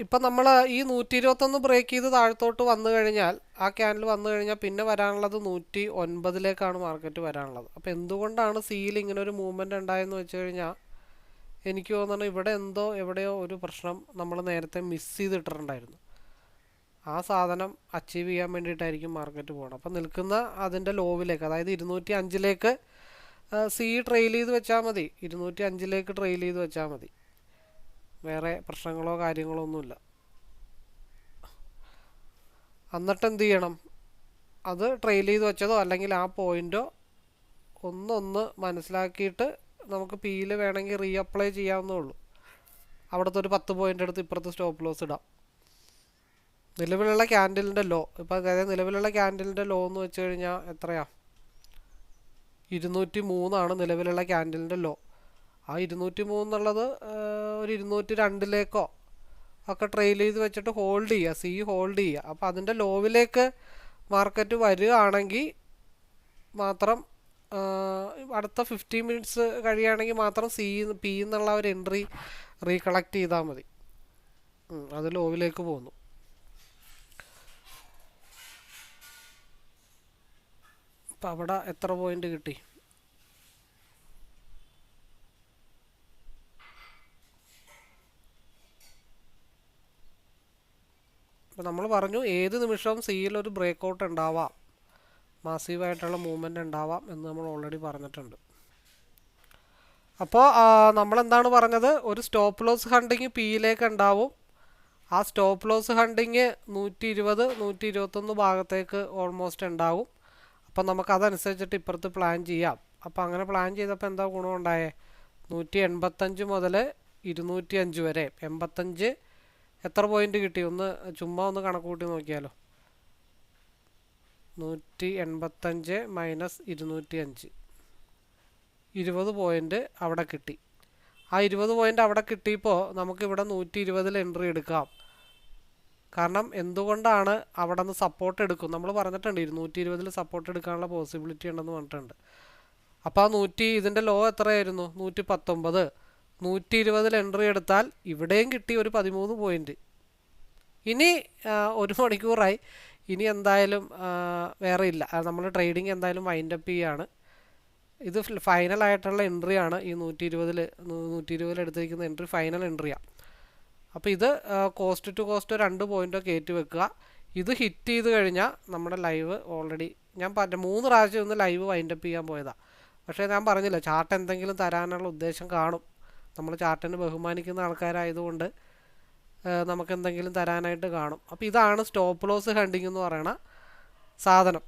Speaker 1: ഇപ്പം നമ്മൾ ഈ 121 ബ്രേക്ക് ചെയ്ത് താഴത്തോട്ട് വന്നു കഴിഞ്ഞാൽ, ആ ക്യാൻഡിൽ വന്നു കഴിഞ്ഞാൽ പിന്നെ വരാനുള്ളത് 109ലേക്കാണ് മാർക്കറ്റ് വരാനുള്ളത്. അപ്പോൾ എന്തുകൊണ്ടാണ് സിയിൽ ഇങ്ങനെ ഒരു മൂവ്മെൻറ്റ് ഉണ്ടായെന്ന് വെച്ച് കഴിഞ്ഞാൽ, എനിക്ക് തോന്നുന്നു ഇവിടെ എവിടെയോ ഒരു പ്രശ്നം നമ്മൾ നേരത്തെ മിസ് ചെയ്തിട്ടുണ്ടായിരുന്നു. ആ സാധനം അച്ചീവ് ചെയ്യാൻ വേണ്ടിയിട്ടായിരിക്കും മാർക്കറ്റ് പോകണം. അപ്പോൾ നിൽക്കുന്ന അതിൻ്റെ ലോവിലേക്ക്, അതായത് 205ലേക്ക് CE ട്രെയിൽ ചെയ്ത് വെച്ചാൽ മതി, 205ലേക്ക് ട്രെയിൽ ചെയ്ത് വെച്ചാൽ മതി. വേറെ പ്രശ്നങ്ങളോ കാര്യങ്ങളോ ഒന്നുമില്ല. എന്നിട്ട് എന്ത് ചെയ്യണം, അത് ട്രെയിൽ ചെയ്ത് വെച്ചതോ അല്ലെങ്കിൽ ആ പോയിന്റോ ഒന്ന് മനസ്സിലാക്കിയിട്ട് നമുക്ക് പിയിൽ വേണമെങ്കിൽ റീ അപ്ലൈ ചെയ്യാവുന്നേ ഉള്ളൂ. അവിടുത്തെ ഒരു 10 പോയിന്റ് എടുത്ത് ഇപ്പുറത്ത് സ്റ്റോപ്പ് ലോസ് ഇടാം. നിലവിലുള്ള ക്യാൻഡിലിൻ്റെ ലോ, ഇപ്പോൾ അതായത് നിലവിലുള്ള ക്യാൻഡിലിൻ്റെ ലോ എന്ന് വെച്ച് കഴിഞ്ഞാൽ എത്രയാ, 203 നിലവിലുള്ള ക്യാൻഡിലിൻ്റെ ലോ. ആ 203 എന്നുള്ളത് ഒരു 202 ഒക്കെ ട്രെയിൽ ചെയ്ത് വെച്ചിട്ട് ഹോൾഡ് ചെയ്യുക, സി ഹോൾഡ് ചെയ്യുക. അപ്പോൾ അതിൻ്റെ ലോവിലേക്ക് മാർക്കറ്റ് വരികയാണെങ്കിൽ മാത്രം അടുത്ത 15 മിനിറ്റ്സ് കഴിയുകയാണെങ്കിൽ മാത്രം പി എന്നുള്ള ഒരു എൻട്രി റീകളക്ട് ചെയ്താൽ മതി. അത് ലോവിലേക്ക് പോകുന്നു. അപ്പം അവിടെ എത്ര പോയിന്റ് കിട്ടി? അപ്പം നമ്മൾ പറഞ്ഞു ഏത് നിമിഷവും സിയിൽ ഒരു ബ്രേക്ക് ഔട്ട് ഉണ്ടാവാം, മാസീവായിട്ടുള്ള മൂവ്മെൻ്റ് ഉണ്ടാവാം എന്ന് നമ്മൾ ഓൾറെഡി പറഞ്ഞിട്ടുണ്ട്. അപ്പോൾ നമ്മളെന്താണ് പറഞ്ഞത്, ഒരു സ്റ്റോപ്പ് ലോസ് ഹണ്ടിങ് പിയിലേക്ക് ഉണ്ടാവും. ആ സ്റ്റോപ്പ് ലോസ് ഹണ്ടിങ് 120, 121 ഭാഗത്തേക്ക് ഓൾമോസ്റ്റ് ഉണ്ടാവും. അപ്പം നമുക്കതനുസരിച്ചിട്ട് ഇപ്പുറത്ത് പ്ലാൻ ചെയ്യാം. അപ്പോൾ അങ്ങനെ പ്ലാൻ ചെയ്തപ്പോൾ എന്താ ഗുണമുണ്ടായേ, 185 മുതൽ 205 വരെ 85 എത്ര പോയിന്റ് കിട്ടി, ചുമ്മാ ഒന്ന് കണക്ക് കൂട്ടി നോക്കിയാലോ. 185 മൈനസ് 205, 20 പോയിന്റ് അവിടെ കിട്ടി. ആ 20 പോയിന്റ് അവിടെ കിട്ടിയപ്പോൾ നമുക്കിവിടെ 120 എൻട്രി എടുക്കാം. കാരണം എന്തുകൊണ്ടാണ് അവിടെ നിന്ന് സപ്പോർട്ട് എടുക്കും, നമ്മൾ പറഞ്ഞിട്ടുണ്ട് 220 സപ്പോർട്ട് എടുക്കാനുള്ള പോസിബിലിറ്റി ഉണ്ടെന്ന് പറഞ്ഞിട്ടുണ്ട്. അപ്പോൾ ആ ഇതിൻ്റെ ലോ എത്രയായിരുന്നു, 119. 120 എൻട്രി എടുത്താൽ ഇവിടെയും കിട്ടി ഒരു 13 പോയിന്റ്. ഇനി 1 മണിക്കൂറായി, ഇനി എന്തായാലും വേറെ ഇല്ല, നമ്മൾ ട്രേഡിങ് എന്തായാലും വൈൻഡപ്പ് ചെയ്യാണ്. ഇത് ഫൈനലായിട്ടുള്ള എൻട്രിയാണ്. ഈ 120 എടുത്തിരിക്കുന്ന എൻട്രി ഫൈനൽ എൻട്രിയാണ്. അപ്പോൾ ഇത് കോസ്റ്റ് ടു കോസ്റ്റ് 2 പോയിന്റോ കയറ്റി വെക്കുക. ഇത് ഹിറ്റ് ചെയ്ത് കഴിഞ്ഞാൽ നമ്മുടെ ലൈവ് ഓൾറെഡി ഞാൻ പറഞ്ഞ 3 പ്രാവശ്യം ഒന്ന് ലൈവ് വൈൻഡപ്പ് ചെയ്യാൻ പോയതാണ്. പക്ഷേ ഞാൻ പറഞ്ഞില്ല, ചാർട്ട് എന്തെങ്കിലും തരാനുള്ള ഉദ്ദേശം കാണും. നമ്മൾ ചാർട്ടിന് ബഹുമാനിക്കുന്ന ആൾക്കാരായതുകൊണ്ട് നമുക്ക് എന്തെങ്കിലും തരാനായിട്ട് കാണും. അപ്പോൾ ഇതാണ് സ്റ്റോപ്പ് ലോസ് ഹണ്ടിങ് എന്ന് പറയുന്ന സാധനം.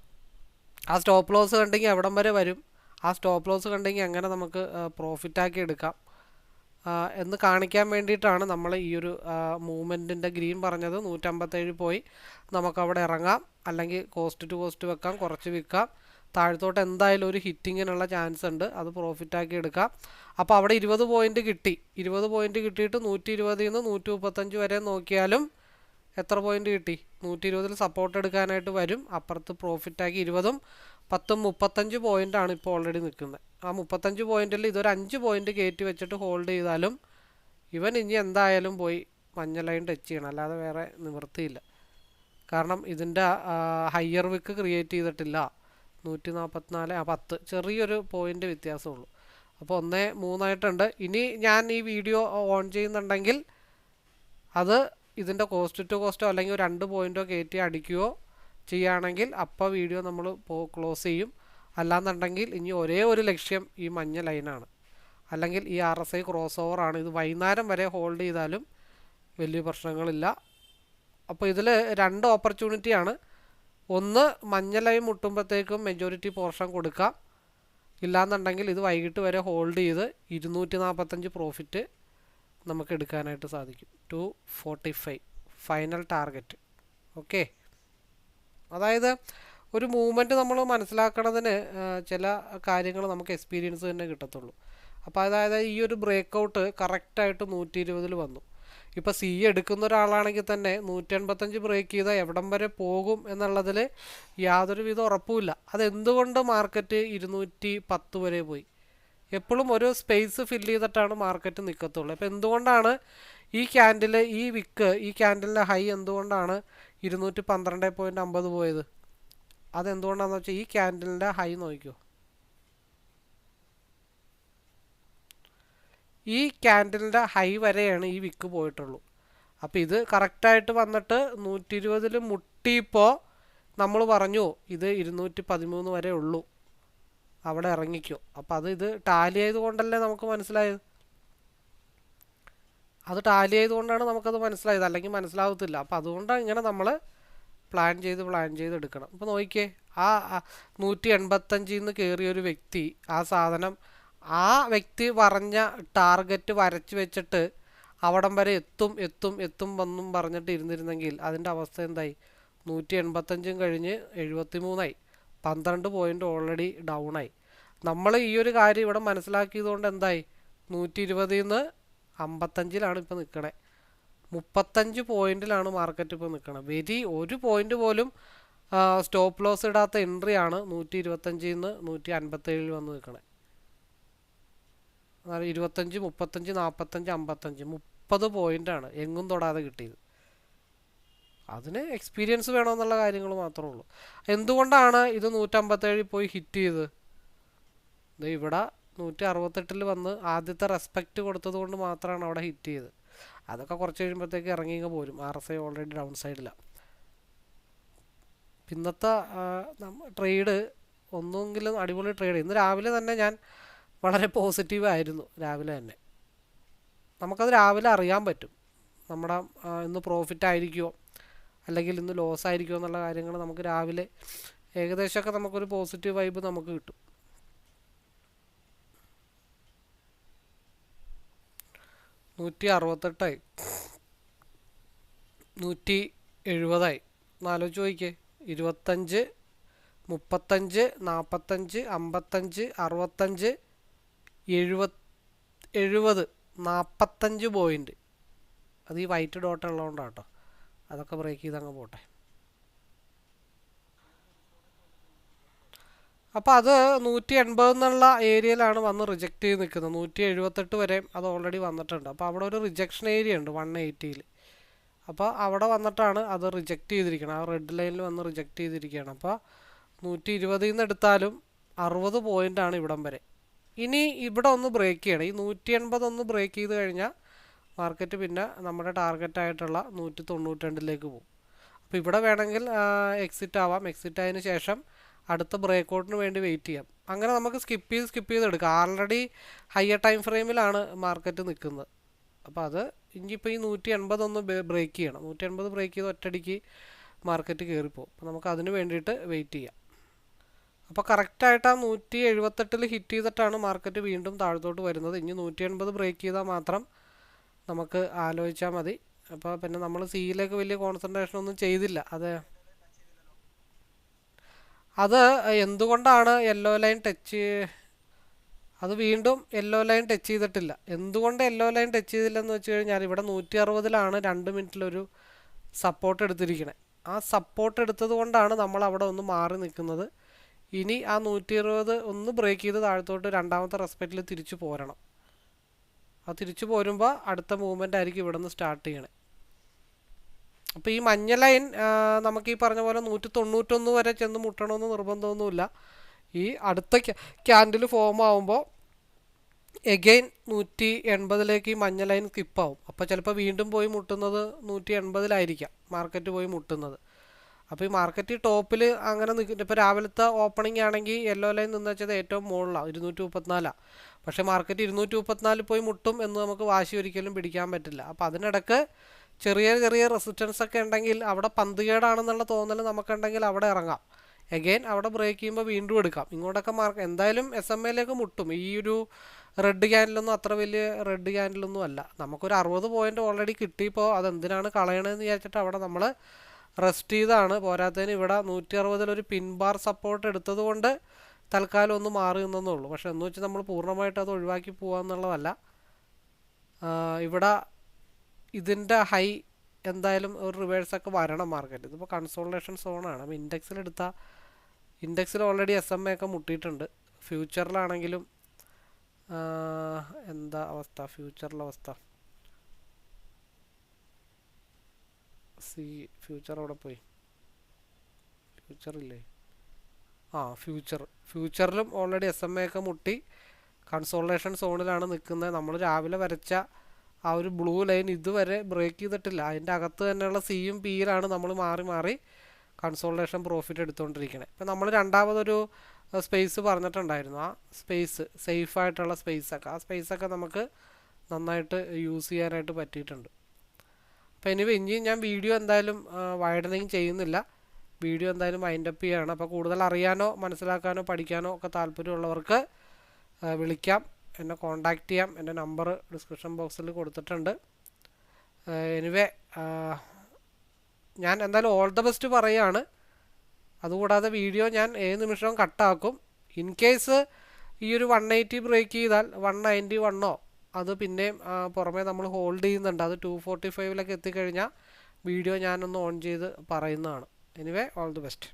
Speaker 1: ആ സ്റ്റോപ്പ് ലോസ് ഹണ്ടിങ് എവിടം വരെ വരും, ആ സ്റ്റോപ്പ് ലോസ് ഹണ്ടിങ് എങ്ങനെ നമുക്ക് പ്രോഫിറ്റാക്കി എടുക്കാം എന്ന് കാണിക്കാൻ വേണ്ടിയിട്ടാണ് നമ്മൾ ഈ ഒരു മൂവ്മെൻറ്റിൻ്റെ ഗ്രീൻ പറഞ്ഞത്. 157 പോയി നമുക്കവിടെ ഇറങ്ങാം, അല്ലെങ്കിൽ കോസ്റ്റ് ടു കോസ്റ്റ് വെക്കാം, കുറച്ച് വിൽക്കാം. താഴത്തോട്ട് എന്തായാലും ഒരു ഹിറ്റിങ്ങിനുള്ള ചാൻസ് ഉണ്ട്, അത് പ്രോഫിറ്റാക്കി എടുക്കാം. അപ്പോൾ അവിടെ 20 പോയിന്റ് കിട്ടി. 20 പോയിന്റ് കിട്ടിയിട്ട് 120 നിന്ന് 135 വരെ നോക്കിയാലും എത്ര പോയിന്റ് കിട്ടി, 120 സപ്പോർട്ട് എടുക്കാനായിട്ട് വരും. അപ്പുറത്ത് പ്രോഫിറ്റാക്കി 20ഉം 10ഉം 35 പോയിൻ്റാണ് ഇപ്പോൾ ഓൾറെഡി നിൽക്കുന്നത്. ആ 35 പോയിന്റിൽ ഇതൊരു 5 പോയിന്റ് കയറ്റി വെച്ചിട്ട് ഹോൾഡ് ചെയ്താലും ഇവൻ ഇനി എന്തായാലും പോയി മഞ്ഞ ലൈൻ ടച്ച് ചെയ്യണം, അല്ലാതെ വേറെ നിവൃത്തിയില്ല. കാരണം ഇതിൻ്റെ ഹയർ വിക്ക് ക്രിയേറ്റ് ചെയ്തിട്ടില്ല. 144, 10 ചെറിയൊരു പോയിന്റ് വ്യത്യാസമുള്ളൂ. അപ്പോൾ 1-3 ഇനി ഞാൻ ഈ വീഡിയോ ഓൺ ചെയ്യുന്നുണ്ടെങ്കിൽ അത് ഇതിൻ്റെ കോസ്റ്റ് ടു കോസ്റ്റോ അല്ലെങ്കിൽ 2 പോയിന്റോ കയറ്റി അടിക്കുകയോ ചെയ്യുകയാണെങ്കിൽ അപ്പോൾ വീഡിയോ നമ്മൾ ക്ലോസ് ചെയ്യും. അല്ലാന്നുണ്ടെങ്കിൽ ഇനി ഒരേ ഒരു ലക്ഷ്യം ഈ മഞ്ഞ ലൈനാണ്, അല്ലെങ്കിൽ ഈ RSI ക്രോസ് ഓവറാണ്. ഇത് വൈകുന്നേരം വരെ ഹോൾഡ് ചെയ്താലും വലിയ പ്രശ്നങ്ങളില്ല. അപ്പോൾ ഇതിൽ 2 ഓപ്പർച്യൂണിറ്റിയാണ്. ഒന്ന്, മഞ്ഞ ലൈൻ മുട്ടുമ്പോഴത്തേക്കും മെജോറിറ്റി പോർഷൻ കൊടുക്കാം. ഇല്ലാന്നുണ്ടെങ്കിൽ ഇത് വൈകിട്ട് വരെ ഹോൾഡ് ചെയ്ത് 245 പ്രോഫിറ്റ് നമുക്ക് എടുക്കാനായിട്ട് സാധിക്കും. 245 ഫൈനൽ ടാർഗറ്റ്. ഓക്കെ, അതായത് ഒരു മൂവ്മെൻറ്റ് നമ്മൾ മനസ്സിലാക്കണതിന് ചില കാര്യങ്ങൾ നമുക്ക് എക്സ്പീരിയൻസ് തന്നെ കിട്ടത്തുള്ളൂ. അപ്പോൾ അതായത് ഈ ഒരു ബ്രേക്ക് ഔട്ട് കറക്റ്റായിട്ട് 120 വന്നു. ഇപ്പോൾ സി എടുക്കുന്ന ഒരാളാണെങ്കിൽ തന്നെ 185 ബ്രേക്ക് ചെയ്താൽ എവിടം വരെ പോകും എന്നുള്ളതിൽ യാതൊരുവിധ ഉറപ്പുമില്ല. അതെന്തുകൊണ്ട് മാർക്കറ്റ് 210 വരെ പോയി? എപ്പോഴും ഒരു സ്പേസ് ഫില്ല് ചെയ്തിട്ടാണ് മാർക്കറ്റ് നിൽക്കത്തുള്ളൂ. അപ്പോൾ എന്തുകൊണ്ടാണ് ഈ ക്യാൻഡിൽ, ഈ ക്യാൻഡിലിൻ്റെ ഹൈ എന്തുകൊണ്ടാണ് 212.50 പോയത്? അതെന്തുകൊണ്ടാണെന്ന് വെച്ചാൽ ഈ ക്യാൻഡിലിൻ്റെ ഹൈ നോക്കിയോ, ഈ ക്യാൻഡിലിൻ്റെ ഹൈ വരെയാണ് ഈ വിക്ക് പോയിട്ടുള്ളൂ. അപ്പോൾ ഇത് കറക്റ്റായിട്ട് വന്നിട്ട് 120 മുട്ടിയപ്പോൾ നമ്മൾ പറഞ്ഞു ഇത് 213 വരെ ഉള്ളൂ, അവിടെ ഇറങ്ങിക്കോ. അപ്പോൾ ഇത് ടാലി ആയതുകൊണ്ടല്ലേ നമുക്ക് മനസ്സിലായത്. അത് ടാലി ആയതുകൊണ്ടാണ് നമുക്കത് മനസ്സിലായത്, അല്ലെങ്കിൽ മനസ്സിലാവത്തില്ല. അപ്പോൾ അതുകൊണ്ടാണ് ഇങ്ങനെ നമ്മൾ പ്ലാൻ ചെയ്ത് എടുക്കണം. ഇപ്പോൾ നോക്കിയേ, ആ 185 നിന്ന് കയറിയൊരു വ്യക്തി ആ സാധനം ആ വ്യക്തി പറഞ്ഞ ടാർഗറ്റ് വരച്ച് വെച്ചിട്ട് അവിടം വരെ എത്തും വന്നും പറഞ്ഞിട്ട് ഇരുന്നിരുന്നെങ്കിൽ അതിൻ്റെ അവസ്ഥ എന്തായി? 185 കഴിഞ്ഞ് 73ആയി, 12 പോയിൻ്റ് ഓൾറെഡി ഡൗൺ ആയി. നമ്മൾ ഈ ഒരു കാര്യം ഇവിടെ മനസ്സിലാക്കിയതുകൊണ്ട് എന്തായി? 120 നിന്ന് 55ലാണ് ഇപ്പോൾ നിൽക്കണേ. 35 പോയിന്റിലാണ് മാർക്കറ്റ് ഇപ്പോൾ നിൽക്കുന്നത്. ഒരു പോയിന്റ് പോലും സ്റ്റോപ്പ് ലോസ് ഇടാത്ത എൻട്രി ആണ് 125 നിന്ന് 157 വന്ന് നിൽക്കണേ. 25, 35, 45, 55 30 പോയിന്റാണ് എങ്ങും തൊടാതെ കിട്ടിയത്. അതിന് എക്സ്പീരിയൻസ് വേണമെന്നുള്ള കാര്യങ്ങൾ മാത്രമേ ഉള്ളൂ. എന്തുകൊണ്ടാണ് ഇത് 157 പോയി ഹിറ്റ് ചെയ്തത്? ഇത് ഇവിടെ 168 വന്ന് ആദ്യത്തെ റെസ്പെക്റ്റ് കൊടുത്തത് കൊണ്ട് മാത്രമാണ് അവിടെ ഹിറ്റ് ചെയ്തത്. അതൊക്കെ കുറച്ച് കഴിയുമ്പോഴത്തേക്ക് ഇറങ്ങിങ്ങ് പോരും. RSI ഓൾറെഡി ഡൗൺ സൈഡിലാണ്. ഇന്നത്തെ ട്രേഡ് ഒന്നെങ്കിലും അടിപൊളി ട്രേഡ്. ഇന്ന് രാവിലെ തന്നെ ഞാൻ വളരെ പോസിറ്റീവ് ആയിരുന്നു. രാവിലെ തന്നെ നമുക്കത് രാവിലെ അറിയാൻ പറ്റും. നമ്മുടെ ഇന്ന് പ്രോഫിറ്റ് ആയിരിക്കുമോ അല്ലെങ്കിൽ ഇന്ന് ലോസ് ആയിരിക്കുമോ എന്നുള്ള കാര്യങ്ങൾ നമുക്ക് രാവിലെ ഏകദേശമൊക്കെ നമുക്കൊരു പോസിറ്റീവ് വൈബ് നമുക്ക് കിട്ടും. 168ആയി, 170ആയി. ആലോചിച്ച് നോക്കിയേ, 25, 35, 45, 55, 65, 70, 45 പോയിന്റ്. അത് ഈ വൈറ്റ് ഡോട്ട് ഉള്ളതുകൊണ്ടാണ് കേട്ടോ. അതൊക്കെ ബ്രേക്ക് ചെയ്ത് അങ്ങ് പോട്ടെ. അപ്പോൾ അത് 180 എന്നുള്ള ഏരിയയിലാണ് വന്ന് റിജക്റ്റ് ചെയ്ത് നിൽക്കുന്നത്. 178 വരെയും അത് ഓൾറെഡി വന്നിട്ടുണ്ട്. അപ്പോൾ അവിടെ ഒരു റിജക്ഷൻ ഏരിയ ഉണ്ട് 180യിൽ. അപ്പോൾ അവിടെ വന്നിട്ടാണ് അത് റിജക്റ്റ് ചെയ്തിരിക്കുന്നത്. ആ റെഡ് ലൈനിൽ വന്ന് റിജക്റ്റ് ചെയ്തിരിക്കുകയാണ്. അപ്പോൾ 120 നിന്ന് എടുത്താലും 60 പോയിൻ്റാണ് ഇവിടം വരെ. ഇനി ഇവിടെ ഒന്ന് ബ്രേക്ക് ചെയ്യണം. ഈ 180 ഒന്ന് ബ്രേക്ക് ചെയ്ത് കഴിഞ്ഞാൽ മാർക്കറ്റ് പിന്നെ നമ്മുടെ ടാർഗറ്റായിട്ടുള്ള 192ലേക്ക് പോകും. അപ്പോൾ ഇവിടെ വേണമെങ്കിൽ എക്സിറ്റ് ആവാം. എക്സിറ്റ് ആയതിനു ശേഷം അടുത്ത ബ്രേക്കൗട്ടിന് വേണ്ടി വെയിറ്റ് ചെയ്യാം. അങ്ങനെ നമുക്ക് സ്കിപ്പ് ചെയ്ത് എടുക്കാം. ആൾറെഡി ഹയർ ടൈം ഫ്രെയിമിലാണ് മാർക്കറ്റ് നിൽക്കുന്നത്. അപ്പോൾ അത് ഇനിയിപ്പോൾ ഈ 180 ഒന്ന് ബ്രേക്ക് ചെയ്യണം. 180 ബ്രേക്ക് ചെയ്ത് ഒറ്റയടിക്ക് മാർക്കറ്റ് കയറിപ്പോകും. അപ്പോൾ നമുക്ക് അതിന് വേണ്ടിയിട്ട് വെയിറ്റ് ചെയ്യാം. അപ്പോൾ കറക്റ്റായിട്ട് ആ 178 ഹിറ്റ് ചെയ്തിട്ടാണ് മാർക്കറ്റ് വീണ്ടും താഴത്തോട്ട് വരുന്നത്. ഇനി 180 ബ്രേക്ക് ചെയ്താൽ മാത്രം നമുക്ക് ആലോചിച്ചാൽ മതി. അപ്പോൾ പിന്നെ നമ്മൾ സിയിലേക്ക് വലിയ കോൺസെൻട്രേഷൻ ഒന്നും ചെയ്തില്ല. അത് എന്തുകൊണ്ടാണ് യെല്ലോ ലൈൻ ടച്ച്, അത് വീണ്ടും യെല്ലോ ലൈൻ ടച്ച് ചെയ്തിട്ടില്ല. എന്തുകൊണ്ട് യെല്ലോ ലൈൻ ടച്ച് ചെയ്തില്ലെന്ന് വെച്ച് കഴിഞ്ഞാൽ ഇവിടെ 160ലാണ് 2 മിനിറ്റിലൊരു സപ്പോർട്ട് എടുത്തിരിക്കണേ. ആ സപ്പോർട്ട് എടുത്തത് കൊണ്ടാണ് നമ്മൾ അവിടെ ഒന്ന് മാറി നിൽക്കുന്നത്. ഇനി ആ 120 ഒന്ന് ബ്രേക്ക് ചെയ്ത് താഴത്തോട്ട് രണ്ടാമത്തെ റെസ്പെക്റ്റിൽ തിരിച്ചു പോരണം. ആ തിരിച്ചു പോരുമ്പോൾ അടുത്ത മൂവ്മെൻ്റ് ആയിരിക്കും ഇവിടെ നിന്ന് സ്റ്റാർട്ട് ചെയ്യണേ. അപ്പോൾ ഈ മഞ്ഞ ലൈൻ നമുക്ക് ഈ പറഞ്ഞ പോലെ 191 വരെ ചെന്ന് മുട്ടണമെന്ന് നിർബന്ധമൊന്നുമില്ല. ഈ അടുത്ത ക്യാൻഡിൽ ഫോം ആകുമ്പോൾ എഗെയിൻ 180ലേക്ക് ഈ മഞ്ഞ ലൈൻ സ്കിപ്പാവും. അപ്പോൾ ചിലപ്പോൾ വീണ്ടും പോയി മുട്ടുന്നത് 180ലായിരിക്കാം മാർക്കറ്റ് പോയി മുട്ടുന്നത്. അപ്പോൾ ഈ മാർക്കറ്റ് ടോപ്പിൽ അങ്ങനെ നിൽക്കുന്നുണ്ട്. ഇപ്പോൾ രാവിലത്തെ ഓപ്പണിംഗ് ആണെങ്കിൽ യെല്ലോ ലൈൻ നിന്ന് വെച്ചത് ഏറ്റവും മുകളിലാണ് 234. പക്ഷേ മാർക്കറ്റ് 234 പോയി മുട്ടും എന്ന് നമുക്ക് വാശി ഒരിക്കലും പിടിക്കാൻ പറ്റില്ല. അപ്പോൾ അതിനിടക്ക് ചെറിയ റെസിസ്റ്റൻസ് ഒക്കെ ഉണ്ടെങ്കിൽ അവിടെ പന്തുകേടാണെന്നുള്ള തോന്നൽ നമുക്കുണ്ടെങ്കിൽ അവിടെ ഇറങ്ങാം. എഗെയിൻ അവിടെ ബ്രേക്ക് ചെയ്യുമ്പോൾ വീണ്ടും എടുക്കാം. ഇങ്ങോട്ടൊക്കെ എന്തായാലും SMA മുട്ടും. ഈ ഒരു റെഡ് ക്യാൻഡിലൊന്നും അത്ര വലിയ റെഡ് ക്യാൻഡിലൊന്നും അല്ല. നമുക്കൊരു 60 പോയിൻ്റ് ഓൾറെഡി കിട്ടിയപ്പോൾ അതെന്തിനാണ് കളയണമെന്ന് വിചാരിച്ചിട്ട് അവിടെ നമ്മൾ റെസ്റ്റ് ചെയ്താണ്. പോരാത്തതിന് ഇവിടെ 160 പിൻ ബാർ സപ്പോർട്ട് എടുത്തത് കൊണ്ട് തൽക്കാലം ഒന്ന് മാറി നിന്നേ ഉള്ളൂ. പക്ഷെ എന്ന് വെച്ചാൽ നമ്മൾ പൂർണ്ണമായിട്ട് അത് ഒഴിവാക്കി പോകാമെന്നുള്ളതല്ല. ഇവിടെ ഇതിൻ്റെ ഹൈ എന്തായാലും ഒരു റിവേഴ്സൊക്കെ വരണം മാർക്കറ്റ്. ഇതിപ്പോൾ കൺസോൾട്ടേഷൻ സോണാണ്. അപ്പോൾ ഇൻഡെക്സിൽ ഓൾറെഡി SMA മുട്ടിയിട്ടുണ്ട്. ഫ്യൂച്ചറിലാണെങ്കിലും എന്താ അവസ്ഥ? ഫ്യൂച്ചറിലെ അവസ്ഥ ഫ്യൂച്ചർ അവിടെ പോയി. ഫ്യൂച്ചറില്ലേ? ഫ്യൂച്ചറിലും ഓൾറെഡി SMA മുട്ടി കൺസോൾട്ടേഷൻ സോണിലാണ് നിൽക്കുന്നത്. നമ്മൾ രാവിലെ വരച്ച ആ ഒരു ബ്ലൂ ലൈൻ ഇതുവരെ ബ്രേക്ക് ചെയ്തിട്ടില്ല. അതിൻ്റെ അകത്ത് തന്നെയുള്ള സിയും പിയിലാണ് നമ്മൾ മാറി കൺസോൾട്ടേഷൻ പ്രോഫിറ്റ് എടുത്തുകൊണ്ടിരിക്കുന്നത്. ഇപ്പം നമ്മൾ രണ്ടാമതൊരു സ്പേസ് പറഞ്ഞിട്ടുണ്ടായിരുന്നു. ആ സ്പേസ് സേഫായിട്ടുള്ള സ്പേസൊക്കെ നമുക്ക് നന്നായിട്ട് യൂസ് ചെയ്യാനായിട്ട് പറ്റിയിട്ടുണ്ട്. അപ്പോൾ ഇനിയും ഞാൻ വീഡിയോ എന്തായാലും വൈഡനിങ് ചെയ്യുന്നില്ല. വീഡിയോ എന്തായാലും വൈൻഡപ്പ് ചെയ്യുകയാണ്. അപ്പോൾ കൂടുതൽ അറിയാനോ മനസ്സിലാക്കാനോ പഠിക്കാനോ ഒക്കെ താല്പര്യമുള്ളവർക്ക് വിളിക്കാം, എന്നെ കോൺടാക്റ്റ് ചെയ്യാം. എൻ്റെ നമ്പർ ഡിസ്ക്രിപ്ഷൻ ബോക്സിൽ കൊടുത്തിട്ടുണ്ട്. എനിവേ ഞാൻ എന്തായാലും ഓൾ ദ ബെസ്റ്റ് പറയുകയാണ്. അതുകൂടാതെ വീഡിയോ ഞാൻ ഏത് നിമിഷവും കട്ടാക്കും. ഇൻ കേസ് ഈ ഒരു 180 ബ്രേക്ക് ചെയ്താൽ 191 അത് പിന്നെയും പുറമേ നമ്മൾ ഹോൾഡ് ചെയ്യുന്നുണ്ട്. അത് 245 എത്തിക്കഴിഞ്ഞാൽ വീഡിയോ ഞാനൊന്ന് ഓൺ ചെയ്ത് പറയുന്നതാണ്. Anyway all the best.